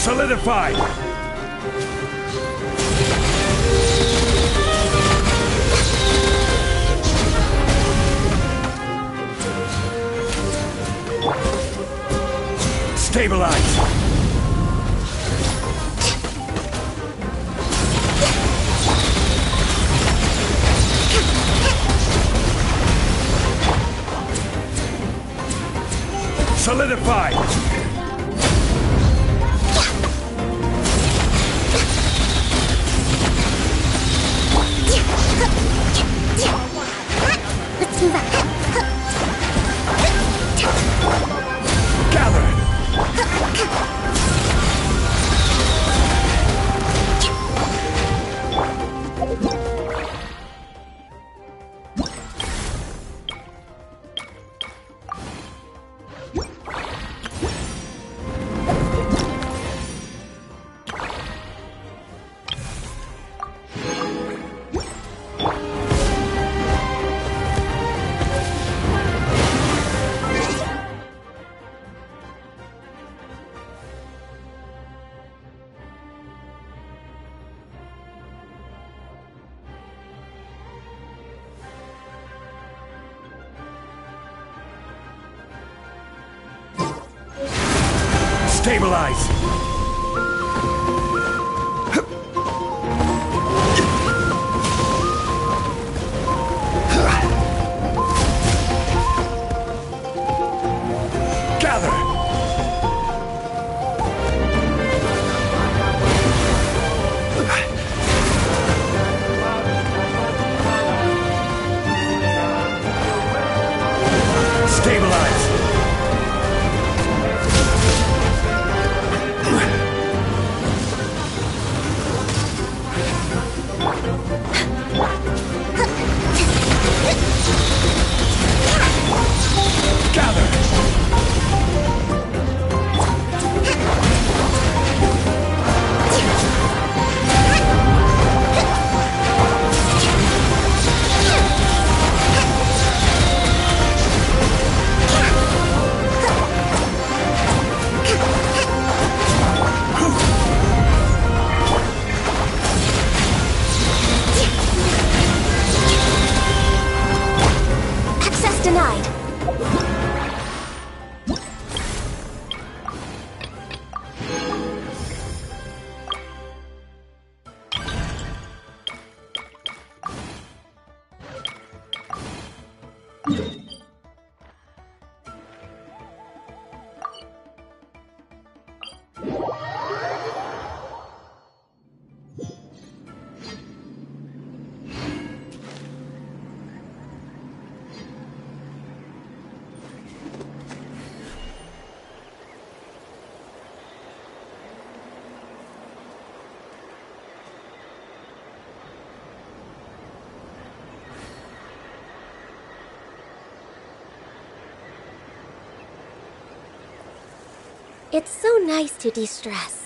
[SPEAKER 17] Solidified! Stabilize! Solidified!
[SPEAKER 8] Let's move out.
[SPEAKER 17] Gather! Stabilize! Gather! Stabilize!
[SPEAKER 8] Access denied. It's so nice to de-stress.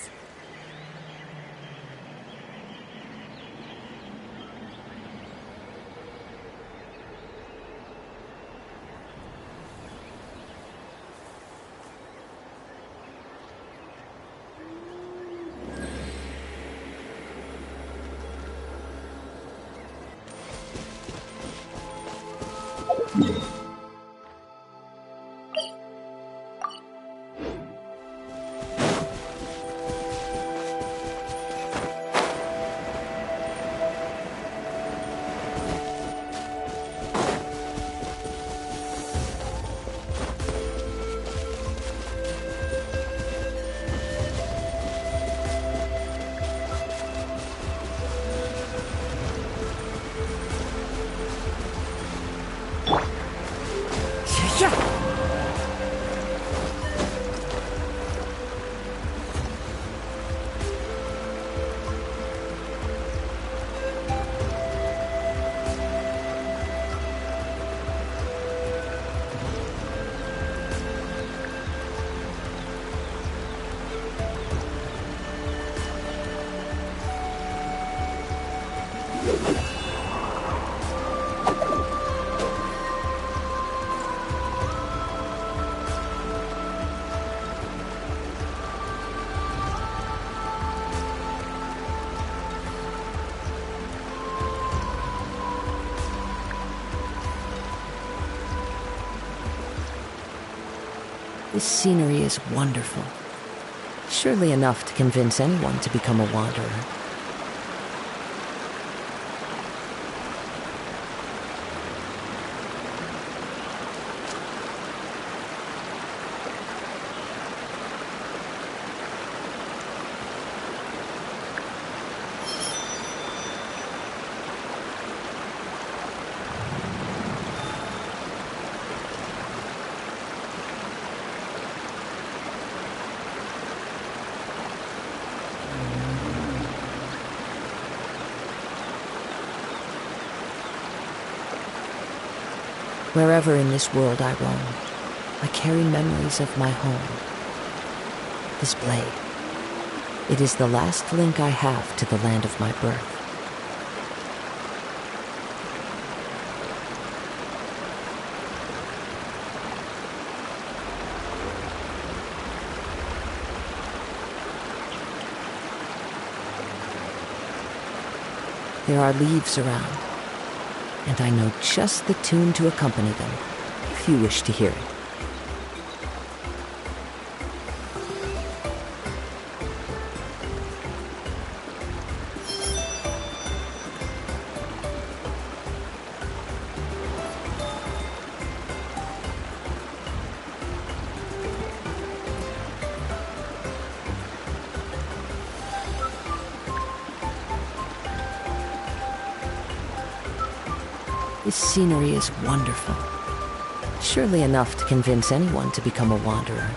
[SPEAKER 1] This scenery is wonderful. Surely enough to convince anyone to become a wanderer. Wherever in this world I roam, I carry memories of my home. This blade, it is the last link I have to the land of my birth. There are leaves around, and I know just the tune to accompany them, if you wish to hear it. This scenery is wonderful. Surely enough to convince anyone to become a wanderer.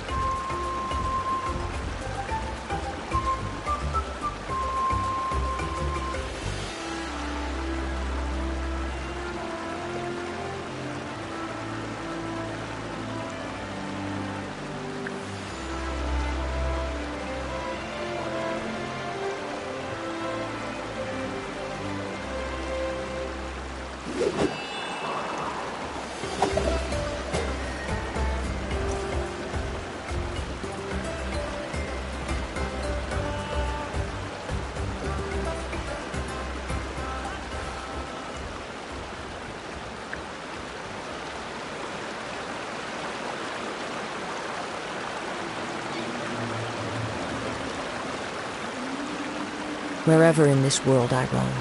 [SPEAKER 1] Wherever in this world I roam,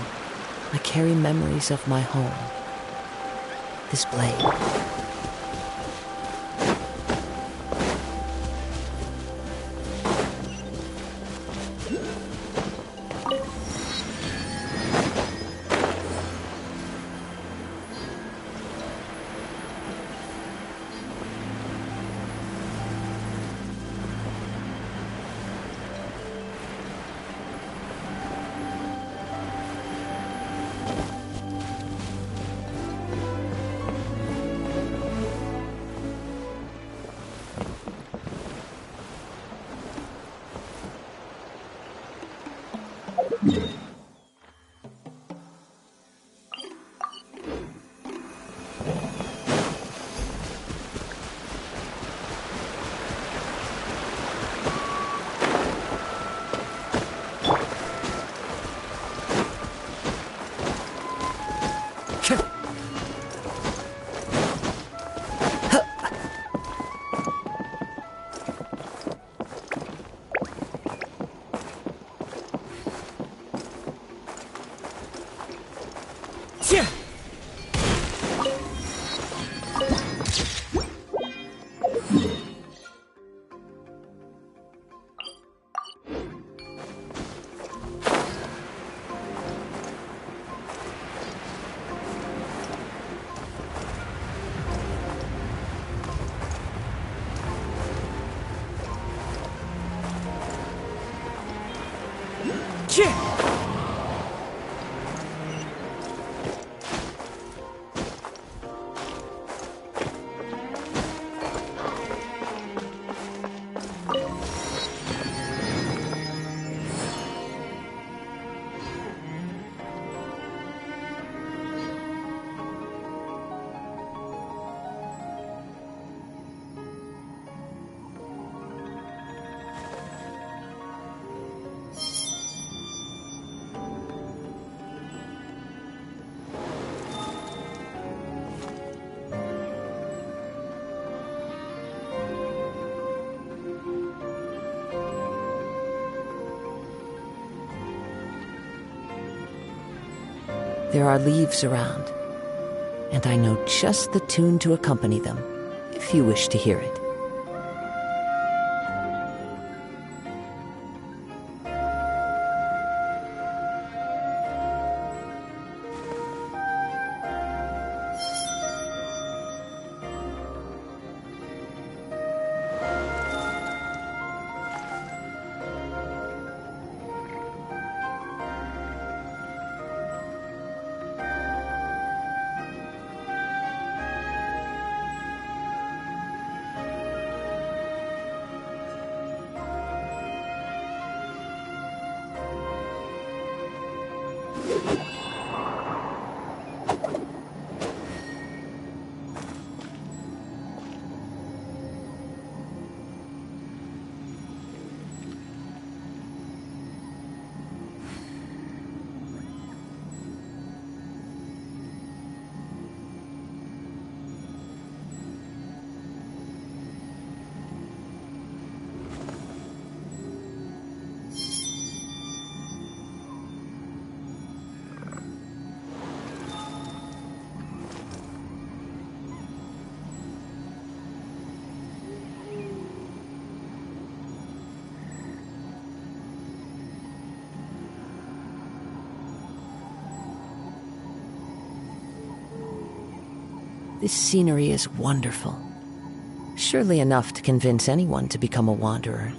[SPEAKER 1] I carry memories of my home. This blade. There are leaves around, and I know just the tune to accompany them, if you wish to hear it. This scenery is wonderful. Surely enough to convince anyone to become a wanderer.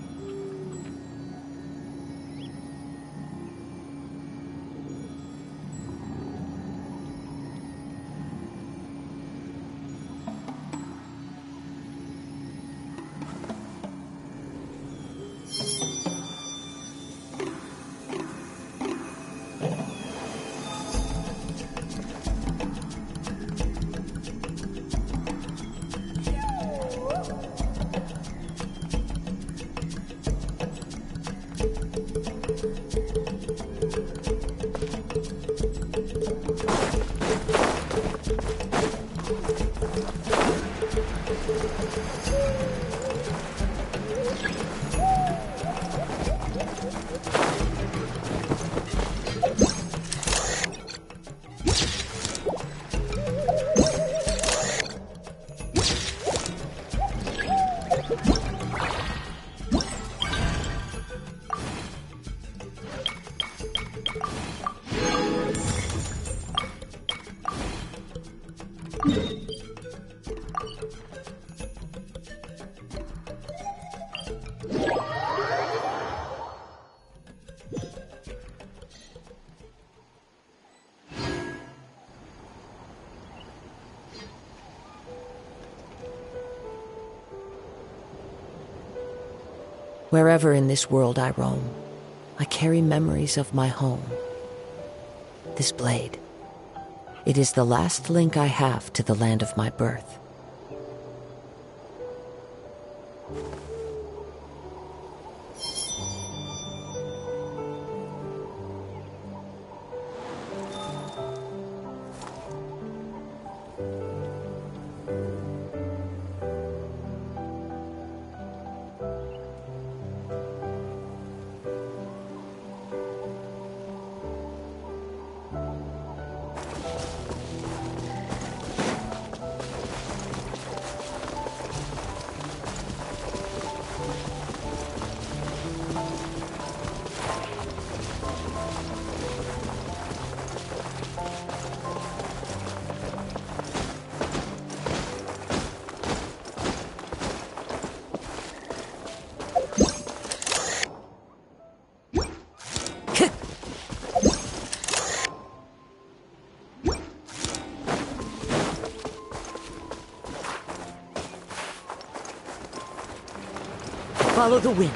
[SPEAKER 1] Wherever in this world I roam, I carry memories of my home. This blade, it is the last link I have to the land of my birth.
[SPEAKER 16] Follow the wind.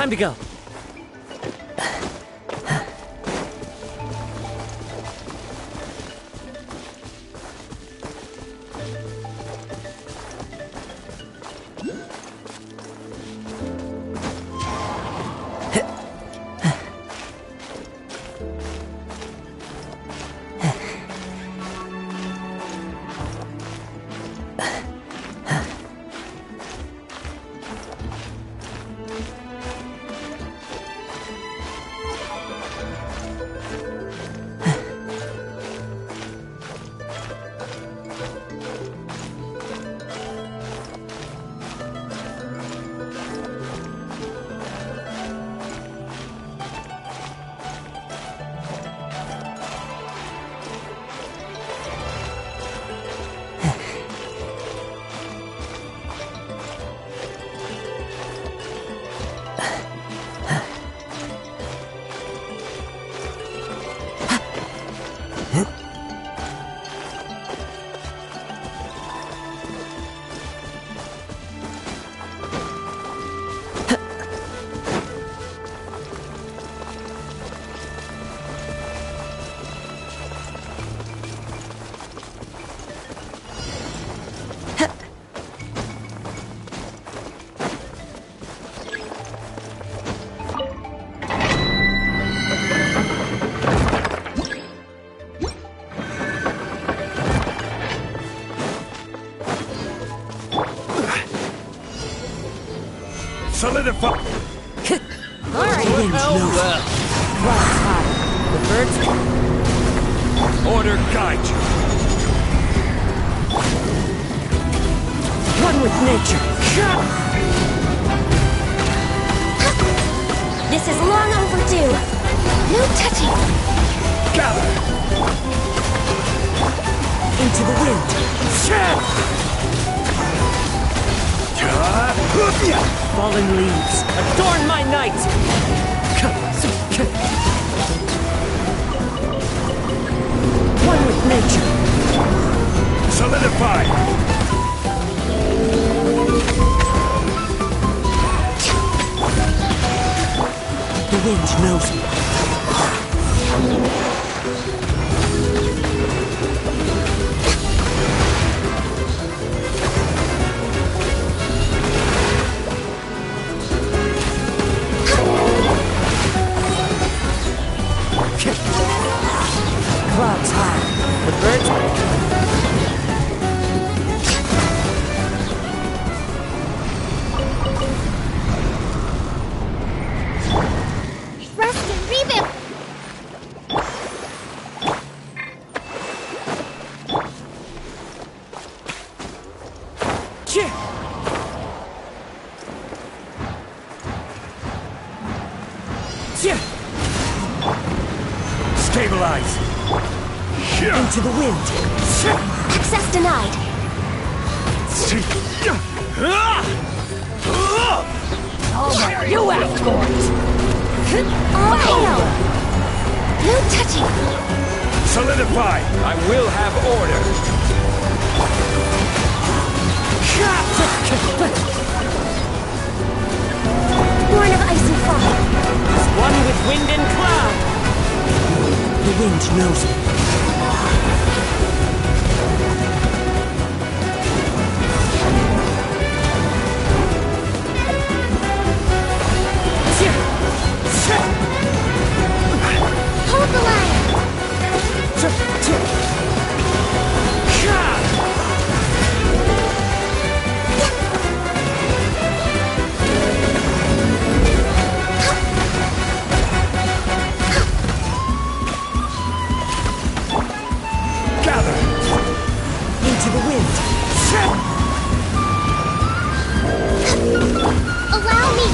[SPEAKER 16] Time to go.
[SPEAKER 17] Solidify!
[SPEAKER 6] Alright.
[SPEAKER 16] Clouds high. The birds...
[SPEAKER 17] Order guide you!
[SPEAKER 16] One with nature.
[SPEAKER 11] This is long overdue. No touching.
[SPEAKER 17] Gather!
[SPEAKER 16] Into the wind. Fallen leaves, adorn my night! One with nature.
[SPEAKER 17] Solidify!
[SPEAKER 16] The wind knows me.
[SPEAKER 17] Stabilize!
[SPEAKER 16] Into the wind!
[SPEAKER 4] Access denied!
[SPEAKER 6] Alright, you asked for it!
[SPEAKER 4] All hail! No touching!
[SPEAKER 17] Solidify! I will have order!
[SPEAKER 4] Born of ice and fire!
[SPEAKER 16] One with wind and cloud! The wind knows me.
[SPEAKER 4] Hold the line!
[SPEAKER 17] Gather!
[SPEAKER 16] Into the wind!
[SPEAKER 4] Allow me!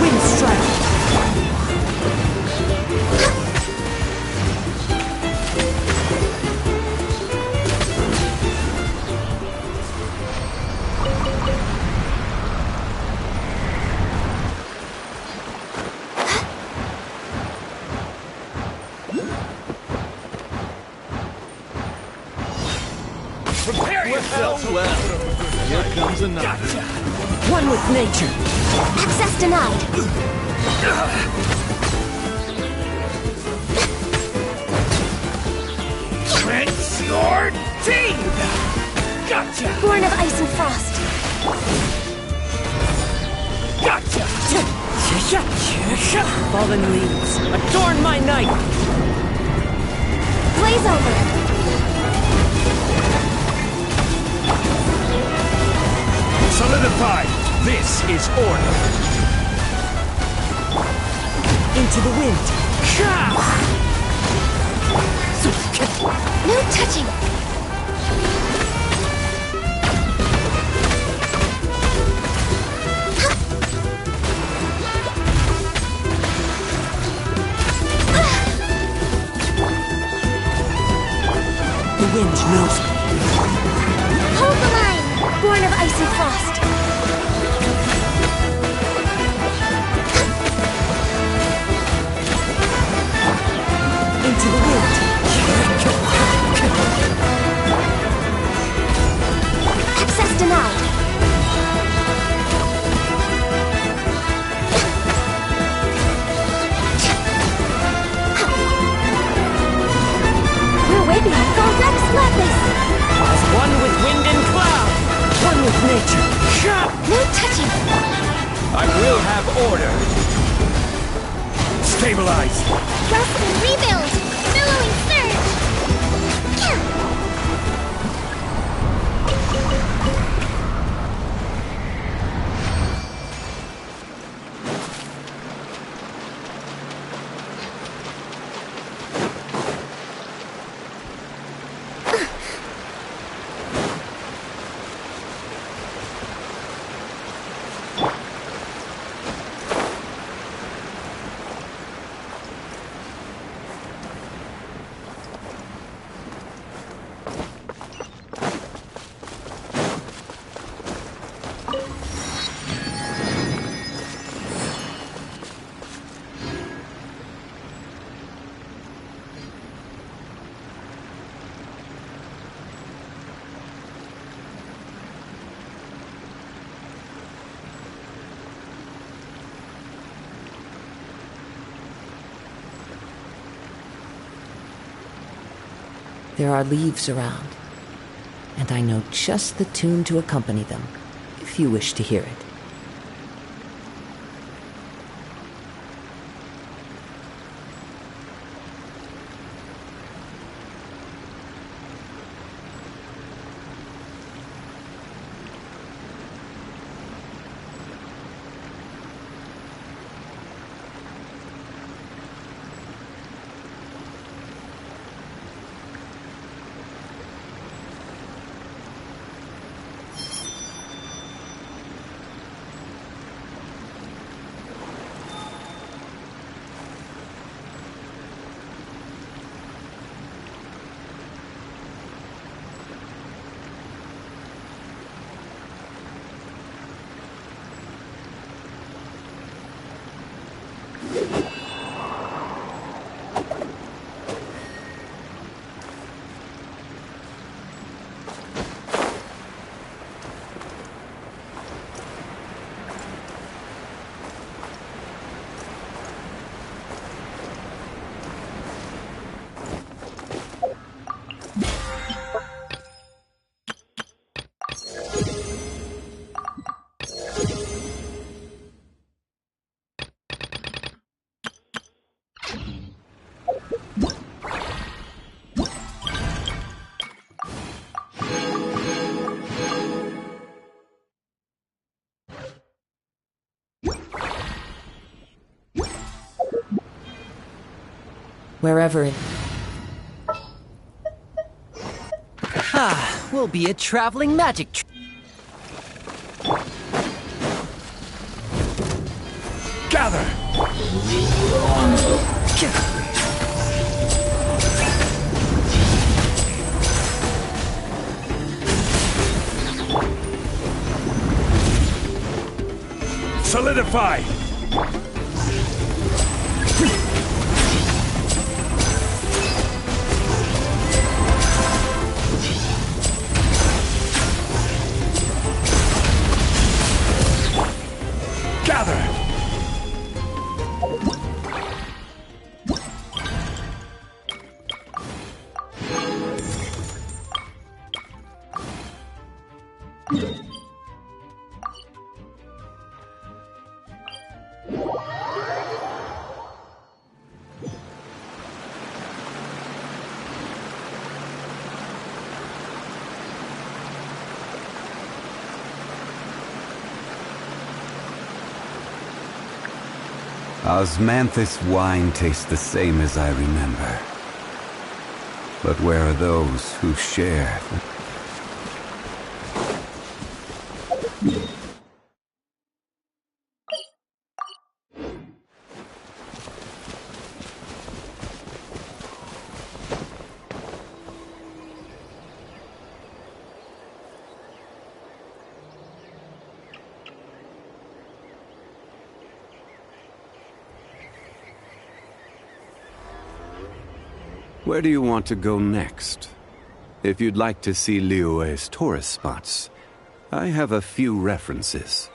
[SPEAKER 16] Wind strike!
[SPEAKER 17] Prepare yourself!
[SPEAKER 2] Well, here comes another.
[SPEAKER 16] One with nature!
[SPEAKER 4] Access denied!
[SPEAKER 17] Clench your teeth! Gotcha!
[SPEAKER 4] Born of ice and frost!
[SPEAKER 17] Gotcha!
[SPEAKER 16] Fallen leaves, adorn my night!
[SPEAKER 4] Blaze over!
[SPEAKER 17] Solidify! This is order!
[SPEAKER 16] Into the wind!
[SPEAKER 4] No touching!
[SPEAKER 16] The wind knows me.
[SPEAKER 4] Hold the line! Born of ice and frost!
[SPEAKER 16] Into the wind!
[SPEAKER 4] Access denied! We're way behind Rex Lapis!
[SPEAKER 16] One with wind and cloud! One with nature!
[SPEAKER 4] No touching!
[SPEAKER 17] I will have order! Stabilize!
[SPEAKER 4] Grasp and rebuild! Billowing surge!
[SPEAKER 1] There are leaves around, and I know just the tune to accompany them, if you wish to hear it. Wherever it...
[SPEAKER 10] We'll be a traveling magic
[SPEAKER 17] Gather! Solidify! Gather!
[SPEAKER 18] Osmanthus wine tastes the same as I remember. But where are those who share? Where do you want to go next? If you'd like to see Liyue's tourist spots, I have a few references.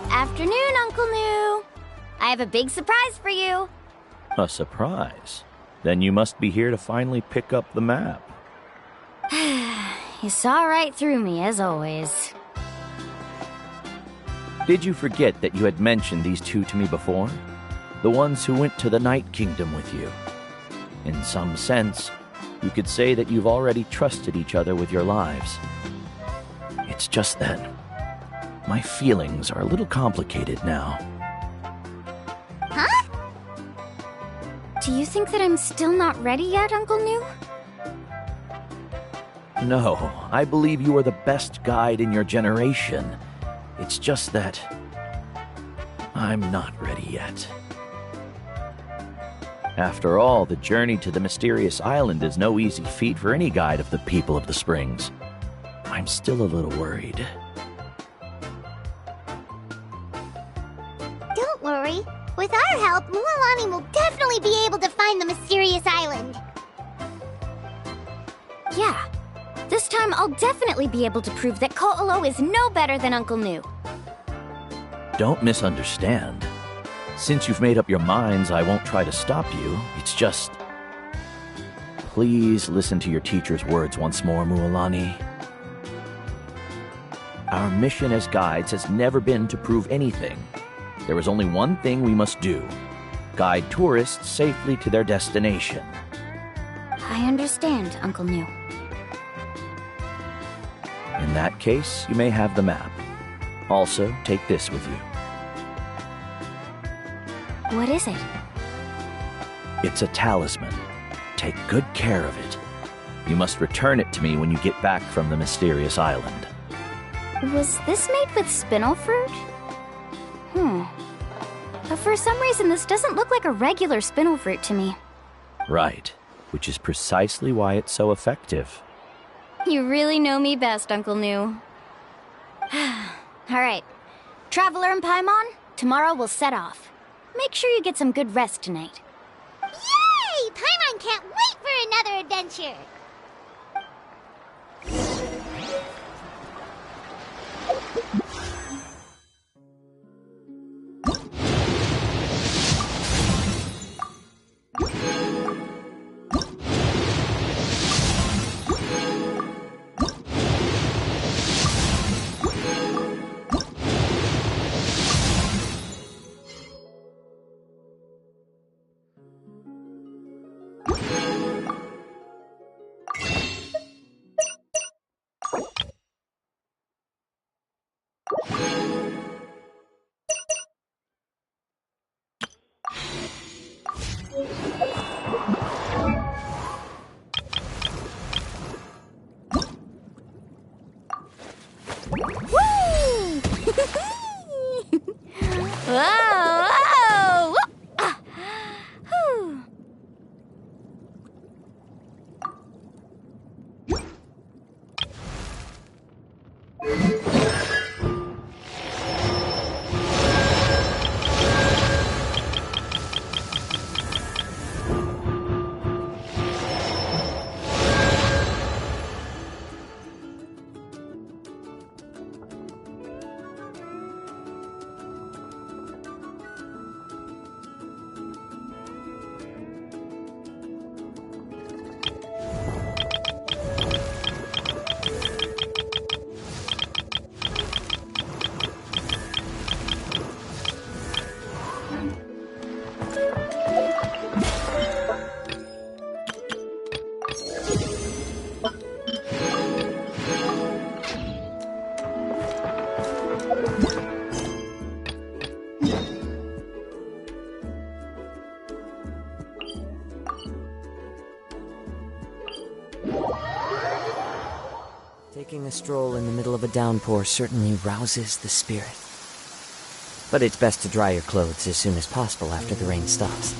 [SPEAKER 11] Afternoon, Uncle New. I have a big surprise for you.
[SPEAKER 19] A surprise? Then you must be here to finally pick up the map.
[SPEAKER 11] You saw right through me, as always.
[SPEAKER 19] Did you forget that you had mentioned these two to me before? The ones who went to the Night Kingdom with you. In some sense, you could say that you've already trusted each other with your lives. It's just that my feelings are a little complicated now.
[SPEAKER 11] Huh? Do you think that I'm still not ready yet, Uncle New?
[SPEAKER 19] No, I believe you are the best guide in your generation. It's just that I'm not ready yet. After all, the journey to the mysterious island is no easy feat for any guide of the people of the Springs. I'm still a little worried.
[SPEAKER 8] Don't worry. With our help, Mualani will definitely be able to find the mysterious island.
[SPEAKER 11] Yeah. This time I'll definitely be able to prove that Ko'olo is no better than Uncle New.
[SPEAKER 19] Don't misunderstand. Since you've made up your minds, I won't try to stop you. It's just... Please listen to your teacher's words once more, Mualani. Our mission as guides has never been to prove anything. There is only one thing we must do. Guide tourists safely to their destination.
[SPEAKER 11] I understand, Uncle New.
[SPEAKER 19] In that case, you may have the map. Also, take this with you.
[SPEAKER 11] What is it?
[SPEAKER 19] It's a talisman. Take good care of it. You must return it to me when you get back from the mysterious island.
[SPEAKER 11] Was this made with spinel fruit? But for some reason, this doesn't look like a regular spinel fruit to me.
[SPEAKER 19] Right, which is precisely why it's so effective.
[SPEAKER 11] You really know me best, Uncle New. Alright. Traveler and Paimon, tomorrow we'll set off. Make sure you get some good rest tonight.
[SPEAKER 8] Yay! Paimon can't wait for another adventure!
[SPEAKER 1] Taking a stroll in the middle of a downpour certainly rouses the spirit. But it's best to dry your clothes as soon as possible after the rain stops.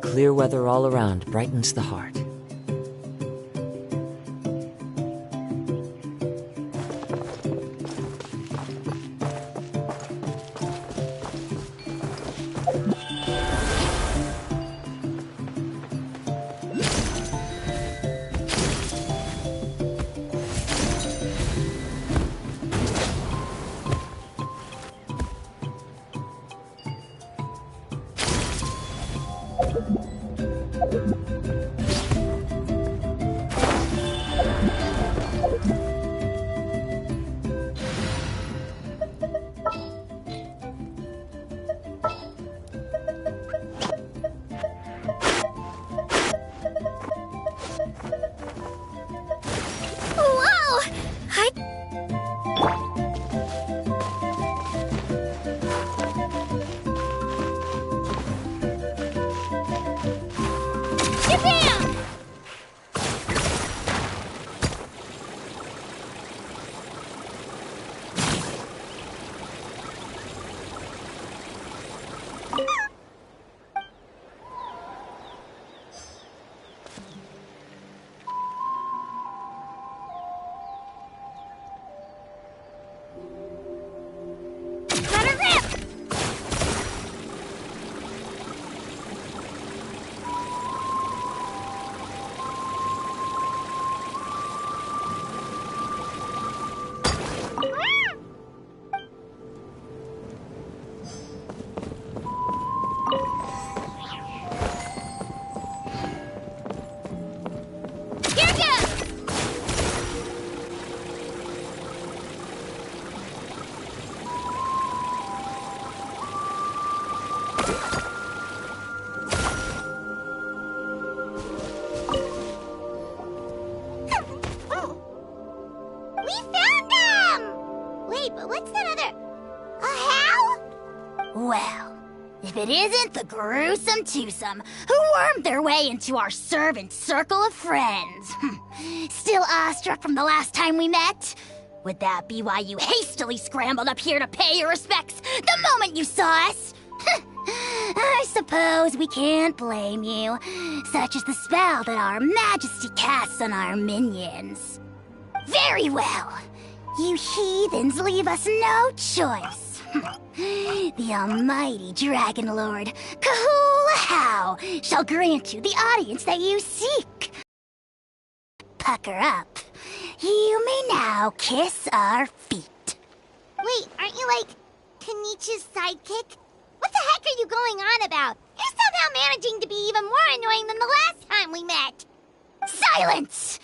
[SPEAKER 1] Clear weather all around brightens the heart.
[SPEAKER 6] It isn't the gruesome twosome who wormed their way into our servant circle of friends. Still awestruck from the last time we met? Would that be why you hastily scrambled up here to pay your respects the moment you saw us? I suppose we can't blame you. Such is the spell that our majesty casts on our minions. Very well. You heathens leave us no choice. The almighty Dragon Lord, Kahula shall grant you the audience that you seek. Pucker up. You may now kiss our feet.
[SPEAKER 8] Wait, aren't you like Kenichi's sidekick? What the heck are you going on about? You're somehow managing to be even more annoying than the last time we met.
[SPEAKER 6] Silence!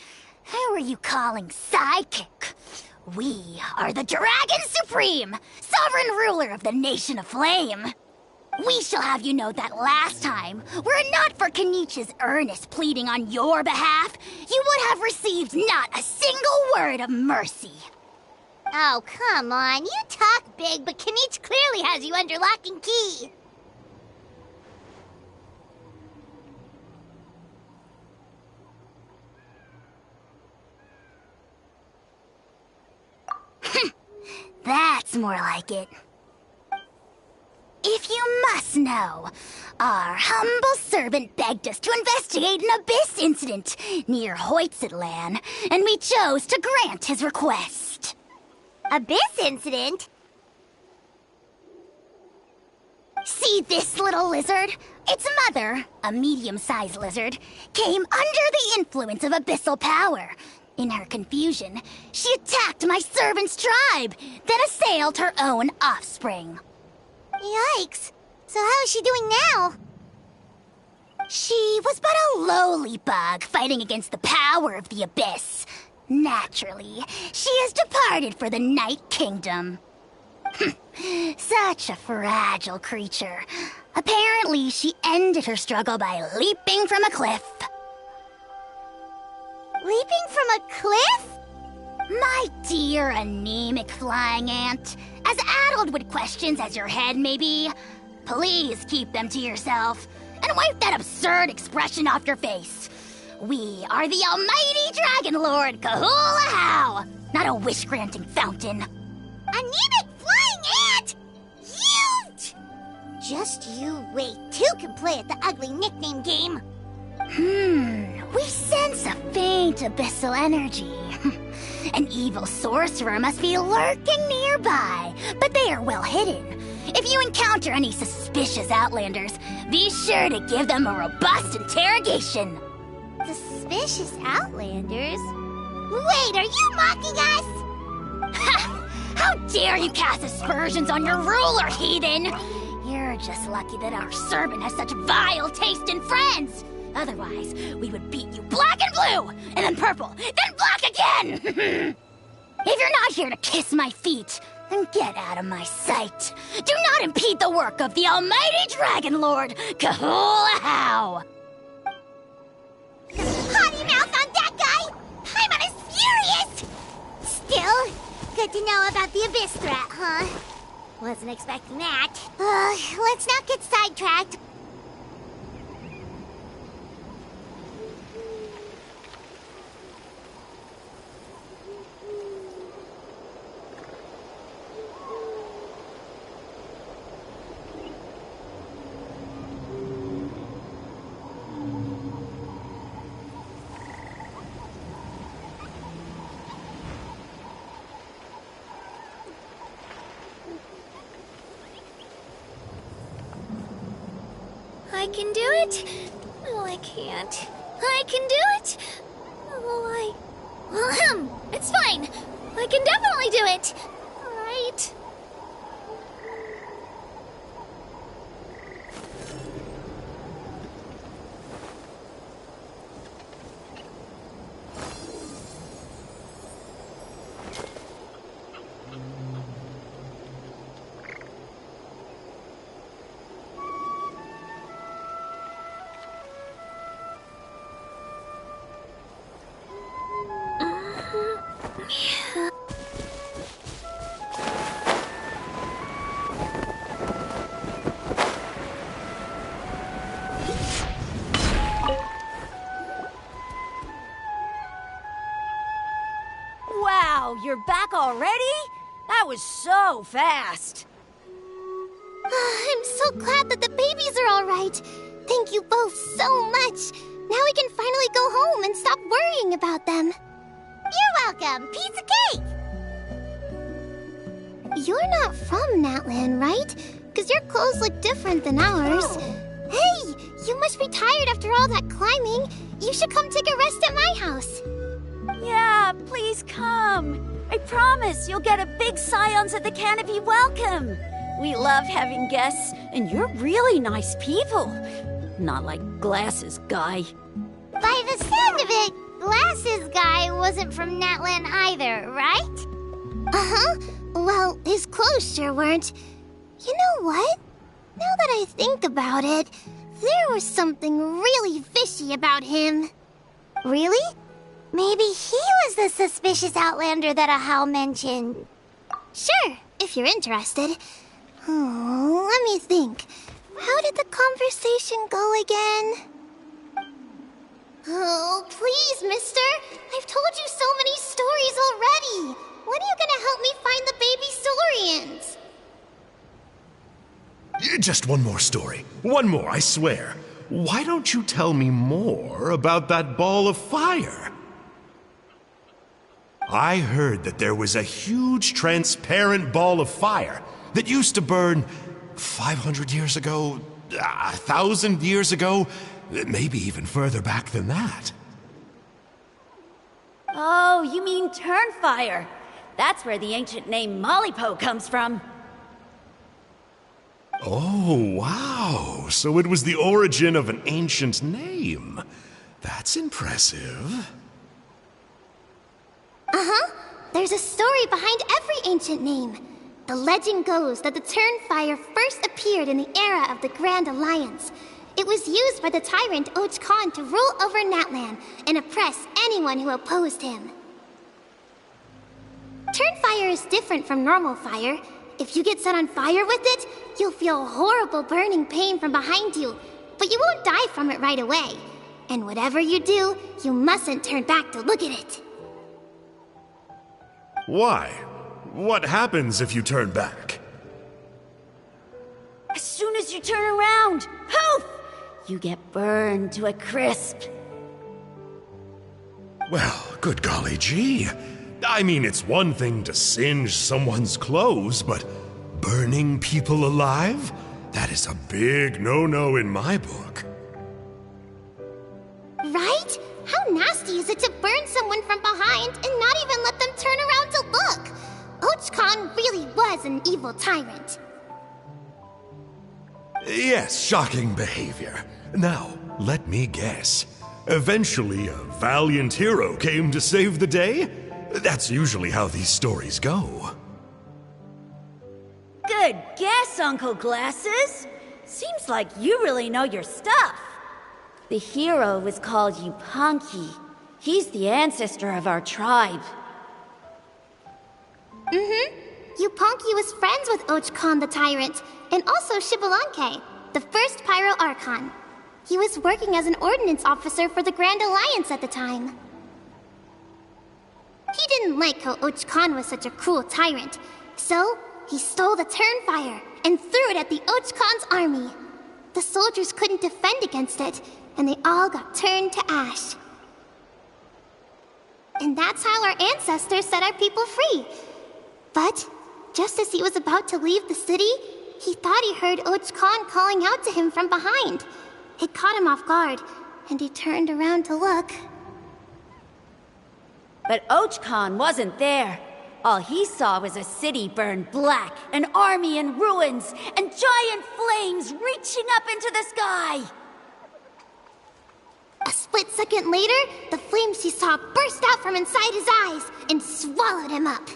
[SPEAKER 6] Who are you calling sidekick? We are the Dragon Supreme, sovereign ruler of the Nation of Flame. We shall have you know that last time, were it not for Kenichi's earnest pleading on your behalf, you would have received not a single word of mercy.
[SPEAKER 8] Oh, come on. You talk big, but Kenichi clearly has you under lock and key.
[SPEAKER 6] That's more like it. If you must know, our humble servant begged us to investigate an abyss incident near Hoytzitlan, and we chose to grant his request.
[SPEAKER 8] Abyss incident?
[SPEAKER 6] See this little lizard? Its mother, a medium-sized lizard, came under the influence of abyssal power. In her confusion, she attacked my servant's tribe, then assailed her own offspring.
[SPEAKER 8] Yikes. So how is she doing now?
[SPEAKER 6] She was but a lowly bug fighting against the power of the abyss. Naturally, she has departed for the Night Kingdom. Such a fragile creature. Apparently, she ended her struggle by leaping from a cliff.
[SPEAKER 8] Leaping from a cliff?
[SPEAKER 6] My dear anemic flying ant, as addled with questions as your head may be, please keep them to yourself and wipe that absurd expression off your face. We are the almighty Dragon Lord Kahula, not a wish-granting fountain.
[SPEAKER 8] Anemic flying ant! Just you wait. Two can play at the ugly nickname game.
[SPEAKER 6] We sense a faint abyssal energy. An evil sorcerer must be lurking nearby, but they are well hidden. If you encounter any suspicious outlanders, be sure to give them a robust interrogation.
[SPEAKER 8] Suspicious outlanders? Wait, are you mocking us?
[SPEAKER 6] Ha! How dare you cast aspersions on your ruler, heathen! You're just lucky that our servant has such vile taste in friends. Otherwise, we would beat you black and blue, and then purple, then black again! If you're not here to kiss my feet, then get out of my sight. Do not impede the work of the almighty Dragon Lord, Kahula.
[SPEAKER 8] Potty mouth on that guy! Paimon is furious! Still, good to know about the abyss threat, huh? Wasn't expecting that. Let's not get sidetracked.
[SPEAKER 11] I can do it. No, I can't. I can do it. It's fine. I can definitely do it. All right.
[SPEAKER 20] Wow, you're back already? That was so fast.
[SPEAKER 8] I'm so glad that the babies are all right. Thank you both so much. Now we can finally go home and stop worrying about them. You're welcome. Piece of cake. You're not from Natlan, right? Because your clothes look different than ours. Hey, you must be tired after all that climbing. You should come take a rest at my house.
[SPEAKER 20] Yeah, please come. I promise you'll get a big Scions at the Canopy welcome. We love having guests, and you're really nice people. Not like Glasses Guy.
[SPEAKER 8] By the sound of it, Glasses Guy wasn't from Natlan either, right? Uh-huh. Well, his clothes sure weren't. You know what? Now that I think about it, there was something really fishy about him. Really? Maybe he was the suspicious outlander that Ahau mentioned. Sure, if you're interested. Oh, let me think. How did the conversation go again? Oh, please, mister. I've told you so many stories already. When are you gonna help me find the baby Saurians?
[SPEAKER 21] Just one more story. One more, I swear. Why don't you tell me more about that ball of fire? I heard that there was a huge transparent ball of fire that used to burn 500 years ago? 1,000 years ago? Maybe even further back than that.
[SPEAKER 20] Oh, you mean Turnfire. That's where the ancient name Malipo comes from.
[SPEAKER 21] Oh, wow. So it was the origin of an ancient name. That's impressive.
[SPEAKER 8] Uh-huh. There's a story behind every ancient name. The legend goes that the Turnfire first appeared in the era of the Grand Alliance. It was used by the tyrant Och Khan to rule over Natlan and oppress anyone who opposed him. Turnfire is different from normal fire. If you get set on fire with it, you'll feel horrible burning pain from behind you, but you won't die from it right away. And whatever you do, you mustn't turn back to look at it.
[SPEAKER 21] Why? What happens if you turn back?
[SPEAKER 20] As soon as you turn around, poof! You get burned to a crisp.
[SPEAKER 21] Well, good golly gee. I mean, it's one thing to singe someone's clothes, but burning people alive? That is a big no-no in my book.
[SPEAKER 8] Right? How nasty is it to burn someone from behind and not even let them turn around to look? Och Khan really was an evil tyrant.
[SPEAKER 21] Yes, shocking behavior. Now, let me guess. Eventually, a valiant hero came to save the day? That's usually how these stories go.
[SPEAKER 20] Good guess, Uncle Glasses. Seems like you really know your stuff. The hero was called Yupanqui. He's the ancestor of our tribe.
[SPEAKER 8] Yupanqui was friends with Och Khan the Tyrant, and also Shibalanke, the first Pyro Archon. He was working as an ordnance officer for the Grand Alliance at the time. He didn't like how Och Khan was such a cruel tyrant, so he stole the Turnfire and threw it at the Och Khan's army. The soldiers couldn't defend against it, and they all got turned to ash. And that's how our ancestors set our people free. But just as he was about to leave the city, he thought he heard Och Khan calling out to him from behind. It caught him off guard, and he turned around to look.
[SPEAKER 20] But Och Khan wasn't there. All he saw was a city burned black, an army in ruins, and giant flames reaching up into the sky.
[SPEAKER 8] A split second later, the flames he saw burst out from inside his eyes and swallowed him up.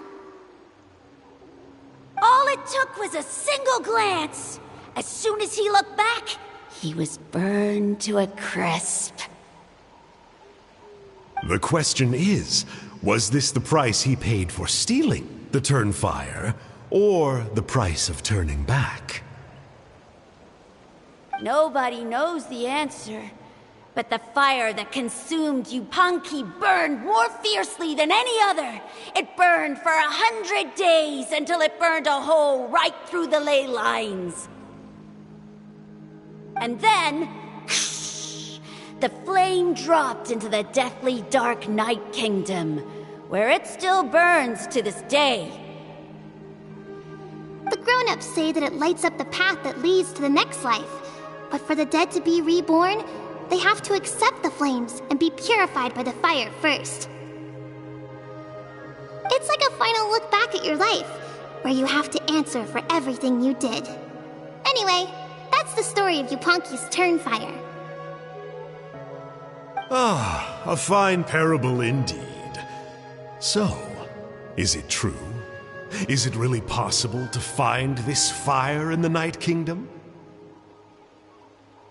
[SPEAKER 20] All it took was a single glance. As soon as he looked back, he was burned to a crisp.
[SPEAKER 21] The question is, was this the price he paid for stealing the Turnfire, or the price of turning back?
[SPEAKER 20] Nobody knows the answer. But the fire that consumed Yupanqui burned more fiercely than any other. It burned for 100 days until it burned a hole right through the ley lines. And then, the flame dropped into the deathly dark Night Kingdom, where it still burns to this day.
[SPEAKER 8] The grown-ups say that it lights up the path that leads to the next life. But for the dead to be reborn, they have to accept the flames and be purified by the fire first. It's like a final look back at your life, where you have to answer for everything you did. Anyway, that's the story of Yupanqui's Turnfire.
[SPEAKER 21] Ah, a fine parable indeed. So, is it true? Is it really possible to find this fire in the Night Kingdom?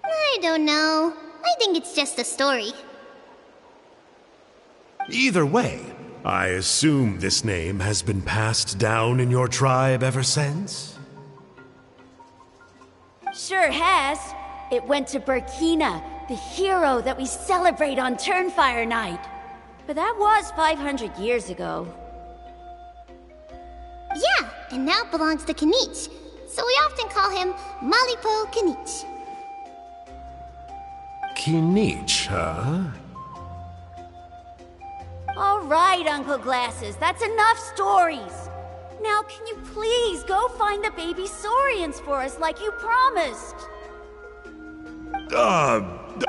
[SPEAKER 8] I don't know. I think it's just a story.
[SPEAKER 21] Either way, I assume this name has been passed down in your tribe ever since?
[SPEAKER 20] Sure has. It went to Burkina, the hero that we celebrate on Turnfire Night. But that was 500 years ago.
[SPEAKER 8] Yeah, and now it belongs to Kinich. So we often call him Malipo Kinich.
[SPEAKER 21] Kinich, huh?
[SPEAKER 20] All right, Uncle Glasses, that's enough stories. Now, can you please go find the baby saurians for us like you promised?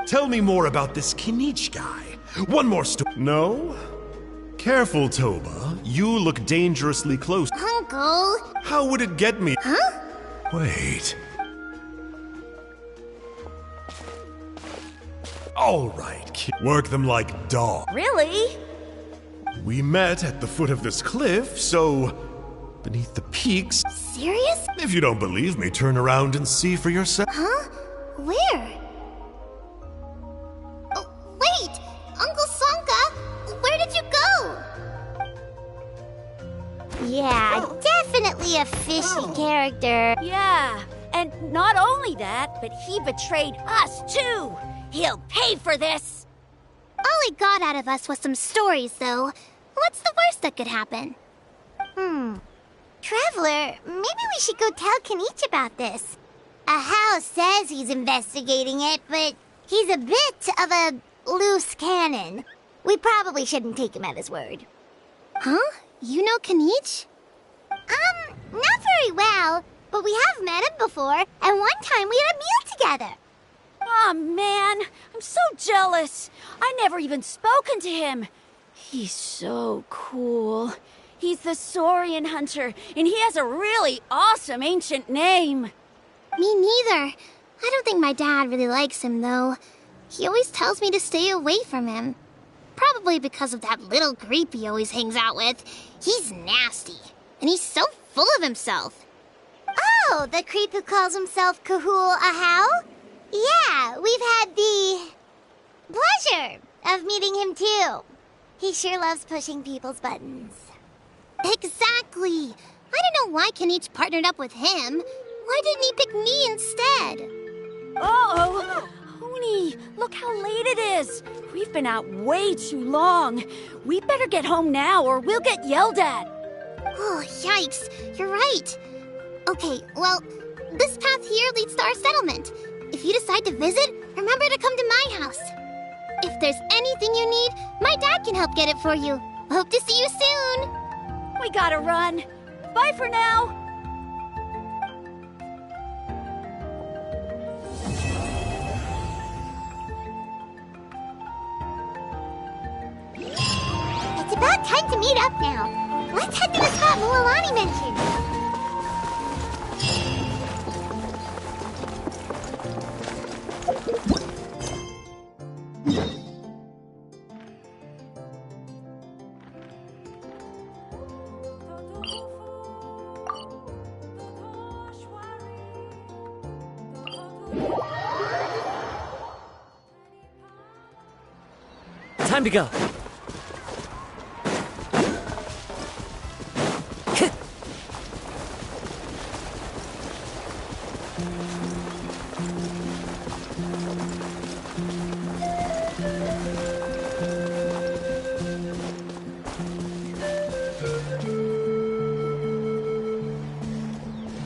[SPEAKER 21] Tell me more about this Kinich guy. One more story. No? Careful, Toba. You look dangerously close.
[SPEAKER 8] Uncle!
[SPEAKER 21] How would it get me?
[SPEAKER 8] Huh?
[SPEAKER 21] Wait. All right, kid. Work them like dogs.
[SPEAKER 20] Really?
[SPEAKER 21] We met at the foot of this cliff, so beneath the peaks.
[SPEAKER 8] Serious?
[SPEAKER 21] If you don't believe me, turn around and see for yourself.
[SPEAKER 8] Huh? Where? Oh, wait! Uncle Sonka! Where did you go? Yeah, definitely a fishy character.
[SPEAKER 20] Yeah, and not only that, but he betrayed us too. He'll pay for this.
[SPEAKER 8] All he got out of us was some stories, though. What's the worst that could happen? Traveler, maybe we should go tell Kinich about this. Ahau says he's investigating it, but he's a bit of a loose cannon. We probably shouldn't take him at his word. Huh? You know Kinich? Not very well, but we have met him before, and one time we had a meal together.
[SPEAKER 20] Aw, man, I'm so jealous. I never even spoken to him. He's so cool. He's the Saurian hunter, and he has a really awesome ancient name.
[SPEAKER 8] Me neither. I don't think my dad really likes him, though. He always tells me to stay away from him. Probably because of that little creep he always hangs out with. He's nasty, and he's so full of himself. Oh, the creep who calls himself Kahul Ahau? Yeah, we've had the pleasure of meeting him too. He sure loves pushing people's buttons. Exactly. I don't know why Kinich partnered up with him. Why didn't he pick me instead?
[SPEAKER 20] Uh-oh. Honey, look how late it is. We've been out way too long. We better get home now or we'll get yelled at.
[SPEAKER 8] Oh, yikes. You're right. Okay, well, this path here leads to our settlement. If you decide to visit, remember to come to my house. If there's anything you need, my dad can help get it for you. Hope to see you soon.
[SPEAKER 20] We gotta run. Bye for now.
[SPEAKER 8] It's about time to meet up now. Let's head to the spot Mualani mentioned.
[SPEAKER 16] Time to go.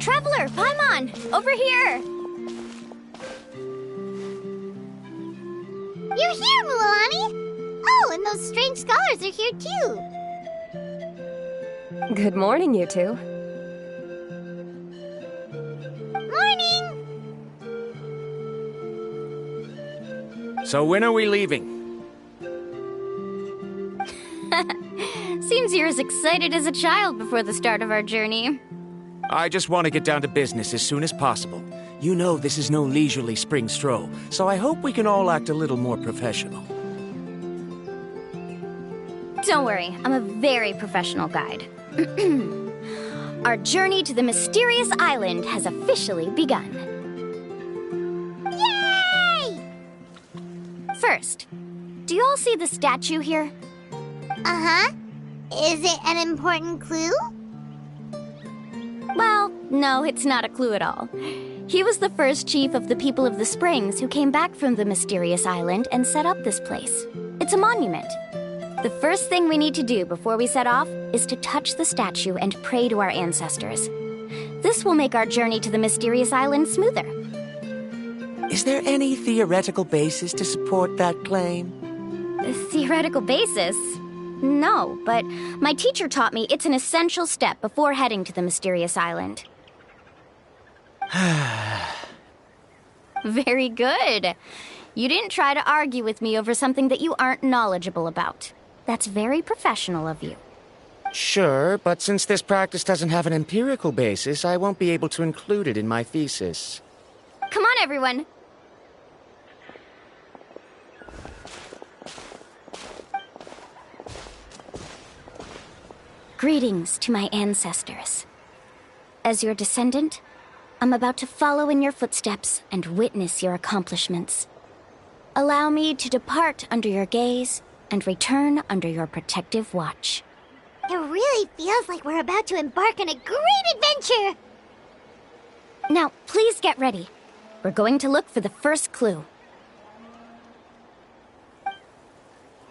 [SPEAKER 11] Traveler, Paimon, over here.
[SPEAKER 8] You're here, Mualani! Oh, and those strange scholars are here too.
[SPEAKER 7] Good morning, you two.
[SPEAKER 8] Morning!
[SPEAKER 3] So when are we leaving?
[SPEAKER 11] Seems you're as excited as a child before the start of our journey.
[SPEAKER 3] I just want to get down to business as soon as possible. You know this is no leisurely spring stroll, so I hope we can all act a little more professional.
[SPEAKER 11] Don't worry, I'm a very professional guide. Our journey to the mysterious island has officially begun.
[SPEAKER 8] Yay!
[SPEAKER 11] First, do you all see the statue here?
[SPEAKER 8] Uh-huh. Is it an important clue?
[SPEAKER 11] Well, no, it's not a clue at all. He was the first chief of the people of the Springs who came back from the mysterious island and set up this place. It's a monument. The first thing we need to do before we set off is to touch the statue and pray to our ancestors. This will make our journey to the mysterious island smoother.
[SPEAKER 3] Is there any theoretical basis to support that claim?
[SPEAKER 11] A theoretical basis? No, but my teacher taught me it's an essential step before heading to the mysterious island. Very good. You didn't try to argue with me over something that you aren't knowledgeable about. That's very professional of you.
[SPEAKER 3] Sure, but since this practice doesn't have an empirical basis, I won't be able to include it in my thesis.
[SPEAKER 11] Come on, everyone. Greetings to my ancestors. As your descendant, I'm about to follow in your footsteps and witness your accomplishments. Allow me to depart under your gaze and return under your protective watch.
[SPEAKER 8] It really feels like we're about to embark on a great adventure!
[SPEAKER 11] Now, please get ready. We're going to look for the first clue.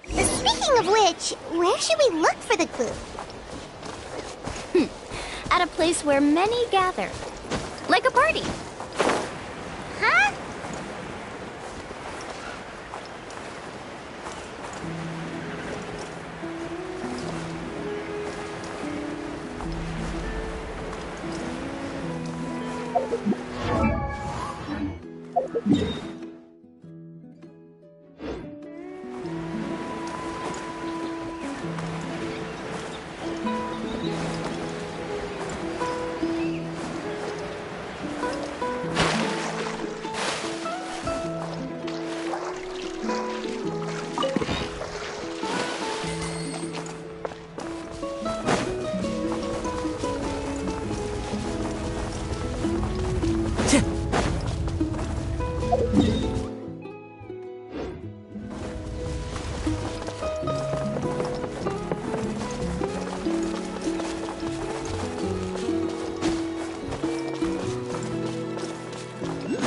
[SPEAKER 8] Speaking of which, where should we look for the clue?
[SPEAKER 11] At a place where many gather. Like a party.
[SPEAKER 8] Huh?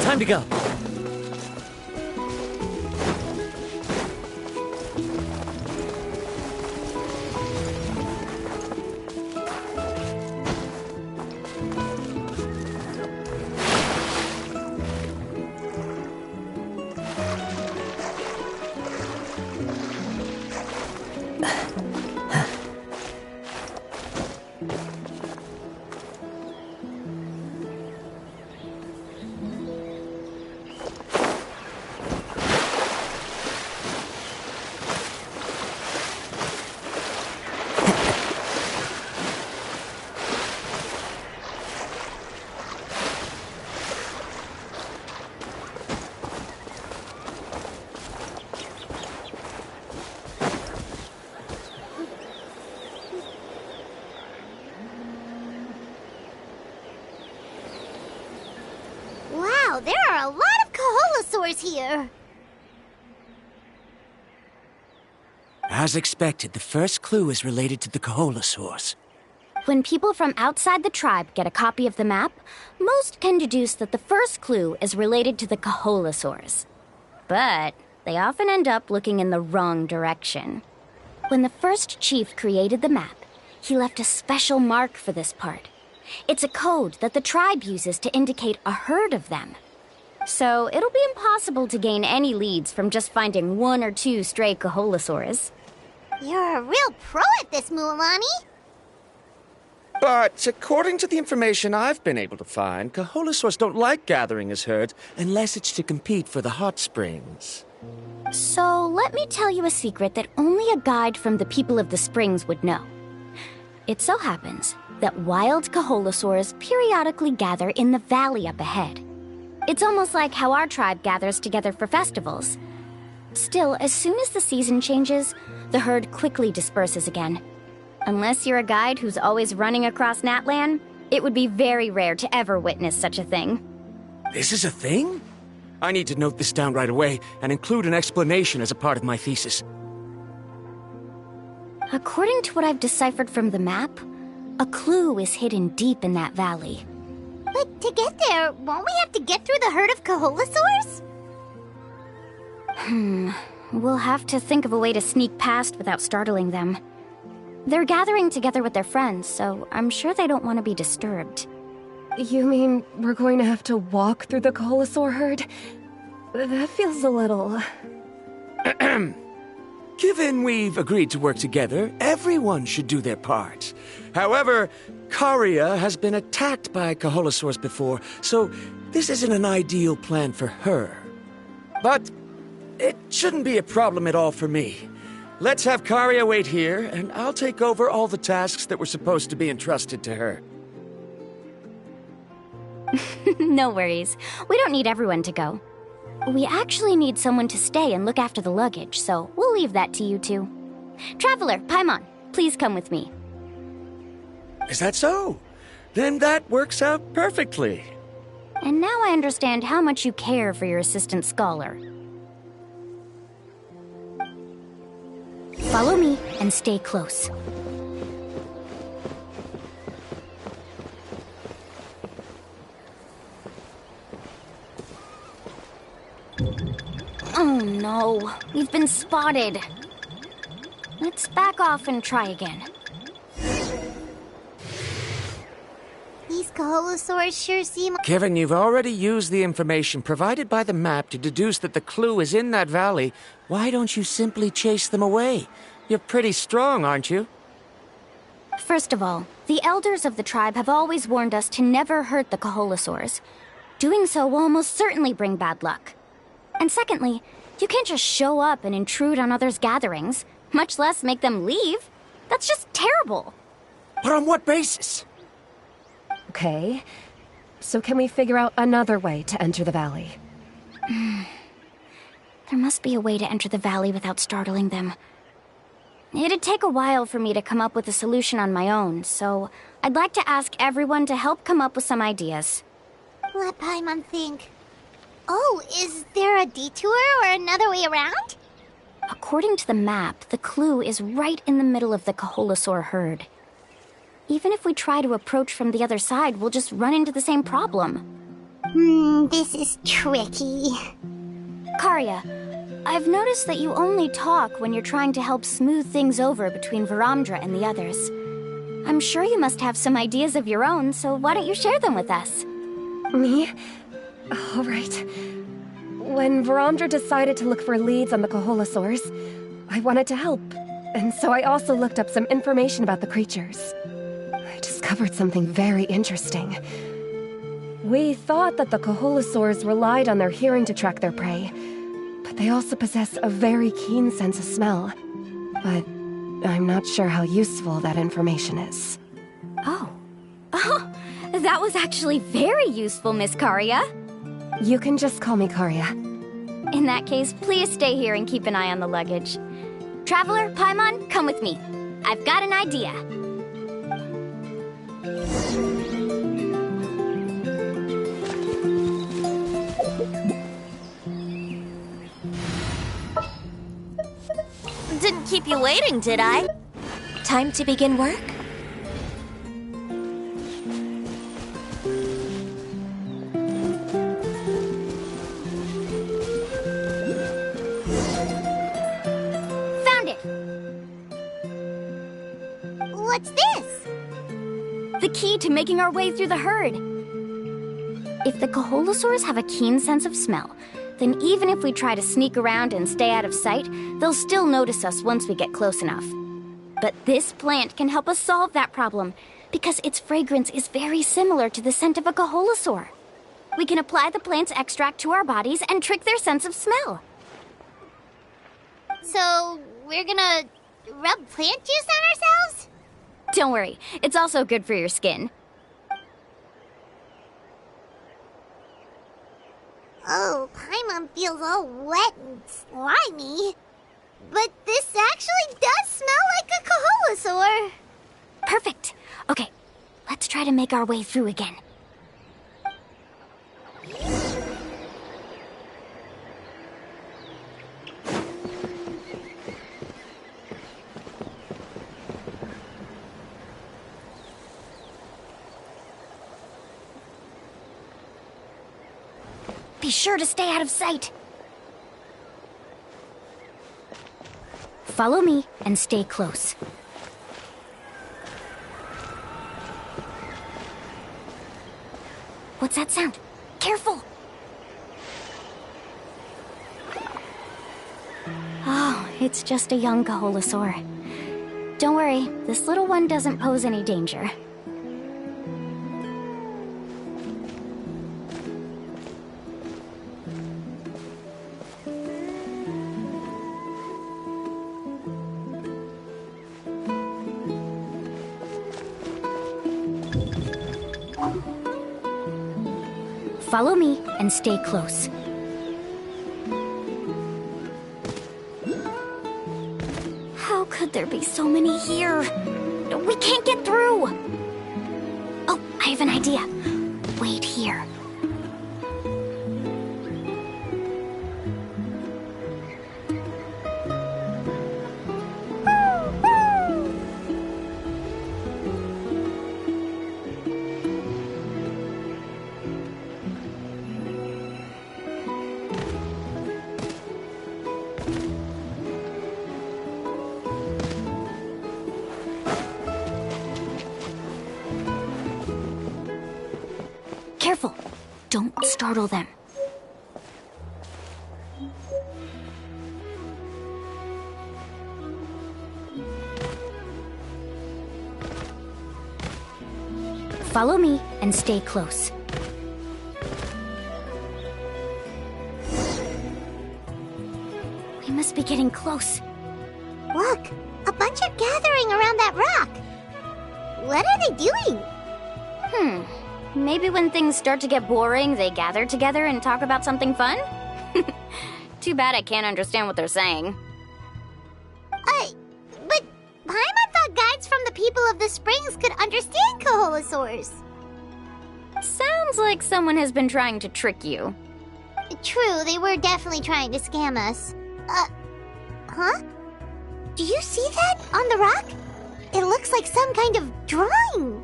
[SPEAKER 16] Time to go.
[SPEAKER 8] Wow, there are a lot of Kaholosaurs here!
[SPEAKER 3] As expected, the first clue is related to the Kaholosaurs.
[SPEAKER 11] When people from outside the tribe get a copy of the map, most can deduce that the first clue is related to the Kaholosaurs. But they often end up looking in the wrong direction. When the first chief created the map, he left a special mark for this part. It's a code that the tribe uses to indicate a herd of them. So it'll be impossible to gain any leads from just finding one or two stray Kaholosaurs.
[SPEAKER 8] You're a real pro at this, Mualani.
[SPEAKER 3] But according to the information I've been able to find, Kaholosaurs don't like gathering as herds unless it's to compete for the hot springs.
[SPEAKER 11] So let me tell you a secret that only a guide from the people of the springs would know. It so happens that wild Kaholosaurs periodically gather in the valley up ahead. It's almost like how our tribe gathers together for festivals. Still, as soon as the season changes, the herd quickly disperses again. Unless you're a guide who's always running across Natlan, it would be very rare to ever witness such a thing.
[SPEAKER 3] This is a thing? I need to note this down right away and include an explanation as a part of my thesis.
[SPEAKER 11] According to what I've deciphered from the map, a clue is hidden deep in that valley.
[SPEAKER 8] But to get there, won't we have to get through the herd of Kaholosaurs?
[SPEAKER 11] We'll have to think of a way to sneak past without startling them. They're gathering together with their friends, so I'm sure they don't want to be disturbed.
[SPEAKER 7] You mean we're going to have to walk through the Kaholosaur herd? That feels a little...
[SPEAKER 3] Given we've agreed to work together, everyone should do their part. However, Karia has been attacked by Kaholosaurs before, so this isn't an ideal plan for her. But it shouldn't be a problem at all for me. Let's have Karia wait here, and I'll take over all the tasks that were supposed to be entrusted to her.
[SPEAKER 11] No worries. We don't need everyone to go. We actually need someone to stay and look after the luggage, so we'll leave that to you two. Traveler, Paimon, please come with me.
[SPEAKER 3] Is that so? Then that works out perfectly.
[SPEAKER 11] And now I understand how much you care for your assistant scholar. Follow me and stay close. Oh no, we've been spotted. Let's back off and try again.
[SPEAKER 8] These Kaholosaurs sure seem...
[SPEAKER 3] Given you've already used the information provided by the map to deduce that the clue is in that valley, why don't you simply chase them away? You're pretty strong, aren't you?
[SPEAKER 11] First of all, the elders of the tribe have always warned us to never hurt the Kaholosaurs. Doing so will almost certainly bring bad luck. And secondly, you can't just show up and intrude on others' gatherings, much less make them leave. That's just terrible.
[SPEAKER 3] But on what basis?
[SPEAKER 7] Okay, so can we figure out another way to enter the valley?
[SPEAKER 11] There must be a way to enter the valley without startling them. It'd take a while for me to come up with a solution on my own, so I'd like to ask everyone to help come up with some ideas.
[SPEAKER 8] Let Paimon think. Oh, is there a detour or another way around?
[SPEAKER 11] According to the map, the clue is right in the middle of the Kaholosaur herd. Even if we try to approach from the other side, we'll just run into the same problem.
[SPEAKER 8] This is tricky.
[SPEAKER 11] Karia, I've noticed that you only talk when you're trying to help smooth things over between Varamdra and the others. I'm sure you must have some ideas of your own, so why don't you share them with us?
[SPEAKER 7] Me? All right. When Varamdra decided to look for leads on the Kaholosaurs, I wanted to help, and so I also looked up some information about the creatures. I discovered something very interesting. We thought that the Kaholosaurs relied on their hearing to track their prey, but they also possess a very keen sense of smell. But I'm not sure how useful that information is.
[SPEAKER 11] Oh, that was actually very useful, Miss Karia.
[SPEAKER 7] You can just call me Karia.
[SPEAKER 11] In that case, please stay here and keep an eye on the luggage. Traveler, Paimon, come with me. I've got an idea.
[SPEAKER 20] Didn't keep you waiting, did I? Time to begin work?
[SPEAKER 11] Found it!
[SPEAKER 8] What's this?
[SPEAKER 11] The key to making our way through the herd. If the Kaholosaurs have a keen sense of smell, then even if we try to sneak around and stay out of sight, they'll still notice us once we get close enough. But this plant can help us solve that problem, because its fragrance is very similar to the scent of a Kaholosaur. We can apply the plant's extract to our bodies and trick their sense of smell.
[SPEAKER 8] So, we're gonna rub plant juice on ourselves?
[SPEAKER 11] Don't worry, it's also good for your skin.
[SPEAKER 8] Oh, Paimon feels all wet and slimy. But this actually does smell like a Kaholosaur.
[SPEAKER 11] Perfect. Okay, let's try to make our way through again. Be sure to stay out of sight. Follow me and stay close. What's that sound? Careful! Oh,
[SPEAKER 6] it's just a young Kaholasaur. Don't worry, this little one doesn't pose any danger. Follow me and stay close. How could there be so many here? We can't get through! Oh, I have an idea. Wait here. Careful! Don't startle them. Follow me and stay close. We must be getting close.
[SPEAKER 8] Look, a bunch are gathering around that rock. What are they doing?
[SPEAKER 6] Maybe when things start to get boring, they gather together and talk about something fun? Too bad I can't understand what they're saying.
[SPEAKER 8] But Paimon thought guides from the people of the springs could understand Kaholasaurs.
[SPEAKER 6] Sounds like someone has been trying to trick you.
[SPEAKER 8] True, they were definitely trying to scam us. Huh? Do you see that on the rock? It looks like some kind of drawing.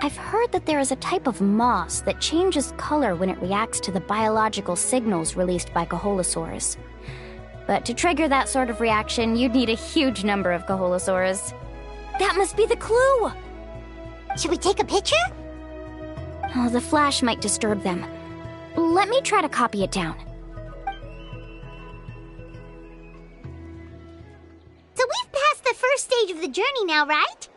[SPEAKER 6] I've heard that there is a type of moss that changes color when it reacts to the biological signals released by Kaholasaurs. But to trigger that sort of reaction, you'd need a huge number of Kaholasaurs. That must be the clue!
[SPEAKER 8] Should we take a picture?
[SPEAKER 6] Oh, the flash might disturb them. Let me try to copy it down.
[SPEAKER 8] So we've passed the first stage of the journey now, right?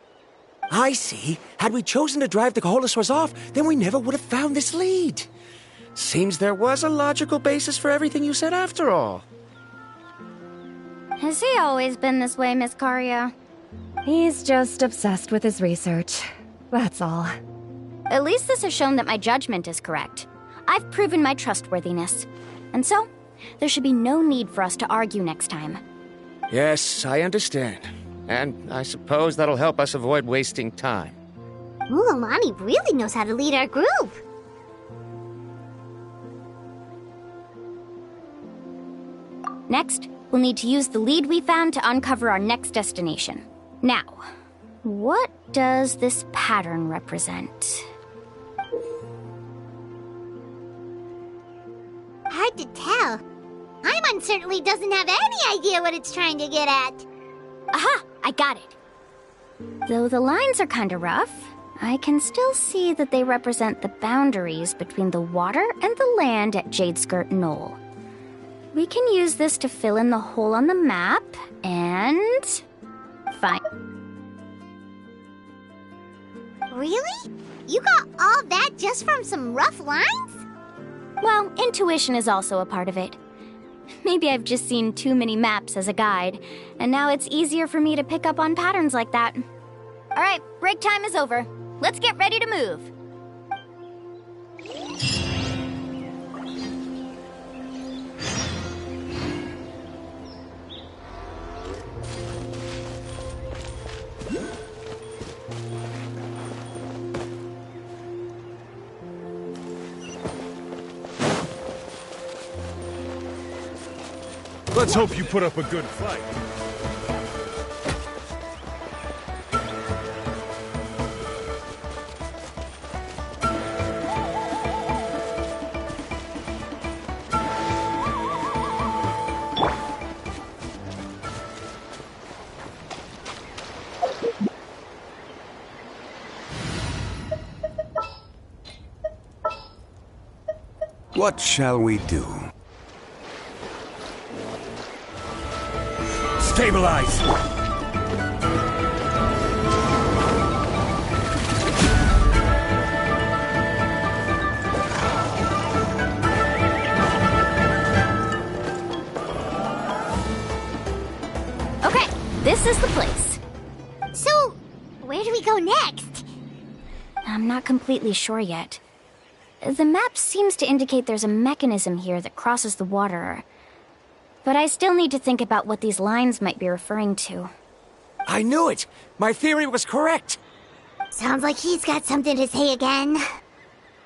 [SPEAKER 3] I see. Had we chosen to drive the Kaholasaurs off, then we never would have found this lead. Seems there was a logical basis for everything you said after all.
[SPEAKER 6] Has he always been this way, Miss Karia?
[SPEAKER 7] He's just obsessed with his research. That's all.
[SPEAKER 6] At least this has shown that my judgment is correct. I've proven my trustworthiness. And so, there should be no need for us to argue next time.
[SPEAKER 3] Yes, I understand. And I suppose that'll help us avoid wasting time.
[SPEAKER 8] Ulamani really knows how to lead our group.
[SPEAKER 6] Next, we'll need to use the lead we found to uncover our next destination. Now, what does this pattern represent?
[SPEAKER 8] Hard to tell. Paimon certainly doesn't have any idea what it's trying to get at.
[SPEAKER 6] Aha! I got it. Though the lines are kinda rough, I can still see that they represent the boundaries between the water and the land at Jadeskirt Knoll. We can use this to fill in the hole on the map, and... find...
[SPEAKER 8] Really? You got all that just from some rough lines?
[SPEAKER 6] Well, intuition is also a part of it. Maybe I've just seen too many maps as a guide, and now it's easier for me to pick up on patterns like that. All right, break time is over. Let's get ready to move.
[SPEAKER 9] Let's hope you put up a good fight.
[SPEAKER 18] What shall we do?
[SPEAKER 17] Stabilize!
[SPEAKER 11] Okay, this is the place.
[SPEAKER 8] So, where do we go next?
[SPEAKER 11] I'm not completely sure yet. The map seems to indicate there's a mechanism here that crosses the water. But I still need to think about what these lines might be referring to.
[SPEAKER 3] I knew it! My theory was correct!
[SPEAKER 8] Sounds like he's got something to say again.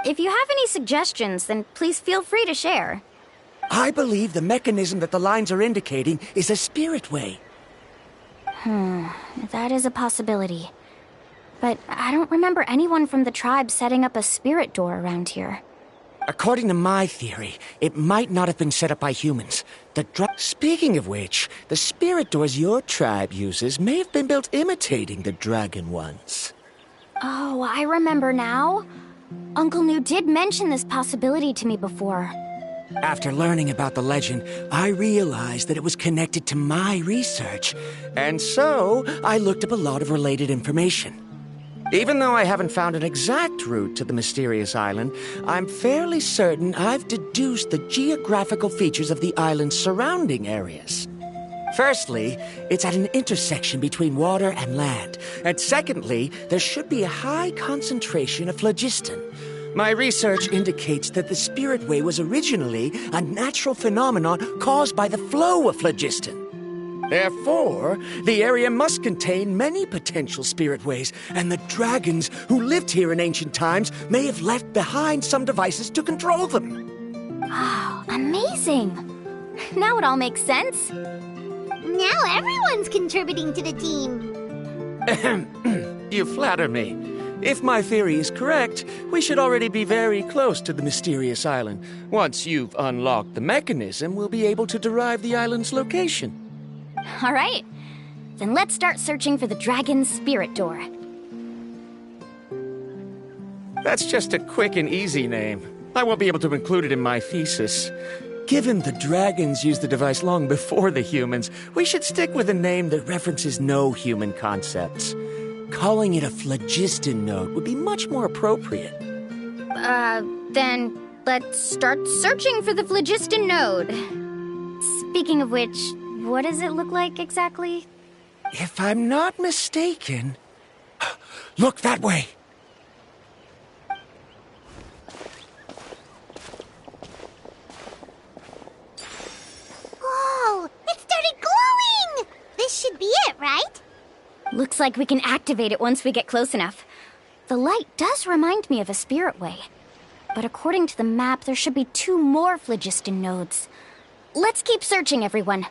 [SPEAKER 11] If you have any suggestions, then please feel free to share.
[SPEAKER 3] I believe the mechanism that the lines are indicating is a spirit way.
[SPEAKER 11] That is a possibility. But I don't remember anyone from the tribe setting up a spirit door around here.
[SPEAKER 3] According to my theory, it might not have been set up by humans. Speaking of which, the spirit doors your tribe uses may have been built imitating the dragon ones.
[SPEAKER 11] Oh, I remember now. Uncle New did mention this possibility to me before.
[SPEAKER 3] After learning about the legend, I realized that it was connected to my research, and so I looked up a lot of related information. Even though I haven't found an exact route to the mysterious island, I'm fairly certain I've deduced the geographical features of the island's surrounding areas. Firstly, it's at an intersection between water and land, and secondly, there should be a high concentration of phlogiston. My research indicates that the Spirit Way was originally a natural phenomenon caused by the flow of phlogiston. Therefore, the area must contain many potential spirit ways, and the dragons who lived here in ancient times may have left behind some devices to control them.
[SPEAKER 11] Wow, amazing! Now it all makes sense.
[SPEAKER 8] Now everyone's contributing to the team.
[SPEAKER 3] You flatter me. If my theory is correct, we should already be very close to the mysterious island. Once you've unlocked the mechanism, we'll be able to derive the island's location.
[SPEAKER 11] All right. Then let's start searching for the dragon's spirit door.
[SPEAKER 3] That's just a quick and easy name. I won't be able to include it in my thesis. Given the dragons used the device long before the humans, we should stick with a name that references no human concepts. Calling it a phlogiston node would be much more appropriate.
[SPEAKER 11] Then let's start searching for the phlogiston node. Speaking of which, what does it look like exactly?
[SPEAKER 3] If I'm not mistaken... Look that way!
[SPEAKER 8] Whoa! It started glowing! This should be it, right?
[SPEAKER 11] Looks like we can activate it once we get close enough. The light does remind me of a spirit way. But according to the map, there should be 2 more phlogiston nodes. Let's keep searching, everyone.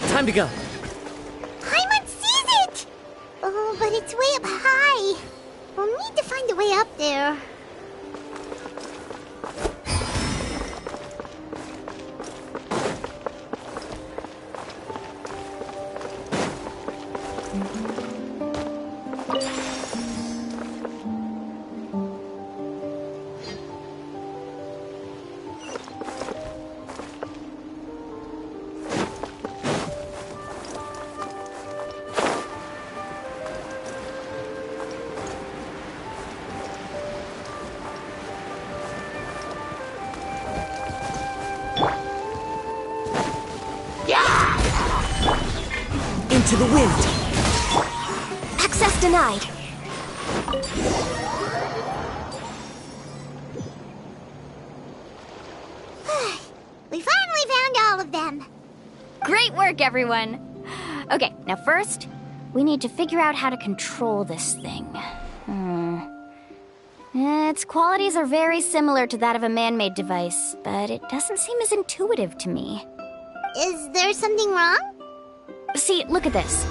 [SPEAKER 16] Time to go.
[SPEAKER 8] Paimon sees it! Oh, but it's way up high. We'll need to find a way up there.
[SPEAKER 16] Into the wind.
[SPEAKER 4] Access denied.
[SPEAKER 8] We finally found all of them.
[SPEAKER 11] Great work, everyone. Okay, now first, we need to figure out how to control this thing. Its qualities are very similar to that of a man-made device, but it doesn't seem as intuitive to me.
[SPEAKER 8] Is there something wrong?
[SPEAKER 11] See, look at this.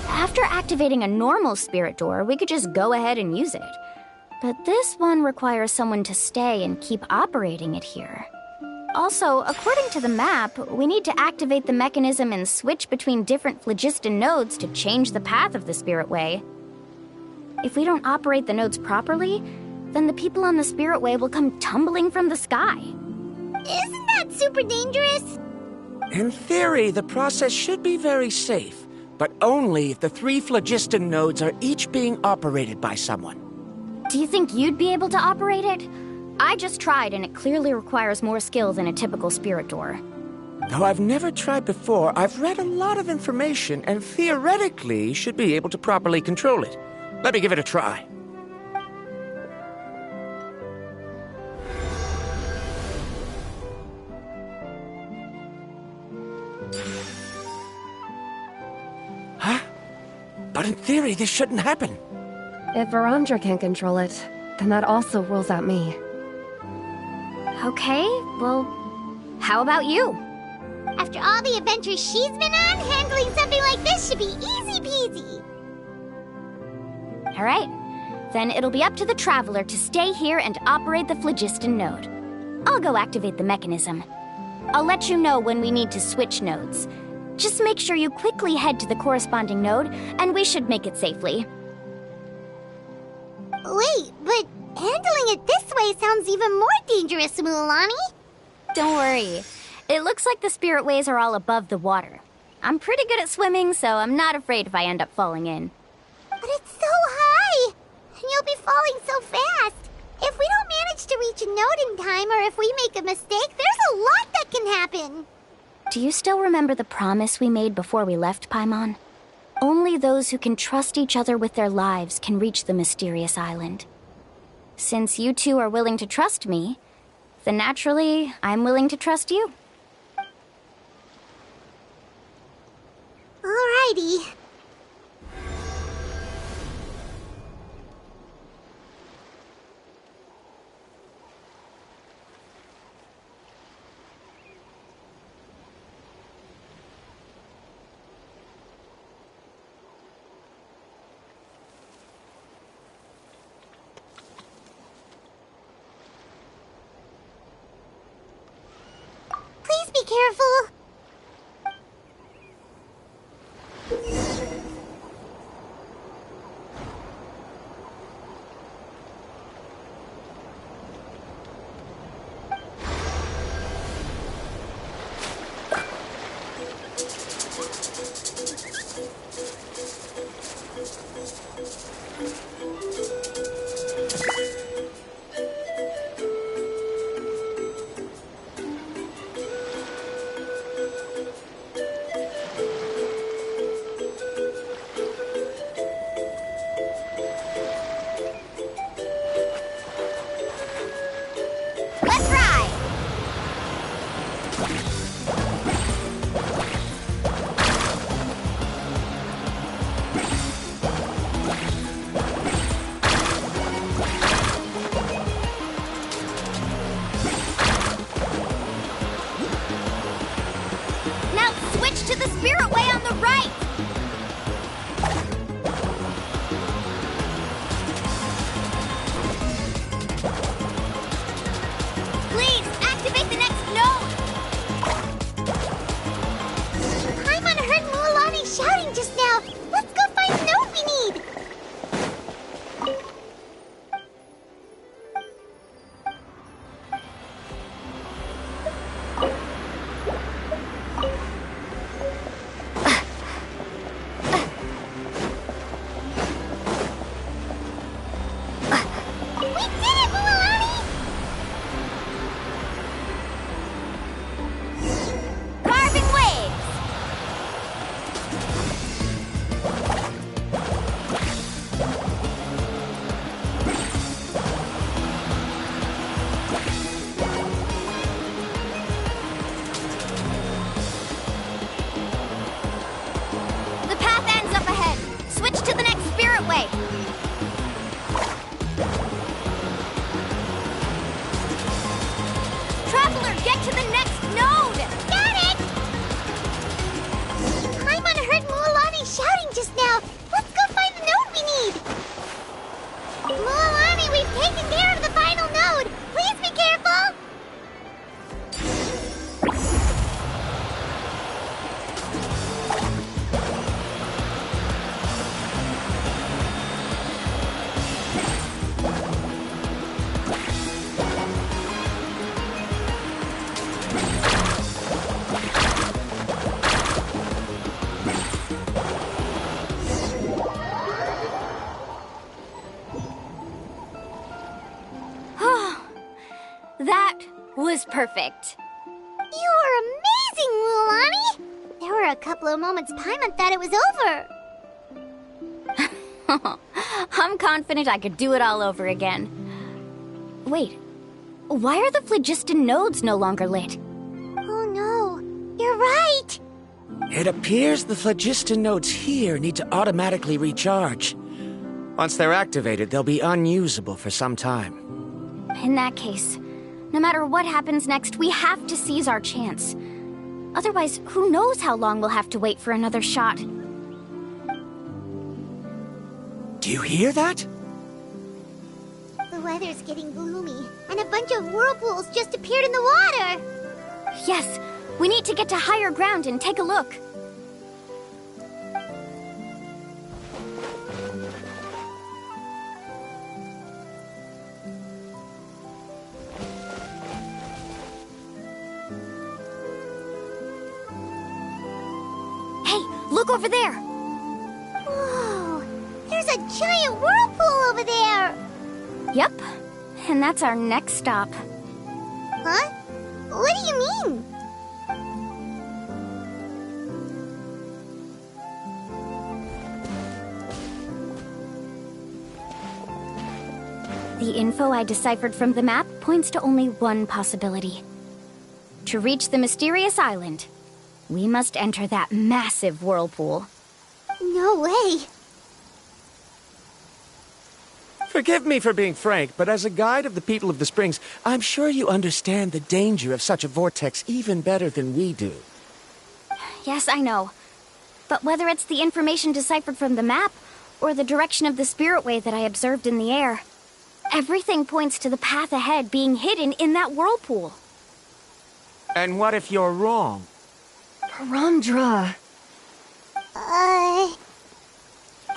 [SPEAKER 11] After activating a normal spirit door, we could just go ahead and use it. But this one requires someone to stay and keep operating it here. Also, according to the map, we need to activate the mechanism and switch between different phlogiston nodes to change the path of the spirit way. If we don't operate the nodes properly, then the people on the spirit way will come tumbling from the sky.
[SPEAKER 8] Isn't that super dangerous?
[SPEAKER 3] In theory, the process should be very safe, but only if the 3 phlogiston nodes are each being operated by someone.
[SPEAKER 11] Do you think you'd be able to operate it? I just tried, and it clearly requires more skill than a typical spirit door.
[SPEAKER 3] Though I've never tried before, I've read a lot of information and theoretically should be able to properly control it. Let me give it a try. Huh? But in theory, this shouldn't happen.
[SPEAKER 7] If Verandra can't control it, then that also rules out me.
[SPEAKER 11] Okay, well, how about you?
[SPEAKER 8] After all the adventures she's been on, handling something like this should be easy peasy.
[SPEAKER 11] All right, then it'll be up to the Traveler to stay here and operate the phlogiston node. I'll go activate the mechanism. I'll let you know when we need to switch nodes. Just make sure you quickly head to the corresponding node, and we should make it safely.
[SPEAKER 8] Wait, but handling it this way sounds even more dangerous, Mualani.
[SPEAKER 11] Don't worry. It looks like the spirit ways are all above the water. I'm pretty good at swimming, so I'm not afraid if I end up falling in.
[SPEAKER 8] But it's so high! And you'll be falling so fast! If we don't manage to reach a node in time, or if we make a mistake, there's a lot that can happen!
[SPEAKER 11] Do you still remember the promise we made before we left, Paimon? Only those who can trust each other with their lives can reach the mysterious island. Since you two are willing to trust me, then naturally, I'm willing to trust you.
[SPEAKER 8] Alrighty. Please be careful.
[SPEAKER 6] Let's ride! Switch to the spirit way on the right! Please, activate the next node!
[SPEAKER 8] Paimon heard Mualani shouting just now. Let's go find the node we need. We did it, Mualani!
[SPEAKER 6] Carving waves! The path ends up ahead. Switch to the next spirit way. Traveler, get to the next node!
[SPEAKER 8] Got it! Paimon heard Mualani shouting just now. Let's go find the node we need. Mualani, we've taken care of the final node. Please be careful.
[SPEAKER 6] That was perfect.
[SPEAKER 8] You were amazing, Mualani. There were a couple of moments Paimon thought it was over.
[SPEAKER 11] I'm confident I could do it all over again. Wait, why are the phlogiston nodes no longer lit?
[SPEAKER 8] Oh no, you're right.
[SPEAKER 3] It appears the phlogiston nodes here need to automatically recharge. Once they're activated, they'll be unusable for some time.
[SPEAKER 11] In that case, no matter what happens next, we have to seize our chance. Otherwise, who knows how long we'll have to wait for another shot.
[SPEAKER 3] Do you hear that?
[SPEAKER 8] The weather's getting gloomy, and a bunch of whirlpools just appeared in the water.
[SPEAKER 11] Yes, we need to get to higher ground and take a look. Hey, look over there!
[SPEAKER 8] Whoa, there's a giant whirlpool over there.
[SPEAKER 11] Yep, and that's our next stop.
[SPEAKER 8] Huh? What do you mean?
[SPEAKER 11] The info I deciphered from the map points to only one possibility. To reach the mysterious island, we must enter that massive whirlpool.
[SPEAKER 8] No way.
[SPEAKER 3] Forgive me for being frank, but as a guide of the people of the Springs, I'm sure you understand the danger of such a vortex even better than we do.
[SPEAKER 11] Yes, I know. But whether it's the information deciphered from the map, or the direction of the spirit way that I observed in the air, everything points to the path ahead being hidden in that whirlpool.
[SPEAKER 3] And what if you're wrong?
[SPEAKER 7] Parandra.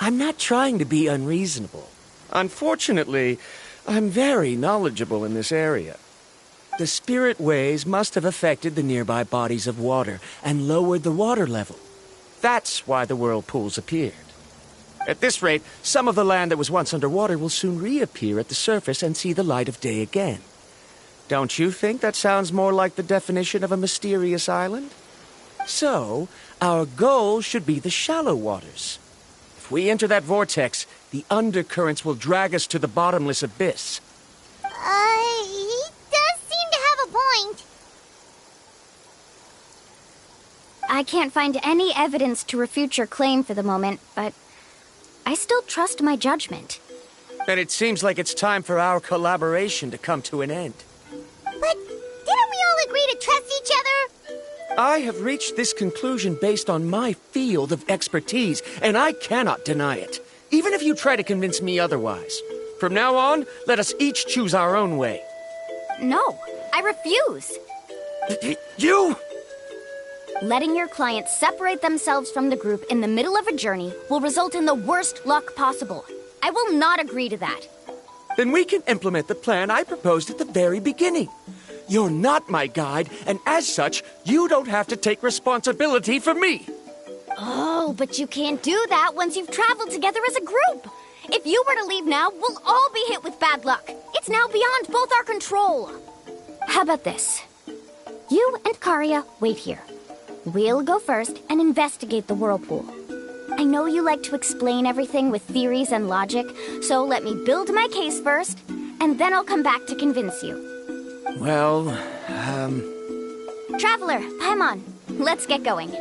[SPEAKER 3] I'm not trying to be unreasonable. Unfortunately, I'm very knowledgeable in this area. The spirit waves must have affected the nearby bodies of water and lowered the water level. That's why the whirlpools appeared. At this rate, some of the land that was once underwater will soon reappear at the surface and see the light of day again. Don't you think that sounds more like the definition of a mysterious island? So, our goal should be the shallow waters. If we enter that vortex, the undercurrents will drag us to the bottomless abyss.
[SPEAKER 8] He does seem to have a point.
[SPEAKER 11] I can't find any evidence to refute your claim for the moment, but I still trust my judgment.
[SPEAKER 3] And it seems like it's time for our collaboration to come to an end.
[SPEAKER 8] But didn't we all agree to trust each other?
[SPEAKER 3] I have reached this conclusion based on my field of expertise, and I cannot deny it, even if you try to convince me otherwise. From now on, let us each choose our own way.
[SPEAKER 11] No, I refuse.
[SPEAKER 3] You?
[SPEAKER 11] Letting your clients separate themselves from the group in the middle of a journey will result in the worst luck possible. I will not agree to that.
[SPEAKER 3] Then we can implement the plan I proposed at the very beginning. You're not my guide, and as such, you don't have to take responsibility for me.
[SPEAKER 11] Oh, but you can't do that once you've traveled together as a group. If you were to leave now, we'll all be hit with bad luck. It's now beyond both our control. How about this? You and Karya wait here. We'll go first and investigate the whirlpool. I know you like to explain everything with theories and logic, so let me build my case first, and then I'll come back to convince you.
[SPEAKER 3] Well,
[SPEAKER 11] Traveler, Paimon, let's get going.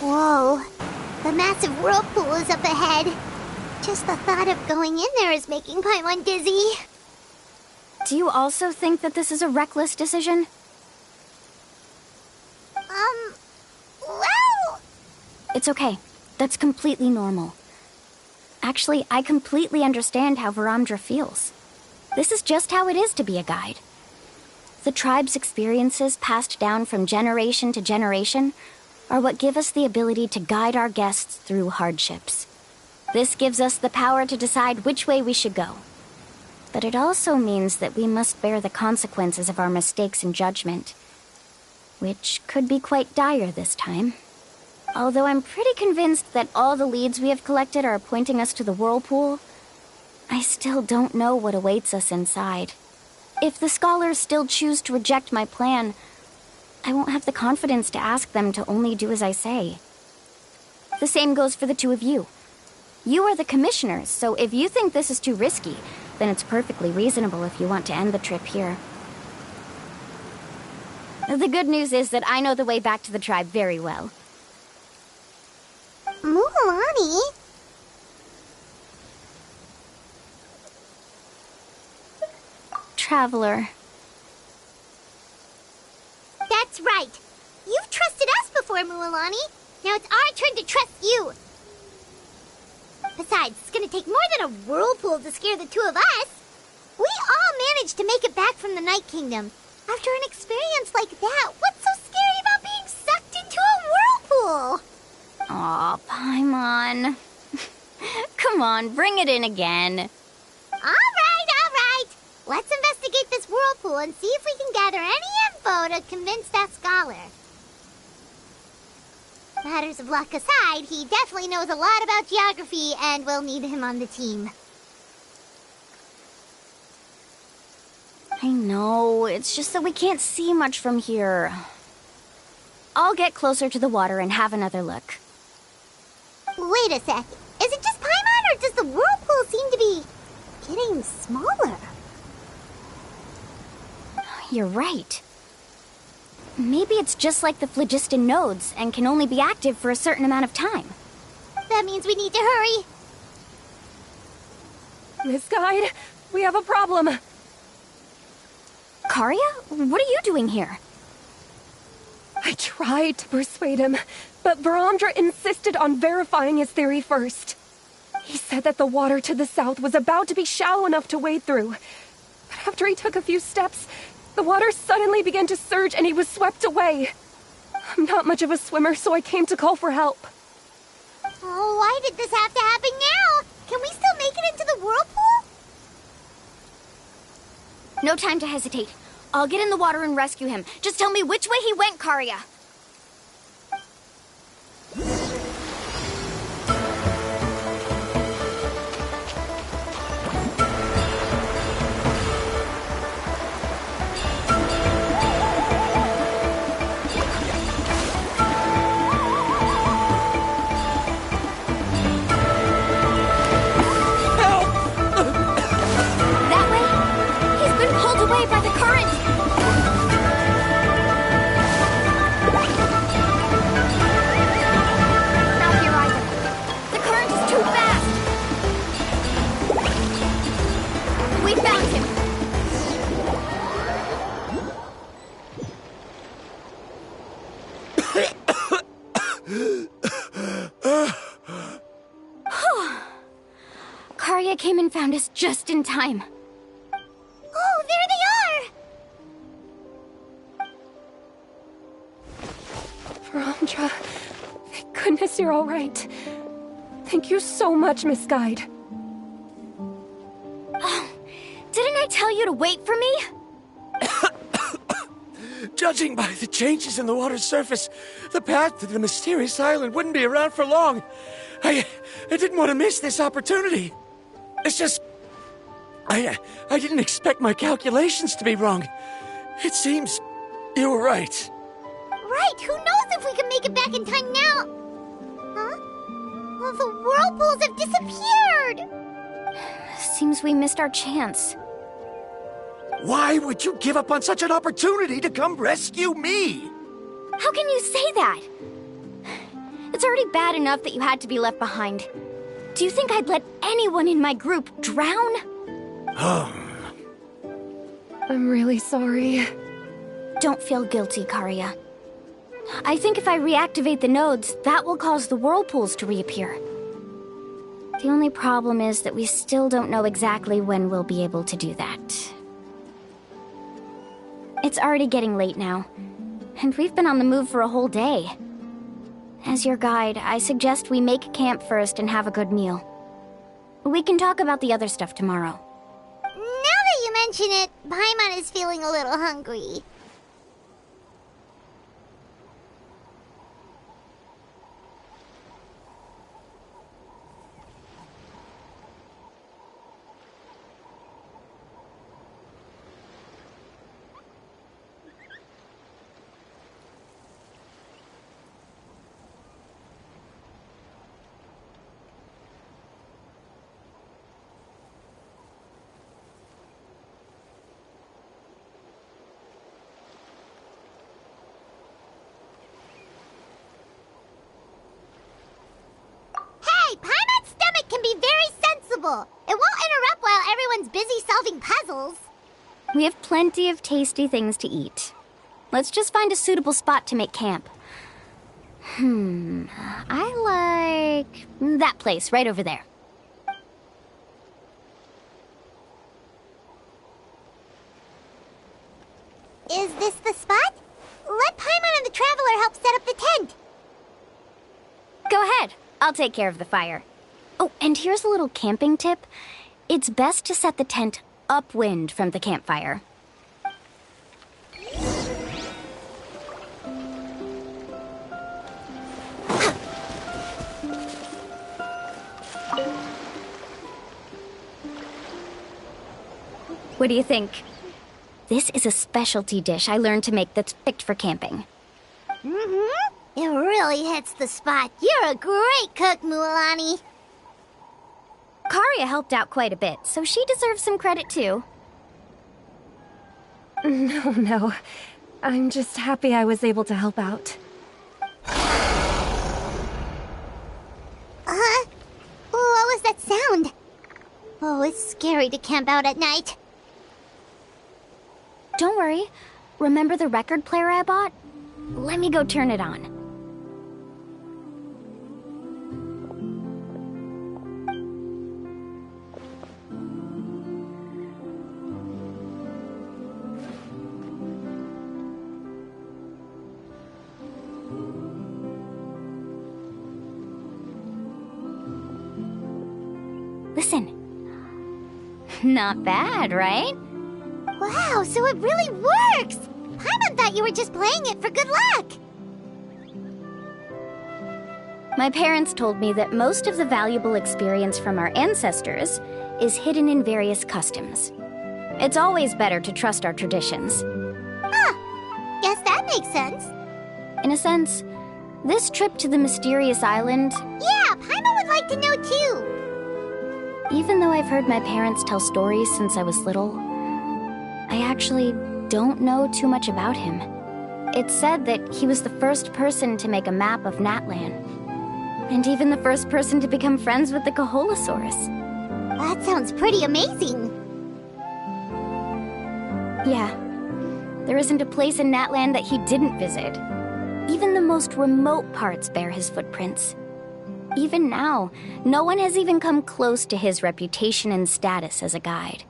[SPEAKER 8] Whoa, the massive whirlpool is up ahead. Just the thought of going in there is making Paimon dizzy.
[SPEAKER 11] Do you also think that this is a reckless decision?
[SPEAKER 8] Well...
[SPEAKER 11] It's okay. That's completely normal. Actually, I completely understand how Varamdra feels. This is just how it is to be a guide. The tribe's experiences passed down from generation to generation are what give us the ability to guide our guests through hardships. This gives us the power to decide which way we should go. But it also means that we must bear the consequences of our mistakes and judgment, which could be quite dire this time. Although I'm pretty convinced that all the leads we have collected are pointing us to the whirlpool, I still don't know what awaits us inside. If the scholars still choose to reject my plan, I won't have the confidence to ask them to only do as I say. The same goes for the two of you. You are the commissioners, so if you think this is too risky, then it's perfectly reasonable if you want to end the trip here. The good news is that I know the way back to the tribe very well.
[SPEAKER 8] Mualani?
[SPEAKER 11] Traveler.
[SPEAKER 8] That's right. You've trusted us before, Mualani. Now it's our turn to trust you. Besides, it's gonna take more than a whirlpool to scare the two of us. We all managed to make it back from the Night Kingdom. After an experience like that, what's so scary about being sucked into a whirlpool?
[SPEAKER 11] Aw, Paimon. Come on, bring it in again.
[SPEAKER 8] All right. Let's investigate this whirlpool and see if we can gather any info to convince that scholar. Matters of luck aside, he definitely knows a lot about geography, and we'll need him on the team.
[SPEAKER 11] I know, it's just that we can't see much from here. I'll get closer to the water and have another look.
[SPEAKER 8] Wait a sec. Is it just Paimon, or does the whirlpool seem to be getting smaller?
[SPEAKER 11] You're right. Maybe it's just like the phlogiston nodes and can only be active for a certain amount of time.
[SPEAKER 8] That means we need to hurry.
[SPEAKER 7] Miss Guide, we have a problem.
[SPEAKER 11] Karya? What are you doing here?
[SPEAKER 7] I tried to persuade him, but Varamdra insisted on verifying his theory first. He said that the water to the south was about to be shallow enough to wade through. But after he took a few steps, the water suddenly began to surge and he was swept away. I'm not much of a swimmer, so I came to call for help.
[SPEAKER 8] Oh, why did this have to happen now? Can we still make it into the whirlpool?
[SPEAKER 11] No time to hesitate. I'll get in the water and rescue him. Just tell me which way he went, Karya. Natlan found us just in time.
[SPEAKER 8] Oh, there they are!
[SPEAKER 7] Verandra, thank goodness you're all right. Thank you so much, Miss Guide.
[SPEAKER 11] Oh, didn't I tell you to wait for me?
[SPEAKER 3] Judging by the changes in the water's surface, the path to the mysterious island wouldn't be around for long. I didn't want to miss this opportunity. It's just... I didn't expect my calculations to be wrong. It seems you were right.
[SPEAKER 8] Right, who knows if we can make it back in time now? Huh? Well, the whirlpools have disappeared!
[SPEAKER 11] Seems we missed our chance.
[SPEAKER 3] Why would you give up on such an opportunity to come rescue me?
[SPEAKER 11] How can you say that? It's already bad enough that you had to be left behind. Do you think I'd let anyone in my group drown?
[SPEAKER 7] I'm really sorry.
[SPEAKER 11] Don't feel guilty, Karia. I think if I reactivate the nodes, that will cause the whirlpools to reappear. The only problem is that we still don't know exactly when we'll be able to do that. It's already getting late now, and we've been on the move for a whole day. As your guide, I suggest we make camp first and have a good meal. We can talk about the other stuff tomorrow.
[SPEAKER 8] Now that you mention it, Paimon is feeling a little hungry. Paimon's stomach can be very sensible. It won't interrupt while everyone's busy solving puzzles.
[SPEAKER 11] We have plenty of tasty things to eat. Let's just find a suitable spot to make camp. I like that place right over there.
[SPEAKER 8] Is this the spot? Let Paimon and the Traveler help set up the tent.
[SPEAKER 11] Go ahead. I'll take care of the fire. Oh, and here's a little camping tip. It's best to set the tent upwind from the campfire. What do you think? This is a specialty dish I learned to make that's picked for camping.
[SPEAKER 8] Mm-hmm. It really hits the spot. You're a great cook, Mualani.
[SPEAKER 11] Karia helped out quite a bit, so she deserves some credit too.
[SPEAKER 7] No. I'm just happy I was able to help out.
[SPEAKER 8] What was that sound? Oh, it's scary to camp out at night.
[SPEAKER 11] Don't worry. Remember the record player I bought? Let me go turn it on. Listen. Not bad, right?
[SPEAKER 8] Wow, so it really works! Paimon thought you were just playing it for good luck!
[SPEAKER 11] My parents told me that most of the valuable experience from our ancestors is hidden in various customs. It's always better to trust our traditions.
[SPEAKER 8] Guess that makes sense.
[SPEAKER 11] In a sense, this trip to the mysterious island...
[SPEAKER 8] Yeah, Paimon would like to know too!
[SPEAKER 11] Even though I've heard my parents tell stories since I was little, I actually don't know too much about him. It's said that he was the first person to make a map of Natlan, and even the first person to become friends with the Kaholosaurus.
[SPEAKER 8] That sounds pretty amazing.
[SPEAKER 11] Yeah. There isn't a place in Natlan that he didn't visit. Even the most remote parts bear his footprints. Even now, no one has even come close to his reputation and status as a guide.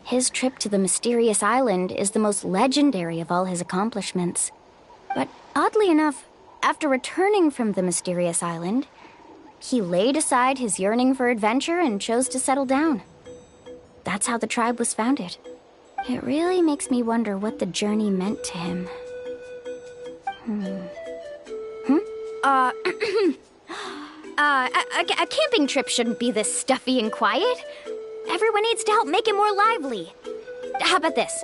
[SPEAKER 11] His trip to the mysterious island is the most legendary of all his accomplishments. But oddly enough, after returning from the mysterious island, he laid aside his yearning for adventure and chose to settle down. That's how the tribe was founded. It really makes me wonder what the journey meant to him. A camping trip shouldn't be this stuffy and quiet. Everyone needs to help make it more lively. How about this?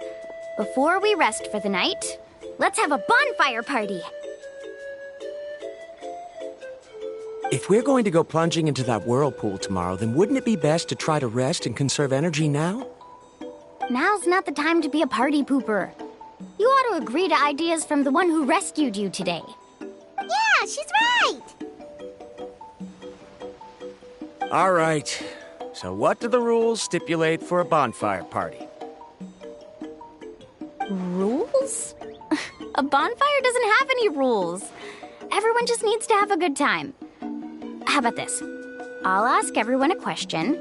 [SPEAKER 11] Before we rest for the night, let's have a bonfire party.
[SPEAKER 3] If we're going to go plunging into that whirlpool tomorrow, then wouldn't it be best to try to rest and conserve energy now?
[SPEAKER 11] Now's not the time to be a party pooper. You ought to agree to ideas from the one who rescued you today.
[SPEAKER 8] Yeah, she's right!
[SPEAKER 3] All right. So what do the rules stipulate for a bonfire party?
[SPEAKER 11] Rules? A bonfire doesn't have any rules. Everyone just needs to have a good time. How about this? I'll ask everyone a question,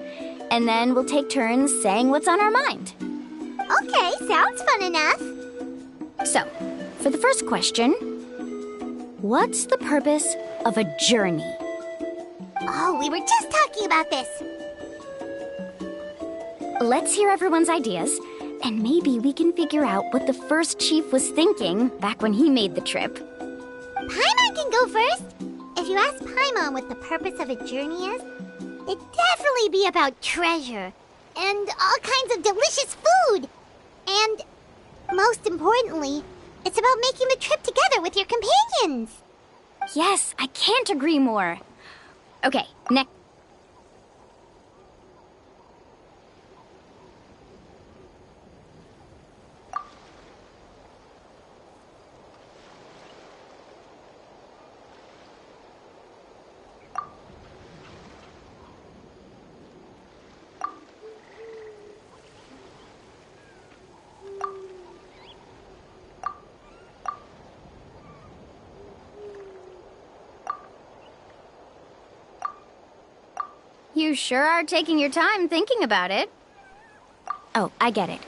[SPEAKER 11] and then we'll take turns saying what's on our mind.
[SPEAKER 8] Okay, sounds fun enough.
[SPEAKER 11] So, for the first question, what's the purpose of a journey?
[SPEAKER 8] Oh, we were just talking about this.
[SPEAKER 11] Let's hear everyone's ideas, and maybe we can figure out what the first chief was thinking back when he made the trip.
[SPEAKER 8] Paimon can go first. If you ask Paimon what the purpose of a journey is, it'd definitely be about treasure and all kinds of delicious food. And most importantly, it's about making the trip together with your companions.
[SPEAKER 11] Yes, I can't agree more. Okay, next. You sure are taking your time thinking about it. Oh, I get it.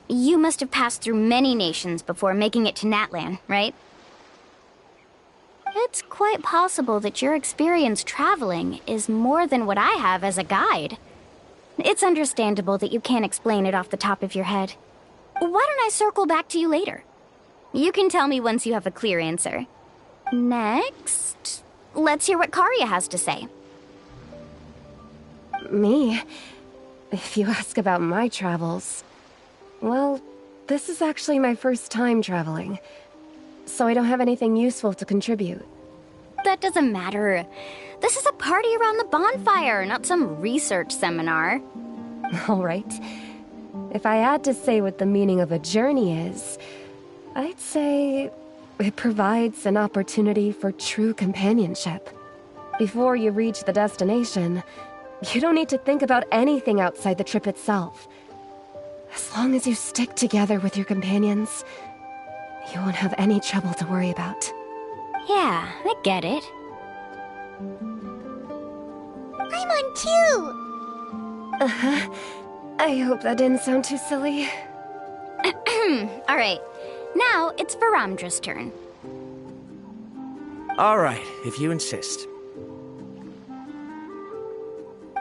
[SPEAKER 11] You must have passed through many nations before making it to Natlan, right? It's quite possible that your experience traveling is more than what I have as a guide. It's understandable that you can't explain it off the top of your head. Why don't I circle back to you later? You can tell me once you have a clear answer. Next, let's hear what Karya has to say.
[SPEAKER 7] Me? If you ask about my travels... Well, this is actually my first time traveling, so I don't have anything useful to contribute.
[SPEAKER 11] That doesn't matter. This is a party around the bonfire, not some research seminar.
[SPEAKER 7] All right. If I had to say what the meaning of a journey is, I'd say it provides an opportunity for true companionship. Before you reach the destination, you don't need to think about anything outside the trip itself. As long as you stick together with your companions, you won't have any trouble to worry about.
[SPEAKER 11] Yeah, I get it.
[SPEAKER 8] I'm on too!
[SPEAKER 7] Uh-huh. I hope that didn't sound too silly.
[SPEAKER 11] All right, now it's Varamdra's turn.
[SPEAKER 3] All right, if you insist.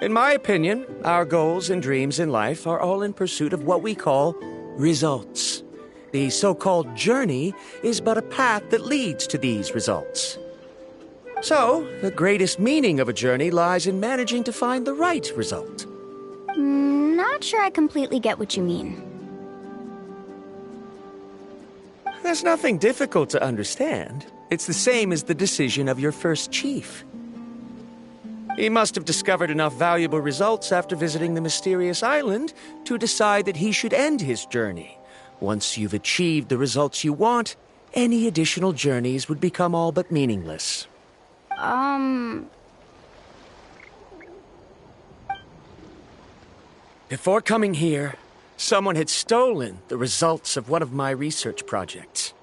[SPEAKER 3] In my opinion, our goals and dreams in life are all in pursuit of what we call results. The so-called journey is but a path that leads to these results. So, the greatest meaning of a journey lies in managing to find the right result.
[SPEAKER 11] Not sure I completely get what you mean.
[SPEAKER 3] There's nothing difficult to understand. It's the same as the decision of your first chief. He must have discovered enough valuable results after visiting the mysterious island to decide that he should end his journey. Once you've achieved the results you want, any additional journeys would become all but meaningless. Before coming here, someone had stolen the results of one of my research projects.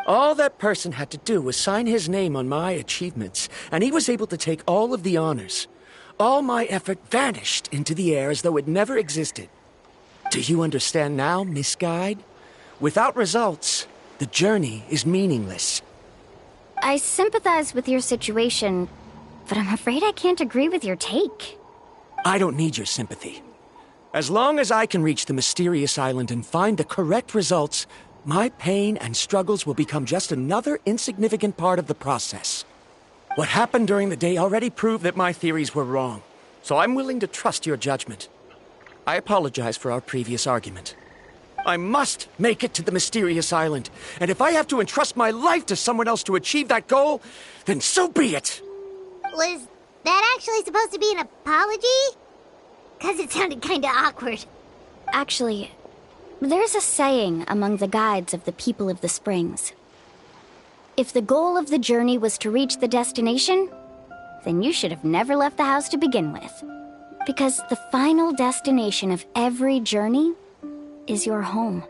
[SPEAKER 3] All that person had to do was sign his name on my achievements, and he was able to take all of the honors. All my effort vanished into the air as though it never existed. Do you understand now, Miss Guide? Without results, the journey is meaningless.
[SPEAKER 11] I sympathize with your situation, but I'm afraid I can't agree with your take.
[SPEAKER 3] I don't need your sympathy. As long as I can reach the mysterious island and find the correct results, my pain and struggles will become just another insignificant part of the process. What happened during the day already proved that my theories were wrong, so I'm willing to trust your judgment. I apologize for our previous argument. I must make it to the mysterious island, and if I have to entrust my life to someone else to achieve that goal, then so be it!
[SPEAKER 8] Was that actually supposed to be an apology? 'Cause it sounded kinda awkward.
[SPEAKER 11] Actually, there's a saying among the guides of the people of the springs. If the goal of the journey was to reach the destination, then you should have never left the house to begin with. Because the final destination of every journey is your home.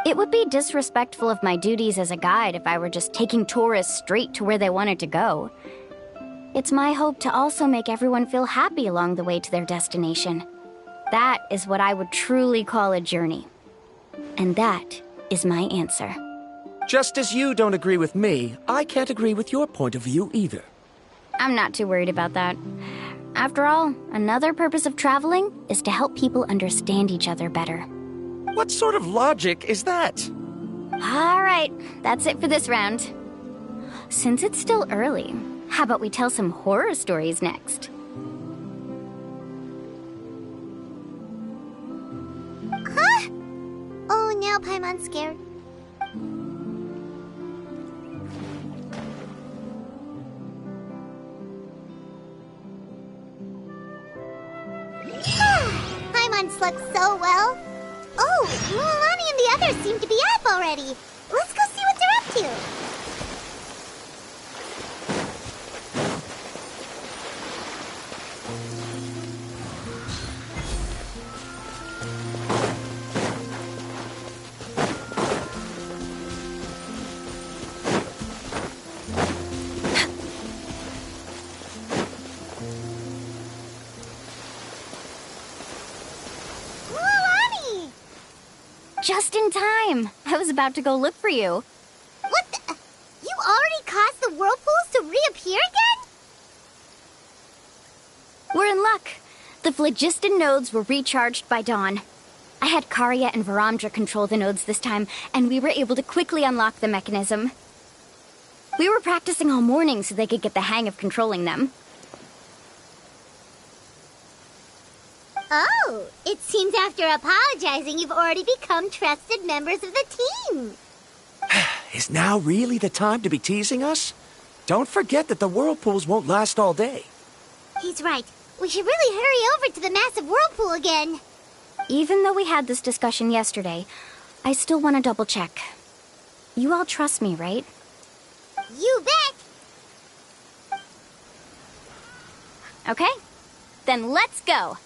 [SPEAKER 11] It would be disrespectful of my duties as a guide if I were just taking tourists straight to where they wanted to go. It's my hope to also make everyone feel happy along the way to their destination. That is what I would truly call a journey. And that is my answer.
[SPEAKER 3] Just as you don't agree with me, I can't agree with your point of view either.
[SPEAKER 11] I'm not too worried about that. After all, another purpose of traveling is to help people understand each other better.
[SPEAKER 3] What sort of logic is that?
[SPEAKER 11] All right, that's it for this round. Since it's still early, how about we tell some horror stories next?
[SPEAKER 8] Huh? Oh, now Paimon's scared. Paimon slept so well. Oh, Mulan and the others seem to be up already. Let's go see what they're up to.
[SPEAKER 11] Just in time. I was about to go look for you.
[SPEAKER 8] What the? You already caused the whirlpools to reappear again?
[SPEAKER 11] We're in luck. The phlogiston nodes were recharged by dawn. I had Karya and Varamdra control the nodes this time, and we were able to quickly unlock the mechanism. We were practicing all morning so they could get the hang of controlling them.
[SPEAKER 8] Oh, it seems after apologizing, you've already become trusted members of the team.
[SPEAKER 3] Is now really the time to be teasing us? Don't forget that the whirlpools won't last all day.
[SPEAKER 8] He's right. We should really hurry over to the massive whirlpool again.
[SPEAKER 11] Even though we had this discussion yesterday, I still want to double check. You all trust me, right?
[SPEAKER 8] You bet!
[SPEAKER 11] Okay, then let's go!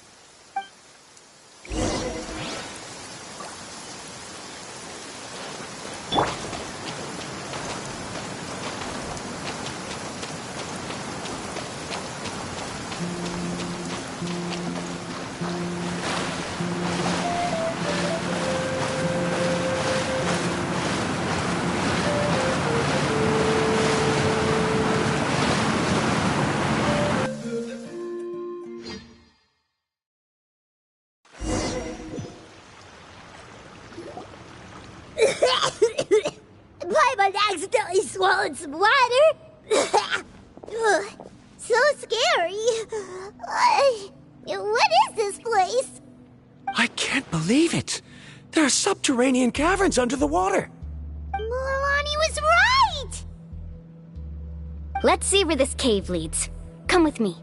[SPEAKER 8] Paimon accidentally swallowed some water. So scary. What is this place?
[SPEAKER 3] I can't believe it. There are subterranean caverns under the water.
[SPEAKER 8] Mulan was right!
[SPEAKER 11] Let's see where this cave leads. Come with me.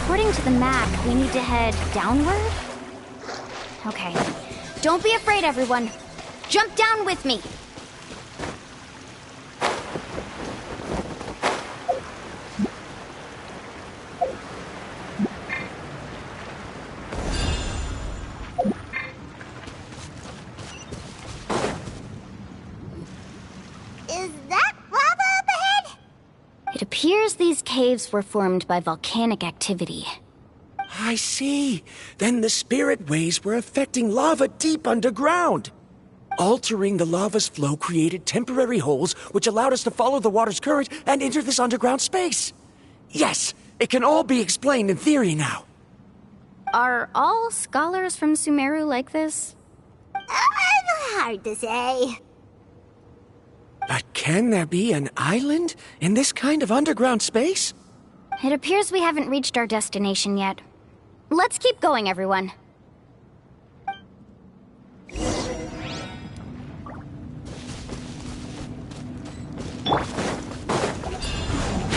[SPEAKER 11] according to the map, we need to head downward? Okay. Don't be afraid, everyone. Jump down with me.
[SPEAKER 8] Is that lava up ahead?
[SPEAKER 11] It appears these caves were formed by volcanic activity.
[SPEAKER 3] I see. Then the spirit waves were affecting lava deep underground. Altering the lava's flow created temporary holes which allowed us to follow the water's current and enter this underground space. Yes, it can all be explained in theory now.
[SPEAKER 11] Are all scholars from Sumeru like this?
[SPEAKER 8] Hard to say.
[SPEAKER 3] But can there be an island in this kind of underground space?
[SPEAKER 11] It appears we haven't reached our destination yet. Let's keep going, everyone.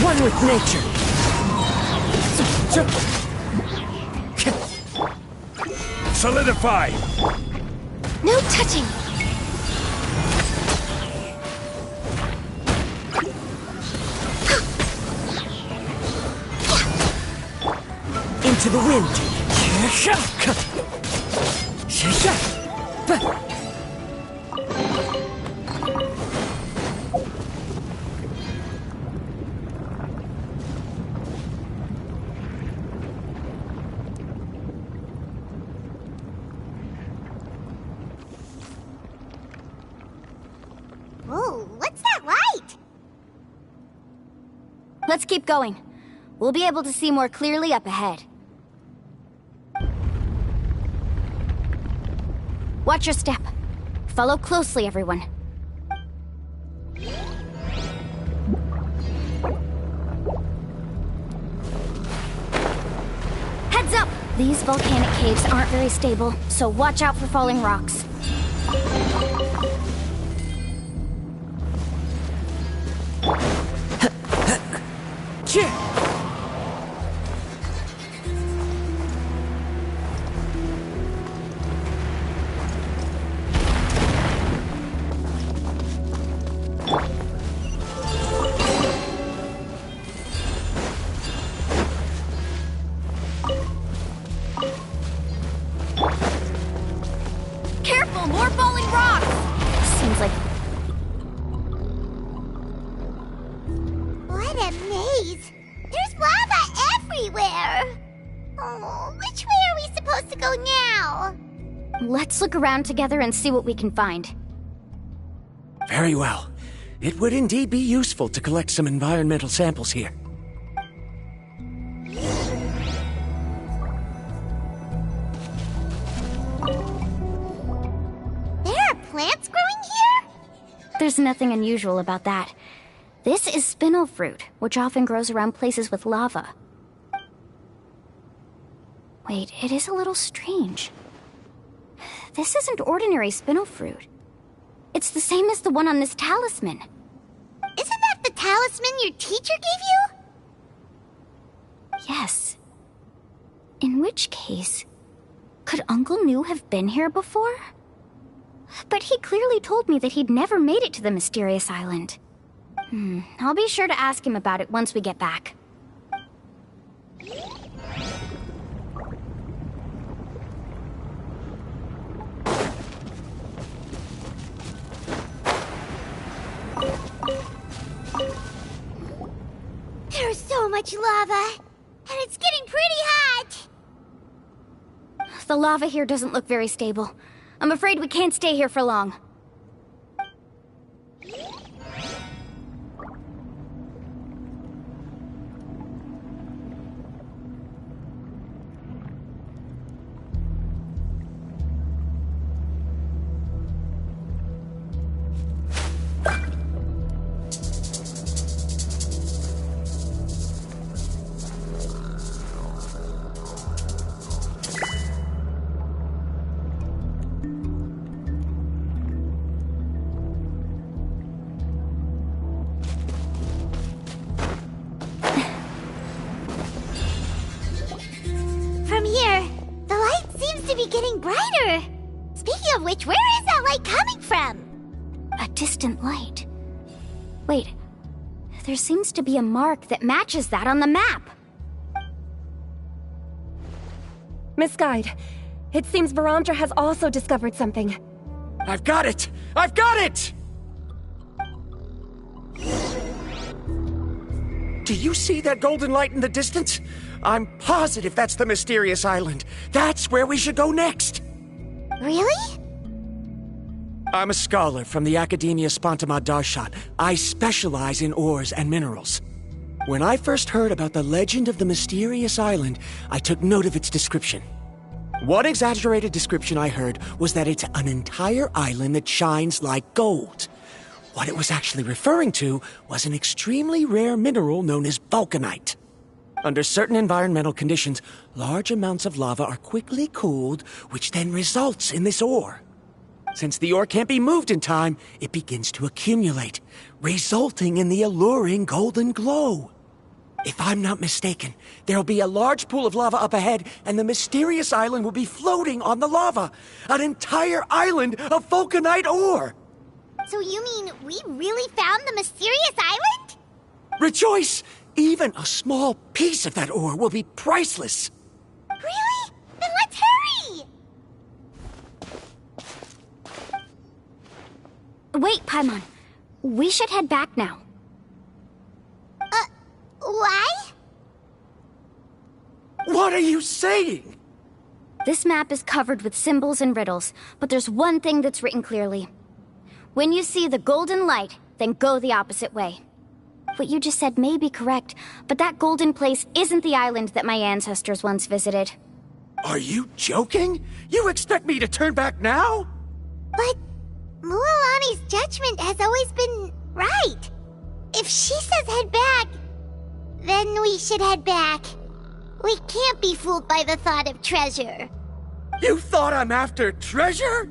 [SPEAKER 3] One with nature.
[SPEAKER 17] Solidify!
[SPEAKER 11] No touching!
[SPEAKER 3] Into the wind.
[SPEAKER 8] Whoa, what's that light?
[SPEAKER 11] Let's keep going. We'll be able to see more clearly up ahead. Watch your step. Follow closely, everyone. Heads up! These volcanic caves aren't very stable, so watch out for falling rocks. Careful, more falling rocks! Seems like...
[SPEAKER 8] What a maze! There's lava everywhere! Oh, which way are we supposed to go now?
[SPEAKER 11] Let's look around together and see what we can find.
[SPEAKER 3] Very well. It would indeed be useful to collect some environmental samples here.
[SPEAKER 8] There are plants growing here?
[SPEAKER 11] There's nothing unusual about that. This is spinel fruit, which often grows around places with lava. Wait, it is a little strange. This isn't ordinary spinel fruit. It's the same as the one on this talisman.
[SPEAKER 8] Isn't that the talisman your teacher gave you?
[SPEAKER 11] Yes. In which case, could Uncle New have been here before? But he clearly told me that he'd never made it to the mysterious island. I'll be sure to ask him about it once we get back.
[SPEAKER 8] There's so much lava, and it's getting pretty hot.
[SPEAKER 11] The lava here doesn't look very stable. I'm afraid we can't stay here for long.
[SPEAKER 8] getting brighter. Speaking of which, where is that light coming from?
[SPEAKER 11] A distant light. Wait, there seems to be a mark that matches that on the map.
[SPEAKER 7] Miss Guide, it seems Varamdra has also discovered something.
[SPEAKER 3] I've got it! I've got it! Do you see that golden light in the distance? I'm positive that's the mysterious island. That's where we should go next.
[SPEAKER 8] Really?
[SPEAKER 3] I'm a scholar from the Academia Spantama Darshan. I specialize in ores and minerals. When I first heard about the legend of the mysterious island, I took note of its description. One exaggerated description I heard was that it's an entire island that shines like gold. What it was actually referring to was an extremely rare mineral known as vulcanite. Under certain environmental conditions, large amounts of lava are quickly cooled, which then results in this ore. Since the ore can't be moved in time, it begins to accumulate, resulting in the alluring golden glow. If I'm not mistaken, there'll be a large pool of lava up ahead, and the mysterious island will be floating on the lava. An entire island of vulcanite ore!
[SPEAKER 8] So you mean we really found the mysterious island?
[SPEAKER 3] Rejoice! Even a small piece of that ore will be priceless.
[SPEAKER 8] Really? Then let's hurry!
[SPEAKER 11] Wait, Paimon. We should head back now.
[SPEAKER 8] Why?
[SPEAKER 3] What are you saying?
[SPEAKER 11] This map is covered with symbols and riddles, but there's one thing that's written clearly. When you see the golden light, then go the opposite way. What you just said may be correct, but that golden place isn't the island that my ancestors once visited.
[SPEAKER 3] Are you joking? You expect me to turn back now?
[SPEAKER 8] But Mualani's judgment has always been right. If she says head back, then we should head back. We can't be fooled by the thought of treasure.
[SPEAKER 3] You thought I'm after treasure?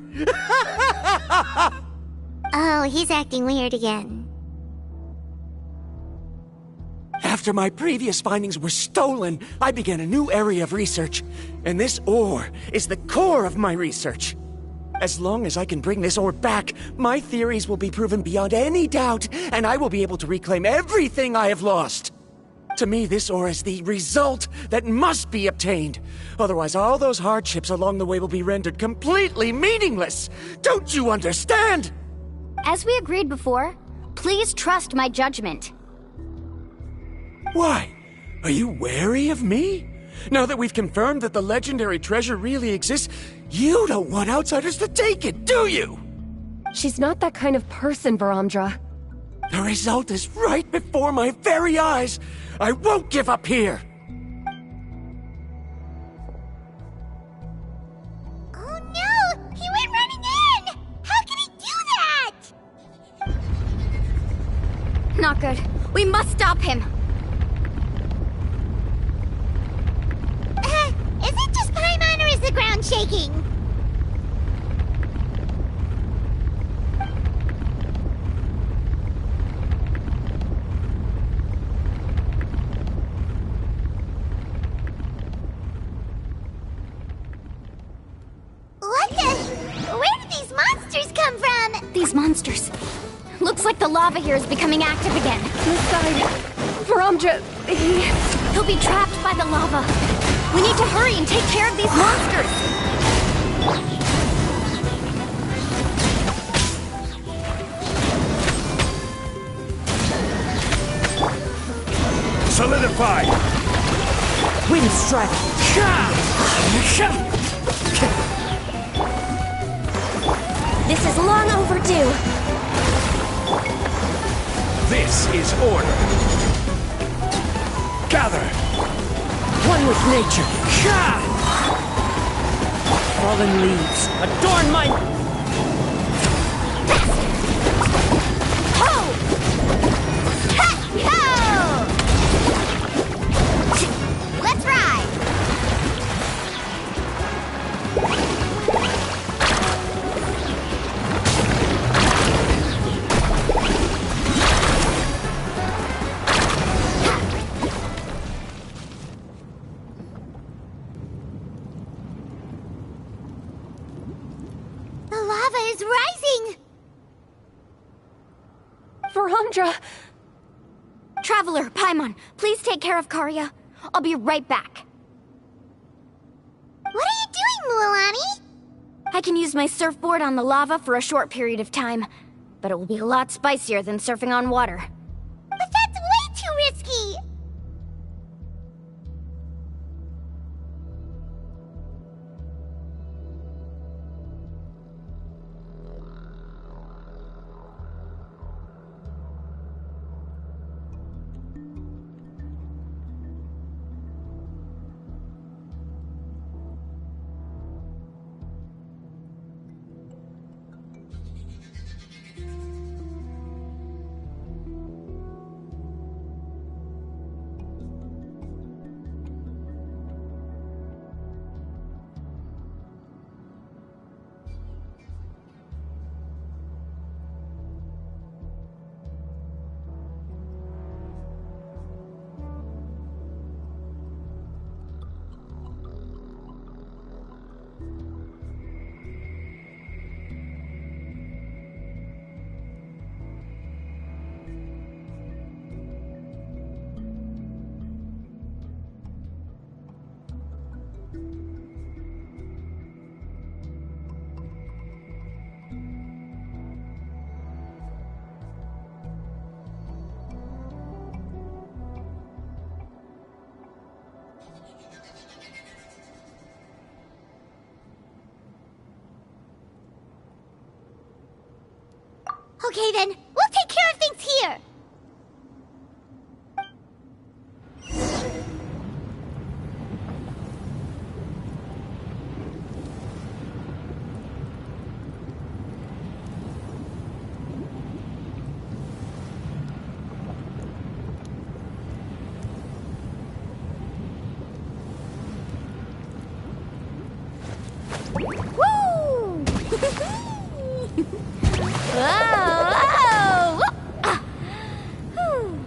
[SPEAKER 8] Oh, he's acting weird again.
[SPEAKER 3] After my previous findings were stolen, I began a new area of research. And this ore is the core of my research. As long as I can bring this ore back, my theories will be proven beyond any doubt, and I will be able to reclaim everything I have lost. To me, this ore is the result that must be obtained. Otherwise, all those hardships along the way will be rendered completely meaningless. Don't you understand?
[SPEAKER 11] As we agreed before, please trust my judgment.
[SPEAKER 3] Why? Are you wary of me? Now that we've confirmed that the legendary treasure really exists, you don't want outsiders to take it, do you?
[SPEAKER 7] She's not that kind of person, Varamdra.
[SPEAKER 3] The result is right before my very eyes. I won't give up here.
[SPEAKER 8] Oh no! He went running in! How can he do that?
[SPEAKER 11] Not good. We must stop him.
[SPEAKER 8] Is it just Paimon or is the ground shaking? What the? Where did these monsters come from?
[SPEAKER 11] These monsters. Looks like the lava here is becoming active again.
[SPEAKER 7] Miss Guide, Varamdra,
[SPEAKER 11] He'll be trapped by the lava. We need to hurry and take care of these monsters.
[SPEAKER 17] Solidify!
[SPEAKER 16] Wind strike!
[SPEAKER 11] This is long overdue.
[SPEAKER 17] This is order. Gather!
[SPEAKER 16] One with nature. Fallen leaves, adorn my...
[SPEAKER 8] Ho! Ha! Ho! Let's ride! is rising!
[SPEAKER 7] Verandra!
[SPEAKER 11] Traveler, Paimon, please take care of Karya. I'll be right back.
[SPEAKER 8] What are you doing, Mualani?
[SPEAKER 11] I can use my surfboard on the lava for a short period of time, but it will be a lot spicier than surfing on water.
[SPEAKER 8] But that's way too risky! Okay then, we'll take care of things here!
[SPEAKER 11] Woo! Whoa! Ah! Whew.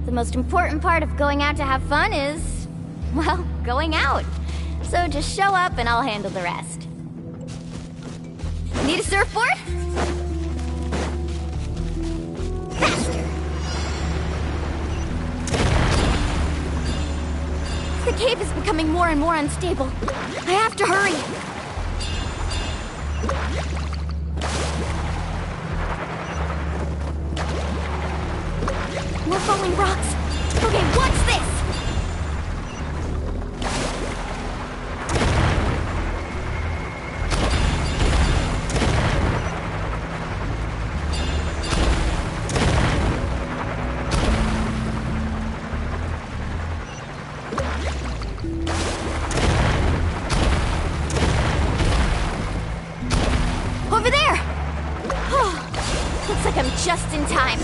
[SPEAKER 11] The most important part of going out to have fun is, well, going out. So just show up and I'll handle the rest. Need a surfboard? Faster! The cave is becoming more and more unstable. I have to hurry. More falling rocks. Okay, what's this? Over there! Oh, looks like I'm just in time.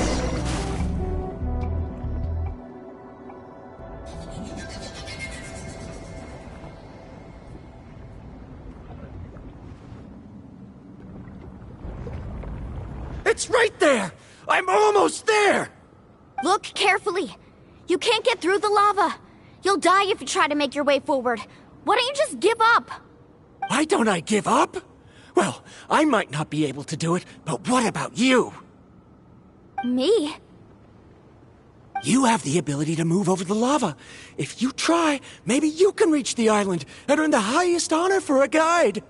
[SPEAKER 3] It's right there! I'm almost there!
[SPEAKER 11] Look carefully. You can't get through the lava. You'll die if you try to make your way forward. Why don't you just give up?
[SPEAKER 3] Why don't I give up? Well, I might not be able to do it, but what about you?
[SPEAKER 11] Me?
[SPEAKER 3] You have the ability to move over the lava. If you try, maybe you can reach the island and earn the highest honor for a guide.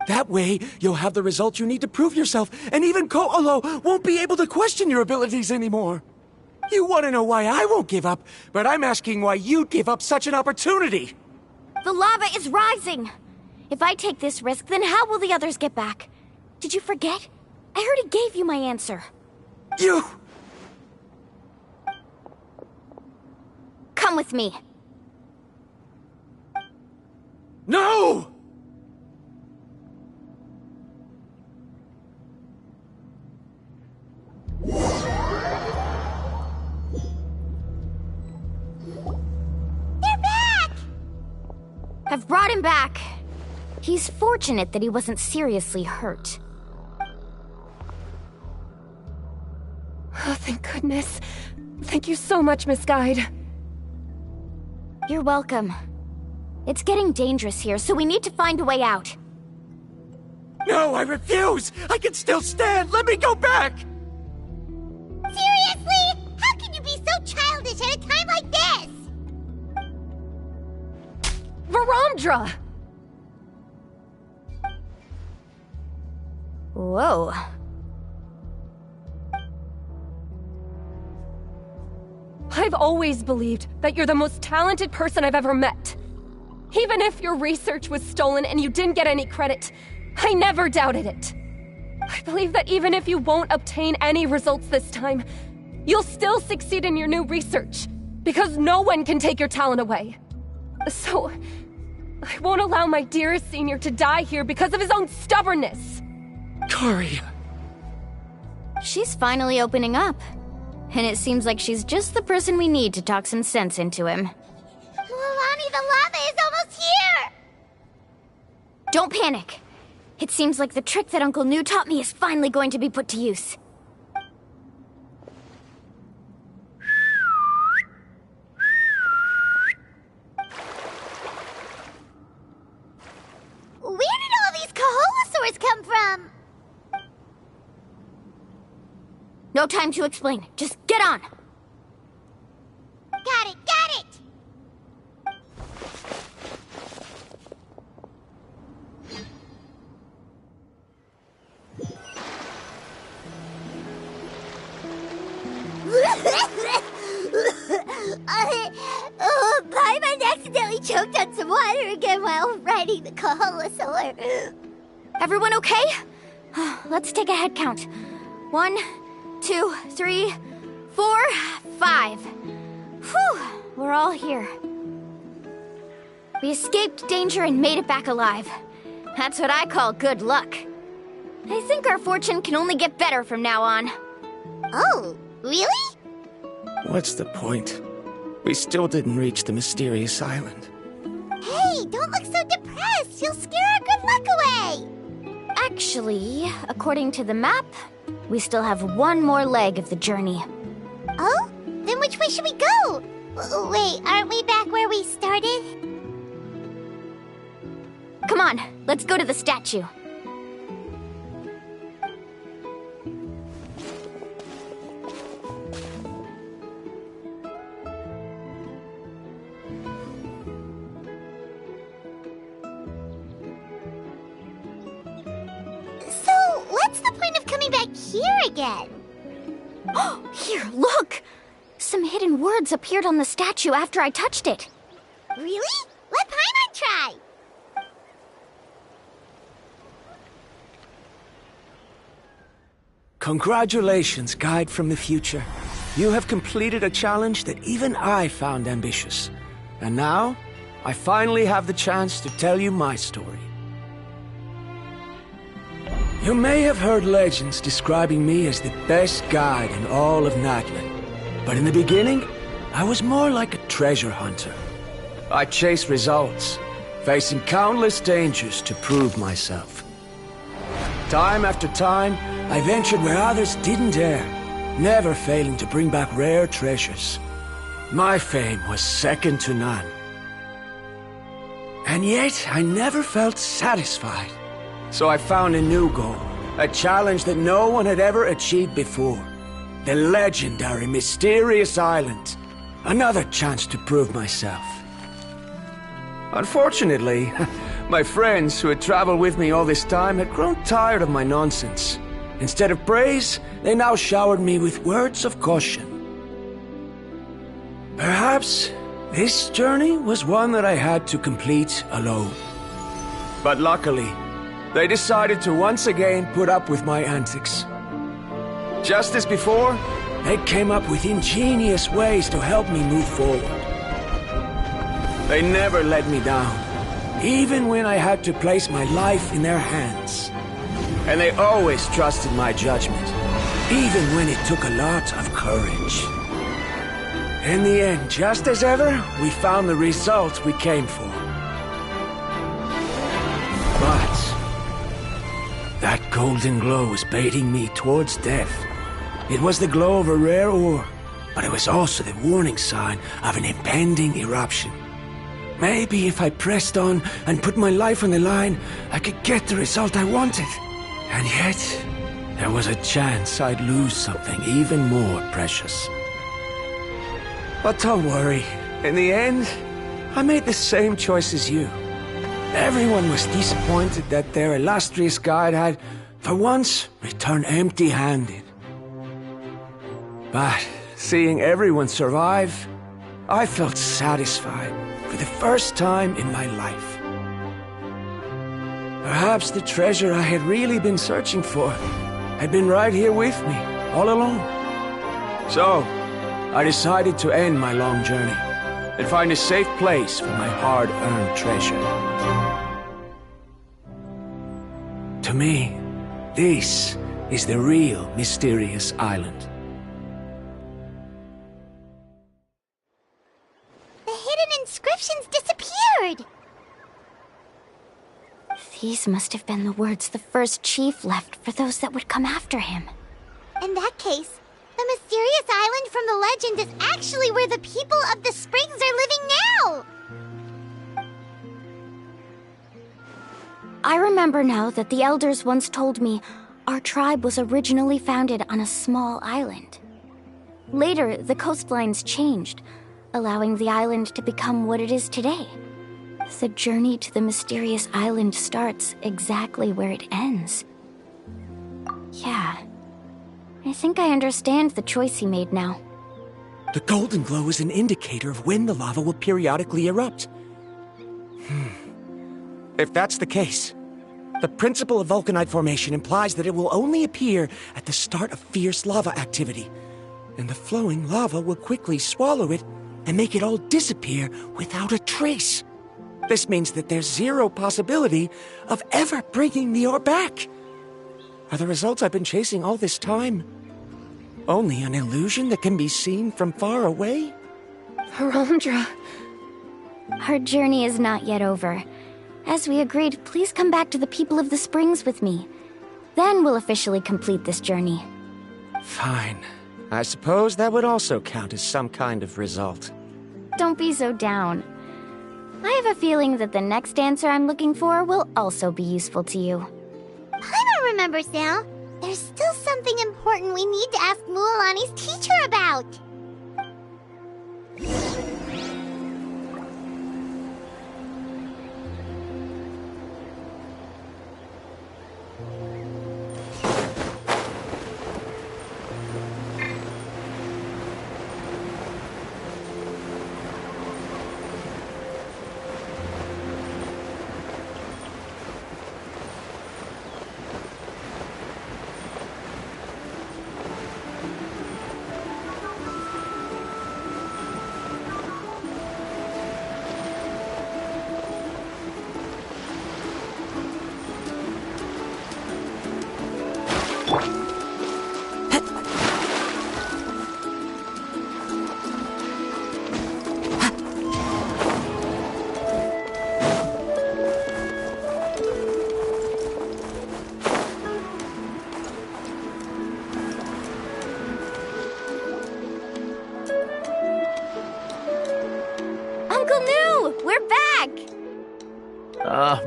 [SPEAKER 3] That way, you'll have the results you need to prove yourself, and even Ko'olo won't be able to question your abilities anymore. You want to know why I won't give up, but I'm asking why you'd give up such an opportunity.
[SPEAKER 11] The lava is rising. If I take this risk, then how will the others get back? Did you forget? I already gave you my answer.
[SPEAKER 3] You!
[SPEAKER 11] Come with me.
[SPEAKER 3] No!
[SPEAKER 11] I've brought him back. He's fortunate that he wasn't seriously hurt.
[SPEAKER 7] Oh, thank goodness. Thank you so much, Miss Guide.
[SPEAKER 11] You're welcome. It's getting dangerous here, so we need to find a way out.
[SPEAKER 3] No, I refuse! I can still stand! Let me go back!
[SPEAKER 8] Seriously? How can you be so childish at a time like this?
[SPEAKER 7] Verandra!
[SPEAKER 11] Whoa.
[SPEAKER 7] I've always believed that you're the most talented person I've ever met. Even if your research was stolen and you didn't get any credit, I never doubted it. I believe that even if you won't obtain any results this time, you'll still succeed in your new research, because no one can take your talent away. So, I won't allow my dearest senior to die here because of his own stubbornness.
[SPEAKER 3] Kari.
[SPEAKER 11] She's finally opening up. And it seems like she's just the person we need to talk some sense into him.
[SPEAKER 8] Milani, the lava is almost here!
[SPEAKER 11] Don't panic. It seems like the trick that Uncle New taught me is finally going to be put to use.
[SPEAKER 8] Where did all these Kaholosaurs come from?
[SPEAKER 11] No time to explain. Just get on.
[SPEAKER 8] Got it, got it! Paimon accidentally choked on some water again while riding the Kaholosaur.
[SPEAKER 11] Everyone okay? Let's take a head count. 1, 2, 3, 4, 5. Whew, we're all here. We escaped danger and made it back alive. That's what I call good luck. I think our fortune can only get better from now on.
[SPEAKER 8] Oh, really?
[SPEAKER 3] What's the point? We still didn't reach the mysterious island.
[SPEAKER 8] Hey, don't look so depressed. You'll scare our good luck away.
[SPEAKER 11] Actually, according to the map, we still have one more leg of the journey.
[SPEAKER 8] Oh? Then which way should we go? Wait, aren't we back where we started?
[SPEAKER 11] Come on, let's go to the statue.
[SPEAKER 8] So, what's the point of coming back here again?
[SPEAKER 11] Oh, here, look! Some hidden words appeared on the statue after I touched it.
[SPEAKER 8] Really? Let Paimon try!
[SPEAKER 3] Congratulations, Guide from the Future. You have completed a challenge that even I found ambitious. And now, I finally have the chance to tell you my story. You may have heard legends describing me as the best guide in all of Natlan. But in the beginning, I was more like a treasure hunter. I chased results, facing countless dangers to prove myself. Time after time, I ventured where others didn't dare, never failing to bring back rare treasures. My fame was second to none. And yet, I never felt satisfied. So I found a new goal, a challenge that no one had ever achieved before. The legendary Mysterious Island. Another chance to prove myself. Unfortunately, my friends who had traveled with me all this time had grown tired of my nonsense. Instead of praise, they now showered me with words of caution. Perhaps this journey was one that I had to complete alone. But luckily, they decided to once again put up with my antics. Just as before, they came up with ingenious ways to help me move forward. They never let me down, even when I had to place my life in their hands. And they always trusted my judgment, even when it took a lot of courage. In the end, just as ever, we found the result we came for. But that golden glow was baiting me towards death. It was the glow of a rare ore, but it was also the warning sign of an impending eruption. Maybe if I pressed on and put my life on the line, I could get the result I wanted. And yet, there was a chance I'd lose something even more precious. But don't worry. In the end, I made the same choice as you. Everyone was disappointed that their illustrious guide had, for once, returned empty-handed. But seeing everyone survive, I felt satisfied for the first time in my life. Perhaps the treasure I had really been searching for had been right here with me, all along. So, I decided to end my long journey and find a safe place for my hard-earned treasure. To me, this is the real mysterious island.
[SPEAKER 8] The hidden inscriptions disappeared!
[SPEAKER 6] These must have been the words the first chief left for those that would come after him.
[SPEAKER 8] In that case, the mysterious island from the legend is actually where the people of the Springs are living now!
[SPEAKER 6] I remember now that the elders once told me our tribe was originally founded on a small island. Later, the coastlines changed, allowing the island to become what it is today. The journey to the mysterious island starts exactly where it ends. Yeah. I think I understand the choice he made now.
[SPEAKER 3] The golden glow is an indicator of when the lava will periodically erupt. If that's the case, the principle of vulcanite formation implies that it will only appear at the start of fierce lava activity, and the flowing lava will quickly swallow it and make it all disappear without a trace. This means that there's zero possibility of ever bringing the ore back. Are the results I've been chasing all this time only an illusion that can be seen from far away?
[SPEAKER 7] Harondra.
[SPEAKER 6] Our journey is not yet over. As we agreed, please come back to the people of the Springs with me. Then we'll officially complete this journey.
[SPEAKER 3] Fine. I suppose that would also count as some kind of result.
[SPEAKER 6] Don't be so down. I have a feeling that the next answer I'm looking for will also be useful to you.
[SPEAKER 8] Paimon remembers now. There's still something important we need to ask Mualani's teacher about.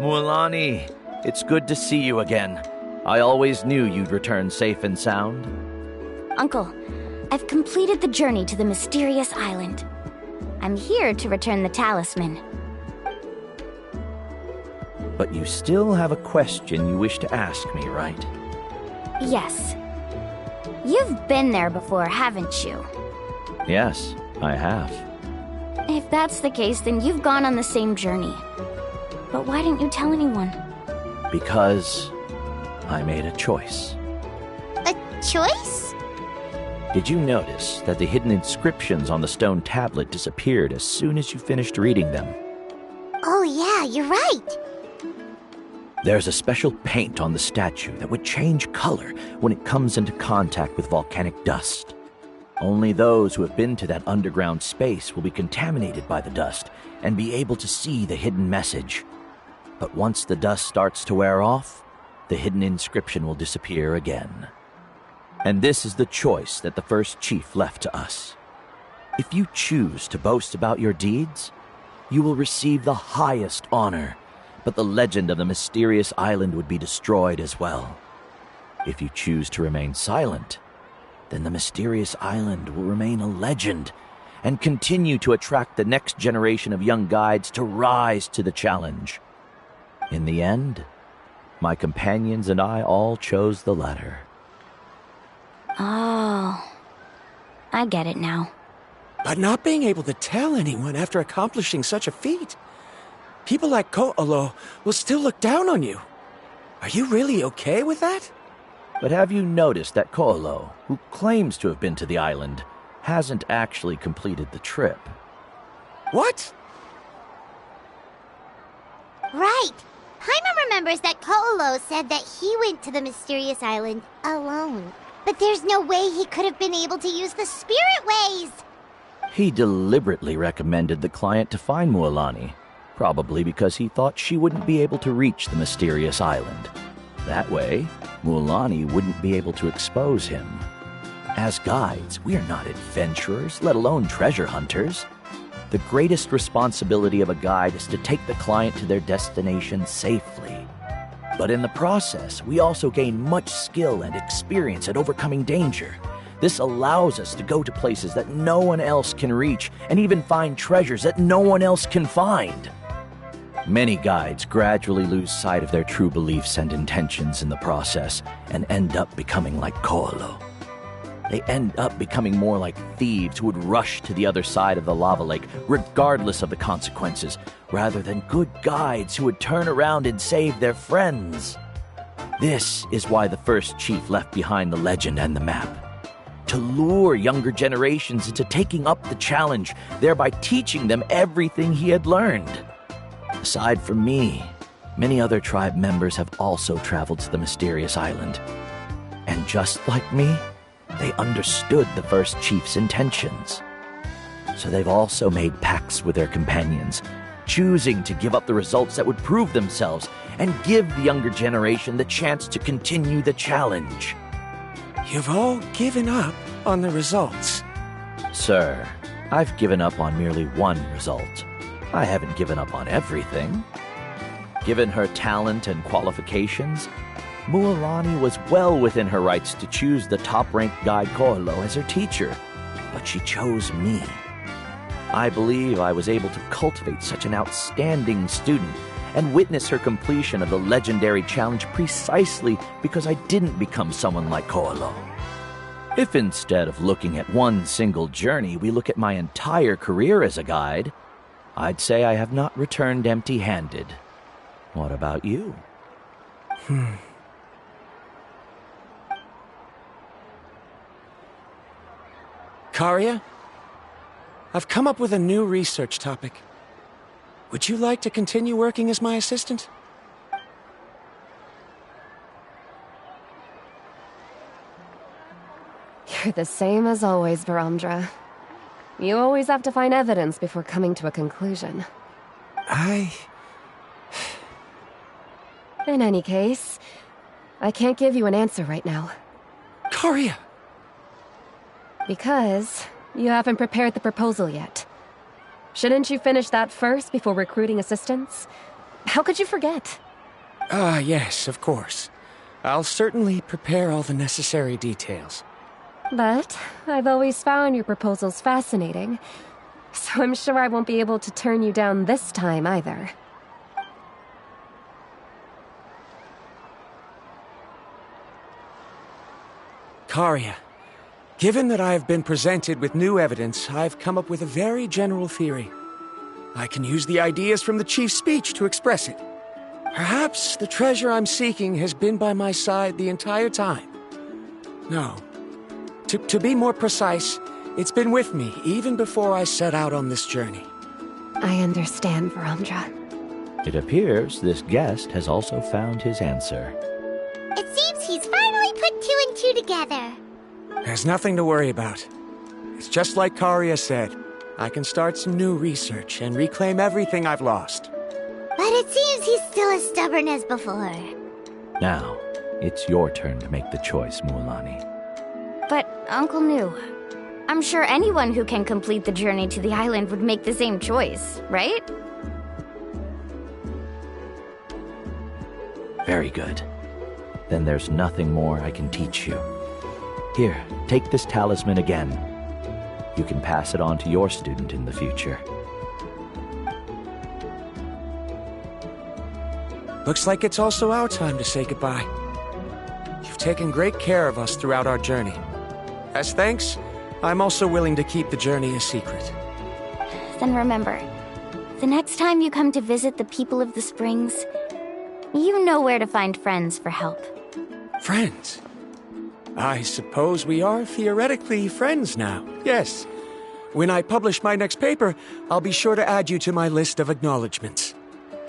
[SPEAKER 19] Mualani, it's good to see you again. I always knew you'd return safe and sound.
[SPEAKER 6] Uncle, I've completed the journey to the mysterious island. I'm here to return the talisman.
[SPEAKER 19] But you still have a question you wish to ask me, right?
[SPEAKER 6] Yes. You've been there before, haven't you?
[SPEAKER 19] Yes, I have.
[SPEAKER 6] If that's the case, then you've gone on the same journey.
[SPEAKER 11] But why didn't you tell anyone?
[SPEAKER 19] Because I made a choice.
[SPEAKER 8] A choice?
[SPEAKER 19] Did you notice that the hidden inscriptions on the stone tablet disappeared as soon as you finished reading them?
[SPEAKER 8] Oh yeah, you're right.
[SPEAKER 19] There's a special paint on the statue that would change color when it comes into contact with volcanic dust. Only those who have been to that underground space will be contaminated by the dust and be able to see the hidden message. But once the dust starts to wear off, the hidden inscription will disappear again. And this is the choice that the first chief left to us. If you choose to boast about your deeds, you will receive the highest honor, but the legend of the mysterious island would be destroyed as well. If you choose to remain silent, then the mysterious island will remain a legend and continue to attract the next generation of young guides to rise to the challenge. In the end, my companions and I all chose the latter.
[SPEAKER 11] Oh, I get it now.
[SPEAKER 3] But not being able to tell anyone after accomplishing such a feat. People like Ko'olo will still look down on you. Are you really okay with that?
[SPEAKER 19] But have you noticed that Ko'olo, who claims to have been to the island, hasn't actually completed the trip?
[SPEAKER 3] What?
[SPEAKER 8] Right. Paimon remembers that Ko'olo said that he went to the mysterious island alone. But there's no way he could have been able to use the spirit ways!
[SPEAKER 19] He deliberately recommended the client to find Mualani, probably because he thought she wouldn't be able to reach the mysterious island. That way, Mualani wouldn't be able to expose him. As guides, we are not adventurers, let alone treasure hunters. The greatest responsibility of a guide is to take the client to their destination safely. But in the process, we also gain much skill and experience at overcoming danger. This allows us to go to places that no one else can reach and even find treasures that no one else can find. Many guides gradually lose sight of their true beliefs and intentions in the process and end up becoming like Ko'olo. They end up becoming more like thieves who would rush to the other side of the lava lake regardless of the consequences, rather than good guides who would turn around and save their friends. This is why the first chief left behind the legend and the map. To lure younger generations into taking up the challenge, thereby teaching them everything he had learned. Aside from me, many other tribe members have also traveled to the mysterious island. And just like me, they understood the first chief's intentions. So they've also made pacts with their companions, choosing to give up the results that would prove themselves and give the younger generation the chance to continue the challenge.
[SPEAKER 3] You've all given up on the results.
[SPEAKER 19] Sir, I've given up on merely one result. I haven't given up on everything. Given her talent and qualifications, Mualani was well within her rights to choose the top-ranked guide Ko'olo as her teacher, but she chose me. I believe I was able to cultivate such an outstanding student and witness her completion of the legendary challenge precisely because I didn't become someone like Ko'olo. If instead of looking at one single journey, we look at my entire career as a guide, I'd say I have not returned empty-handed. What about you?
[SPEAKER 3] Karia, I've come up with a new research topic. Would you like to continue working as my assistant?
[SPEAKER 7] You're the same as always, Varamdra. You always have to find evidence before coming to a conclusion. In any case, I can't give you an answer right now.
[SPEAKER 3] Karia!
[SPEAKER 7] Because you haven't prepared the proposal yet. Shouldn't you finish that first before recruiting assistants? How could you forget?
[SPEAKER 3] Yes, of course. I'll certainly prepare all the necessary details.
[SPEAKER 7] But I've always found your proposals fascinating, so I'm sure I won't be able to turn you down this time either.
[SPEAKER 3] Karia, given that I have been presented with new evidence, I've come up with a very general theory. I can use the ideas from the chief's speech to express it. Perhaps the treasure I'm seeking has been by my side the entire time. No. To be more precise, it's been with me even before I set out on this journey.
[SPEAKER 7] I understand, Verandra.
[SPEAKER 19] It appears this guest has also found his answer.
[SPEAKER 8] It seems he's finally put 2 and 2 together.
[SPEAKER 3] There's nothing to worry about. It's just like Karia said. I can start some new research and reclaim everything I've lost.
[SPEAKER 8] But it seems he's still as stubborn as before.
[SPEAKER 19] Now, it's your turn to make the choice, Mualani.
[SPEAKER 11] But, Uncle Nu, I'm sure anyone who can complete the journey to the island would make the same choice, right?
[SPEAKER 19] Very good. Then there's nothing more I can teach you. Here, take this talisman again. You can pass it on to your student in the future.
[SPEAKER 3] Looks like it's also our time to say goodbye. You've taken great care of us throughout our journey. As thanks, I'm also willing to keep the journey a secret.
[SPEAKER 11] Then remember, the next time you come to visit the people of the Springs, you know where to find friends for help.
[SPEAKER 3] Friends? I suppose we are theoretically friends now, yes. When I publish my next paper, I'll be sure to add you to my list of acknowledgements.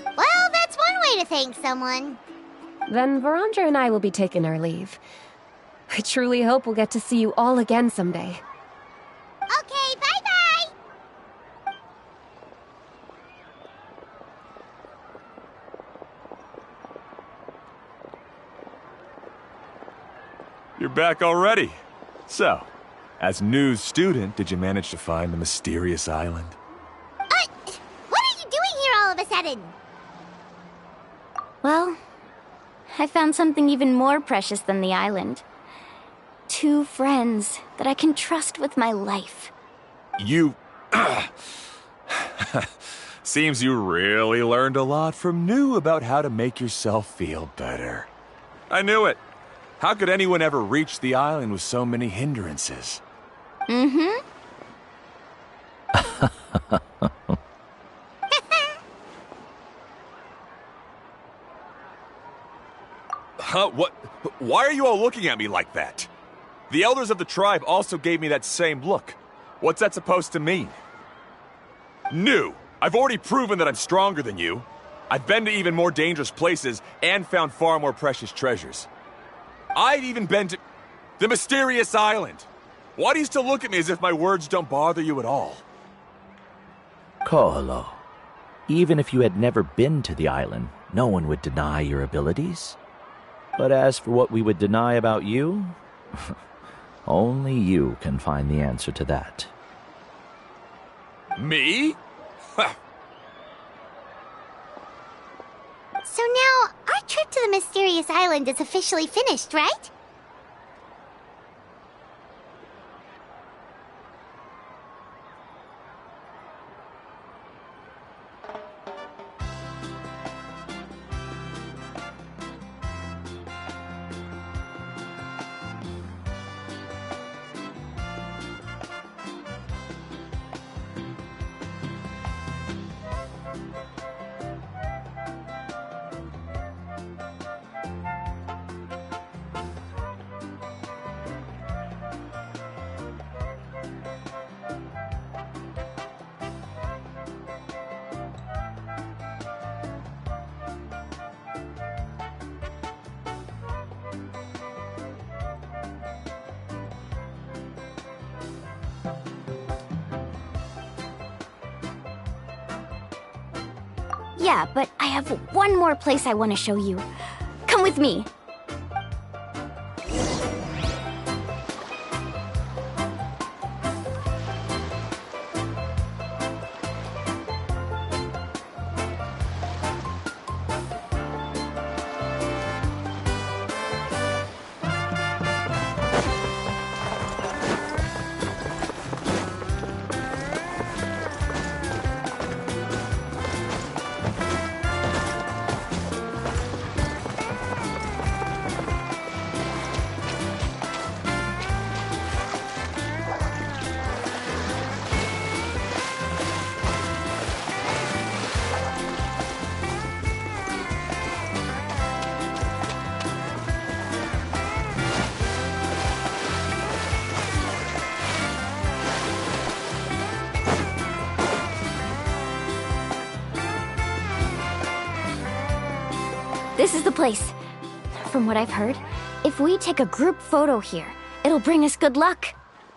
[SPEAKER 8] Well, that's one way to thank someone.
[SPEAKER 7] Then Verandra and I will be taking our leave. I truly hope we'll get to see you all again someday.
[SPEAKER 8] Okay, bye-bye!
[SPEAKER 13] You're back already. So, as new student, did you manage to find the mysterious island?
[SPEAKER 8] What are you doing here all of a sudden?
[SPEAKER 11] Well, I found something even more precious than the island. 2 friends that I can trust with my life.
[SPEAKER 13] You... Seems you really learned a lot from New about how to make yourself feel better. I knew it. How could anyone ever reach the island with so many hindrances?
[SPEAKER 11] Mm-hmm.
[SPEAKER 13] Huh? What? Why are you all looking at me like that? The elders of the tribe also gave me that same look. What's that supposed to mean? New! I've already proven that I'm stronger than you. I've been to even more dangerous places and found far more precious treasures. I've even been to the mysterious island. Why do you still look at me as if my words don't bother you at all?
[SPEAKER 19] Ko'olo, even if you had never been to the island, no one would deny your abilities. But as for what we would deny about you, only you can find the answer to that.
[SPEAKER 13] Me?
[SPEAKER 8] So now, our trip to the mysterious island is officially finished, right?
[SPEAKER 11] Yeah, but I have one more place I want to show you. Come with me. This is the place. From what I've heard, if we take a group photo here, it'll bring us good luck.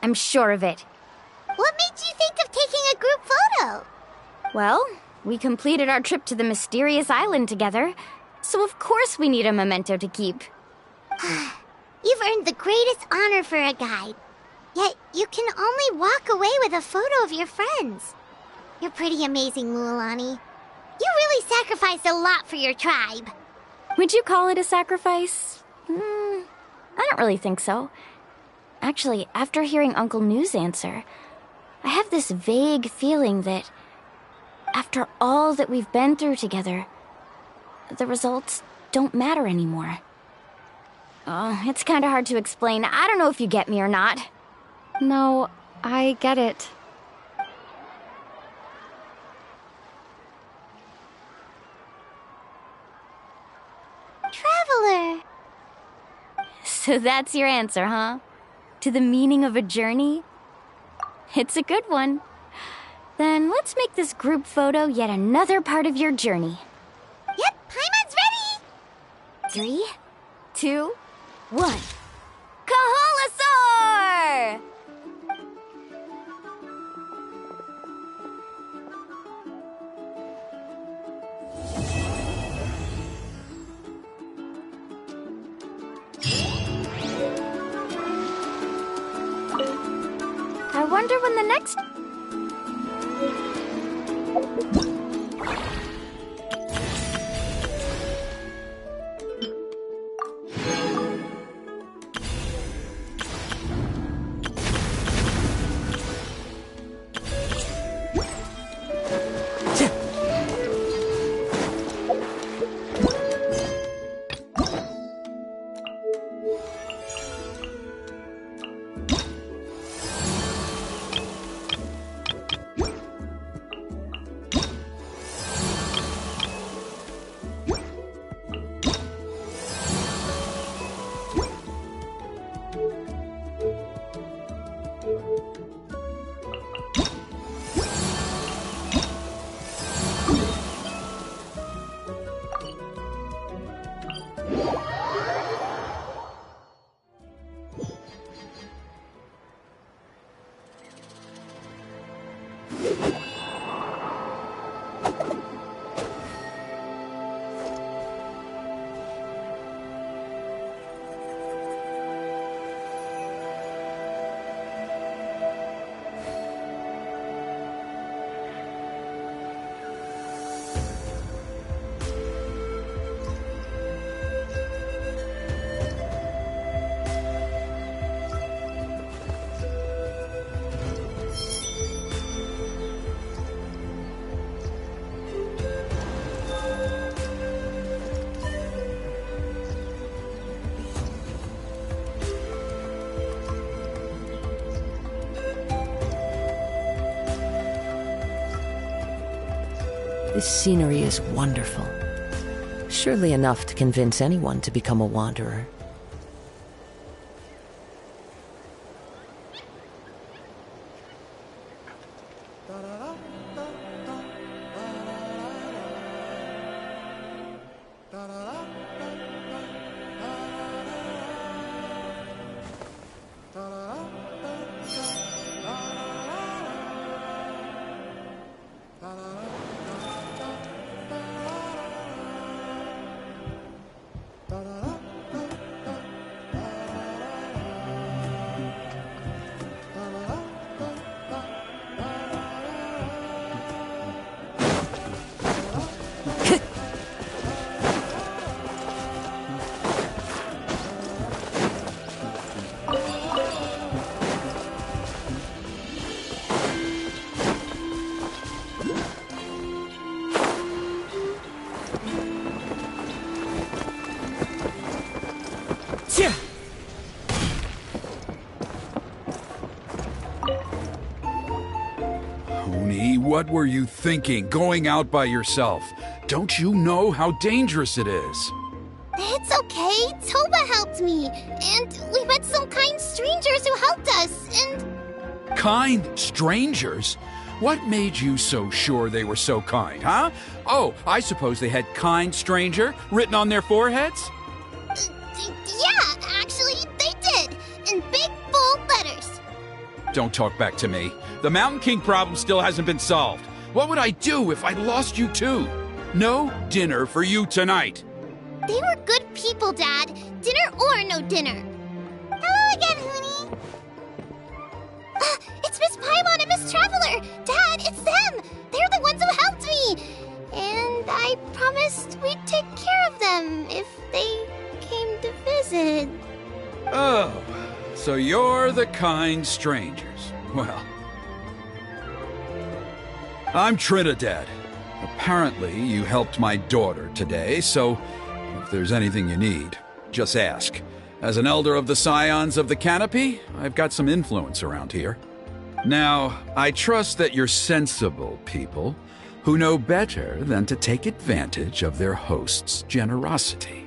[SPEAKER 11] I'm sure of it.
[SPEAKER 8] What made you think of taking a group photo?
[SPEAKER 11] Well, we completed our trip to the mysterious island together, so of course we need a memento to keep.
[SPEAKER 8] You've earned the greatest honor for a guide. Yet you can only walk away with a photo of your friends. You're pretty amazing, Mualani. You really sacrificed a lot for your tribe.
[SPEAKER 11] Would you call it a sacrifice? I don't really think so. Actually, after hearing Uncle New's answer, I have this vague feeling that after all that we've been through together, the results don't matter anymore. Oh, it's kind of hard to explain. I don't know if you get me or not.
[SPEAKER 7] No, I get it.
[SPEAKER 8] Traveler.
[SPEAKER 11] So that's your answer, huh? To the meaning of a journey? It's a good one. Then let's make this group photo yet another part of your journey.
[SPEAKER 8] Yep, Paimon's ready!
[SPEAKER 11] 3, 2, 1. Kaholasaur! I wonder when the next...
[SPEAKER 1] This scenery is wonderful. Surely enough to convince anyone to become a wanderer.
[SPEAKER 5] What were you thinking, going out by yourself? Don't you know how dangerous it is?
[SPEAKER 8] It's okay. Toba helped me. And we met some kind strangers who helped us, and...
[SPEAKER 5] Kind strangers? What made you so sure they were so kind, huh? Oh, I suppose they had kind stranger written on their foreheads?
[SPEAKER 8] Yeah, actually, they did. In big, bold letters.
[SPEAKER 5] Don't talk back to me. The Mountain King problem still hasn't been solved. What would I do if I lost you too? No dinner for you tonight.
[SPEAKER 8] They were good people, Dad. Dinner or no dinner. Hello again, Hoonie. It's Miss Paimon and Miss Traveler. Dad, it's them. They're the ones who helped me. And I promised we'd take care of them if they came to visit.
[SPEAKER 5] Oh, so you're the kind strangers. Well, I'm Trinidad. Apparently, you helped my daughter today, so if there's anything you need, just ask. As an elder of the Scions of the Canopy, I've got some influence around here. Now, I trust that you're sensible people who know better than to take advantage of their host's generosity.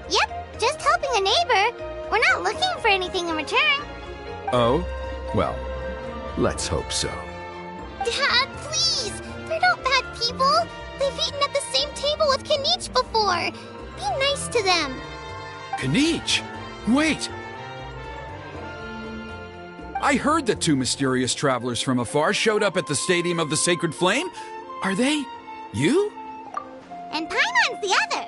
[SPEAKER 8] Yep, just helping a neighbor. We're not looking for anything in return.
[SPEAKER 5] Oh? Well, let's hope so.
[SPEAKER 8] Dad, please! They're not bad people. They've eaten at the same table with Kanich before. Be nice to them.
[SPEAKER 5] Kanich? Wait! I heard that two mysterious travelers from afar showed up at the Stadium of the Sacred Flame. Are they you?
[SPEAKER 8] And Paimon's the other.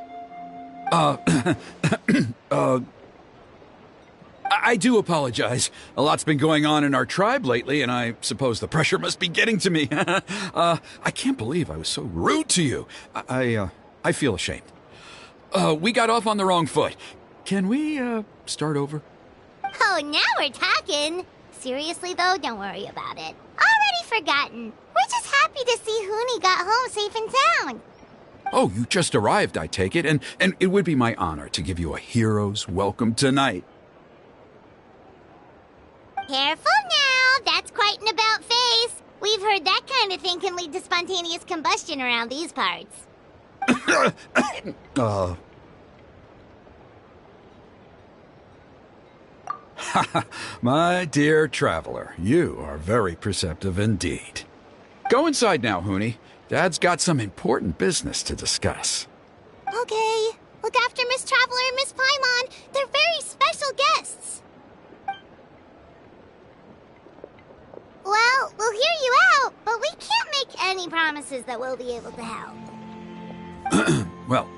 [SPEAKER 5] I do apologize. A lot's been going on in our tribe lately, and I suppose the pressure must be getting to me. I can't believe I was so rude to you. I feel ashamed. We got off on the wrong foot. Can we, start over?
[SPEAKER 8] Oh, now we're talking. Seriously, though, don't worry about it. Already forgotten. We're just happy to see Hoonie got home safe and sound.
[SPEAKER 5] Oh, you just arrived, I take it, and it would be my honor to give you a hero's welcome tonight.
[SPEAKER 8] Careful now, that's quite an about-face. We've heard that kind of thing can lead to spontaneous combustion around these parts.
[SPEAKER 5] My dear traveler, you are very perceptive indeed. Go inside now, Hoonie. Dad's got some important business to discuss.
[SPEAKER 8] Okay. Look after Miss Traveler and Miss Paimon. They're very special guests. Well, we'll hear you out, but we can't make any promises that we'll be able to help.
[SPEAKER 5] Well,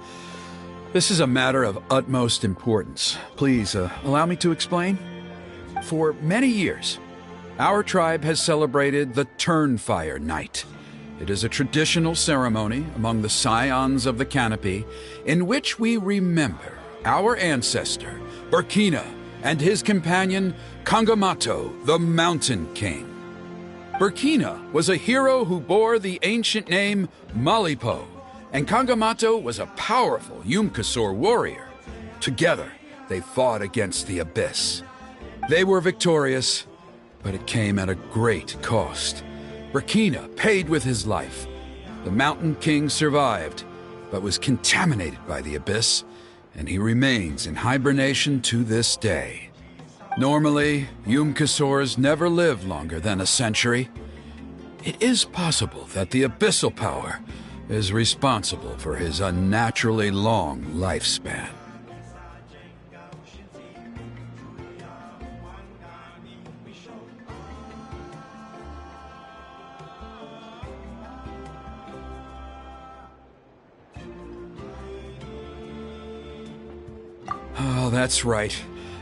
[SPEAKER 5] this is a matter of utmost importance. Please, allow me to explain. For many years, our tribe has celebrated the Turnfire Night. It is a traditional ceremony among the Scions of the Canopy in which we remember our ancestor, Burkina, and his companion, Kangamato, the Mountain King. Burkina was a hero who bore the ancient name Malipo, and Kangamato was a powerful Yumkasor warrior. Together, they fought against the Abyss. They were victorious, but it came at a great cost. Burkina paid with his life. The Mountain King survived, but was contaminated by the Abyss, and he remains in hibernation to this day. Normally, Yumkasors never live longer than a century. It is possible that the Abyssal Power is responsible for his unnaturally long lifespan. Oh, that's right.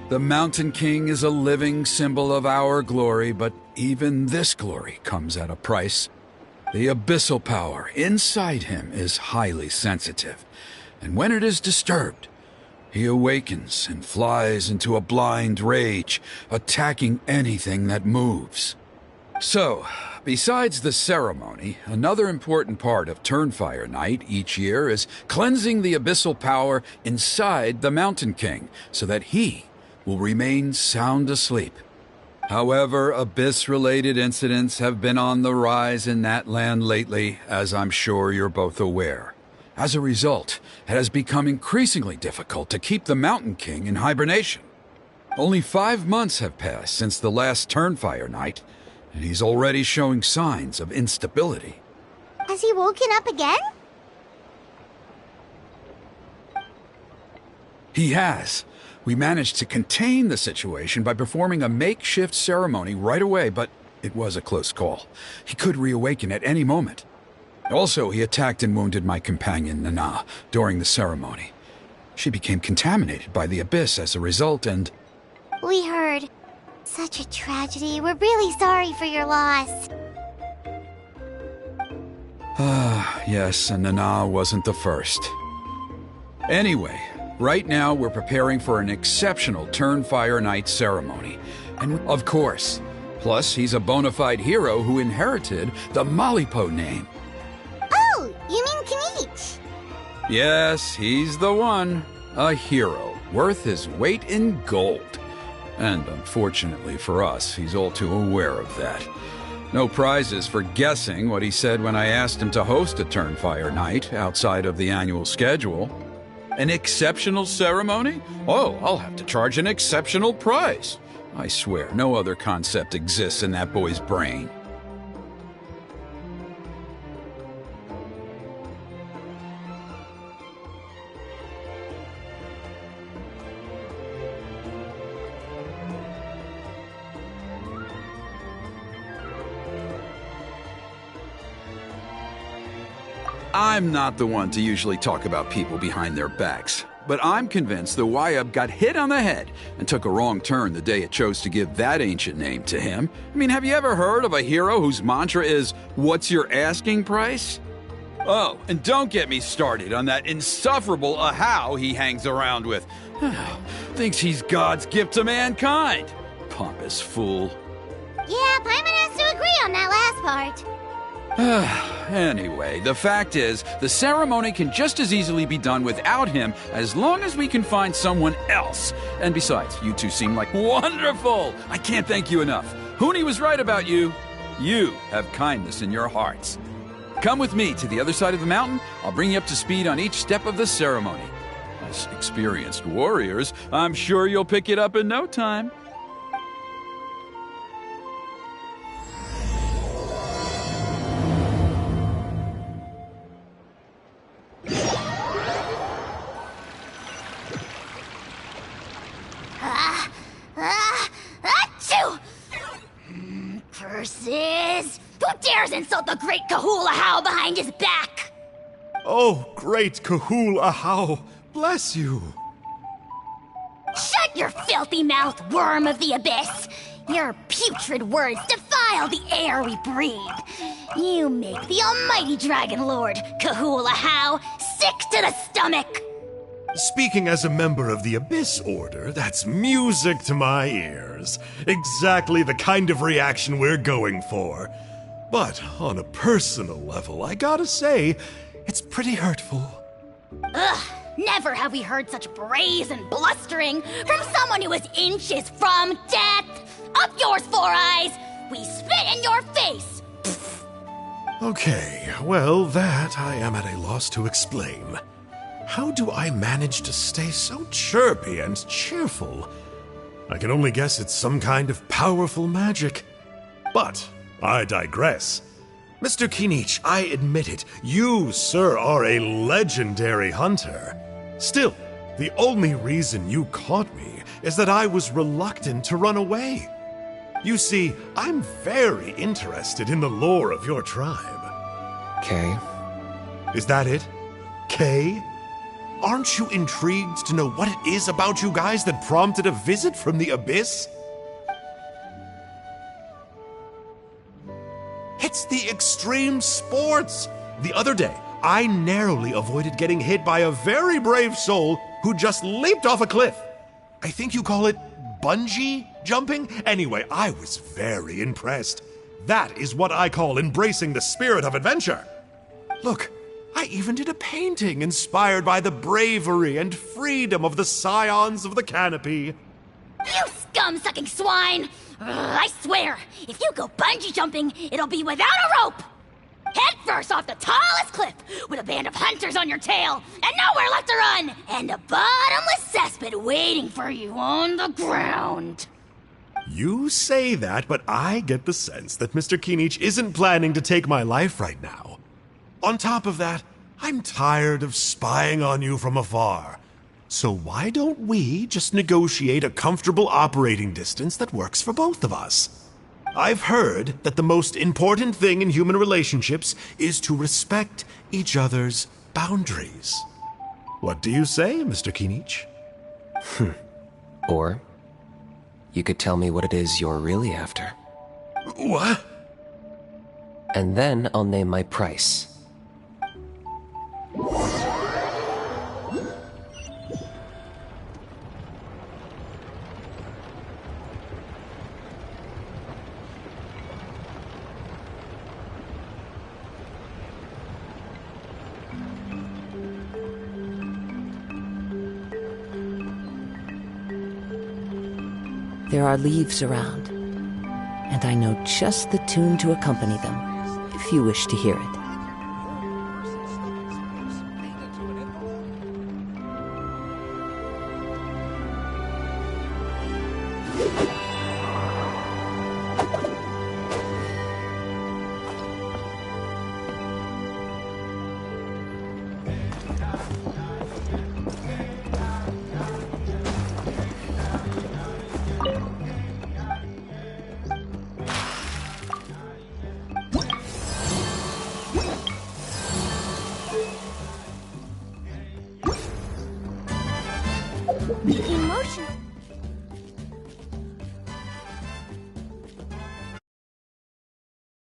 [SPEAKER 5] The Mountain King is a living symbol of our glory, but even this glory comes at a price. The abyssal power inside him is highly sensitive, and when it is disturbed, he awakens and flies into a blind rage, attacking anything that moves. So, besides the ceremony, another important part of Turnfire Night each year is cleansing the abyssal power inside the Mountain King so that he will remain sound asleep. However, Abyss-related incidents have been on the rise in Natlan lately, as I'm sure you're both aware. As a result, it has become increasingly difficult to keep the Mountain King in hibernation. Only 5 months have passed since the last Turnfire night, and he's already showing signs of instability.
[SPEAKER 8] Has he woken up again?
[SPEAKER 5] He has. We managed to contain the situation by performing a makeshift ceremony right away, but it was a close call. He could reawaken at any moment. Also, he attacked and wounded my companion, Nana, during the ceremony. She became contaminated by the Abyss as a result, and...
[SPEAKER 8] We heard. Such a tragedy. We're really sorry for your loss.
[SPEAKER 5] Yes, and Nana wasn't the first. Anyway, right now we're preparing for an exceptional Turnfire Night ceremony. And of course, plus he's a bona fide hero who inherited the Malipo name.
[SPEAKER 8] Oh, you mean Kinich?
[SPEAKER 5] Yes, he's the one. A hero, worth his weight in gold. And unfortunately for us, he's all too aware of that. No prizes for guessing what he said when I asked him to host a Turnfire Night outside of the annual schedule. An exceptional ceremony? Oh, I'll have to charge an exceptional price. I swear, no other concept exists in that boy's brain. I'm not the one to usually talk about people behind their backs, but I'm convinced the Wyub got hit on the head and took a wrong turn the day it chose to give that ancient name to him. I mean, have you ever heard of a hero whose mantra is, "What's your asking price?" Oh, and don't get me started on that insufferable Ahau he hangs around with. Thinks he's God's gift to mankind. Pompous fool.
[SPEAKER 8] Yeah, Paimon has to agree on that last part.
[SPEAKER 5] Anyway, the fact is, the ceremony can just as easily be done without him as long as we can find someone else. And besides, you two seem like wonderful! I can't thank you enough. Huni was right about you. You have kindness in your hearts. Come with me to the other side of the mountain. I'll bring you up to speed on each step of the ceremony. As experienced warriors, I'm sure you'll pick it up in no time.
[SPEAKER 6] Achoo! Curses! Who dares insult the great Kahul Ahau behind his back?
[SPEAKER 21] Oh, great Kahul Ahau, bless you.
[SPEAKER 6] Shut your filthy mouth, worm of the abyss! Your putrid words defile the air we breathe. You make the almighty Dragon Lord, Kahul Ahau, sick to the stomach!
[SPEAKER 21] Speaking as a member of the Abyss Order, that's music to my ears. Exactly the kind of reaction we're going for. But on a personal level, I gotta say, it's pretty hurtful.
[SPEAKER 6] Ugh, never have we heard such brazen blustering from someone who is inches from death! Up yours, Four Eyes! We spit in your face!
[SPEAKER 21] Okay, well, that I am at a loss to explain. How do I manage to stay so chirpy and cheerful? I can only guess it's some kind of powerful magic. But I digress. Mr. Kinich, I admit it, you, sir, are a legendary hunter. Still, the only reason you caught me is that I was reluctant to run away. You see, I'm very interested in the lore of your tribe.
[SPEAKER 3] Kay?
[SPEAKER 21] Is that it? Kay? Aren't you intrigued to know what it is about you guys that prompted a visit from the Abyss? It's the extreme sports! The other day, I narrowly avoided getting hit by a very brave soul who just leaped off a cliff. I think you call it bungee jumping? Anyway, I was very impressed. That is what I call embracing the spirit of adventure. Look, I even did a painting inspired by the bravery and freedom of the scions of the canopy.
[SPEAKER 6] You scum-sucking swine! Ugh, I swear, if you go bungee jumping, it'll be without a rope! Head first off the tallest cliff, with a band of hunters on your tail, and nowhere left to run, and a bottomless cesspit waiting for you on the ground.
[SPEAKER 21] You say that, but I get the sense that Mr. Kinich isn't planning to take my life right now. On top of that, I'm tired of spying on you from afar. So why don't we just negotiate a comfortable operating distance that works for both of us? I've heard that the most important thing in human relationships is to respect each other's boundaries. What do you say, Mr. Kinich?
[SPEAKER 12] Or you could tell me what it is you're really after.
[SPEAKER 21] What?
[SPEAKER 12] And then I'll name my price.
[SPEAKER 1] There are leaves around, and I know just the tune to accompany them, if you wish to hear it.
[SPEAKER 4] Emotion.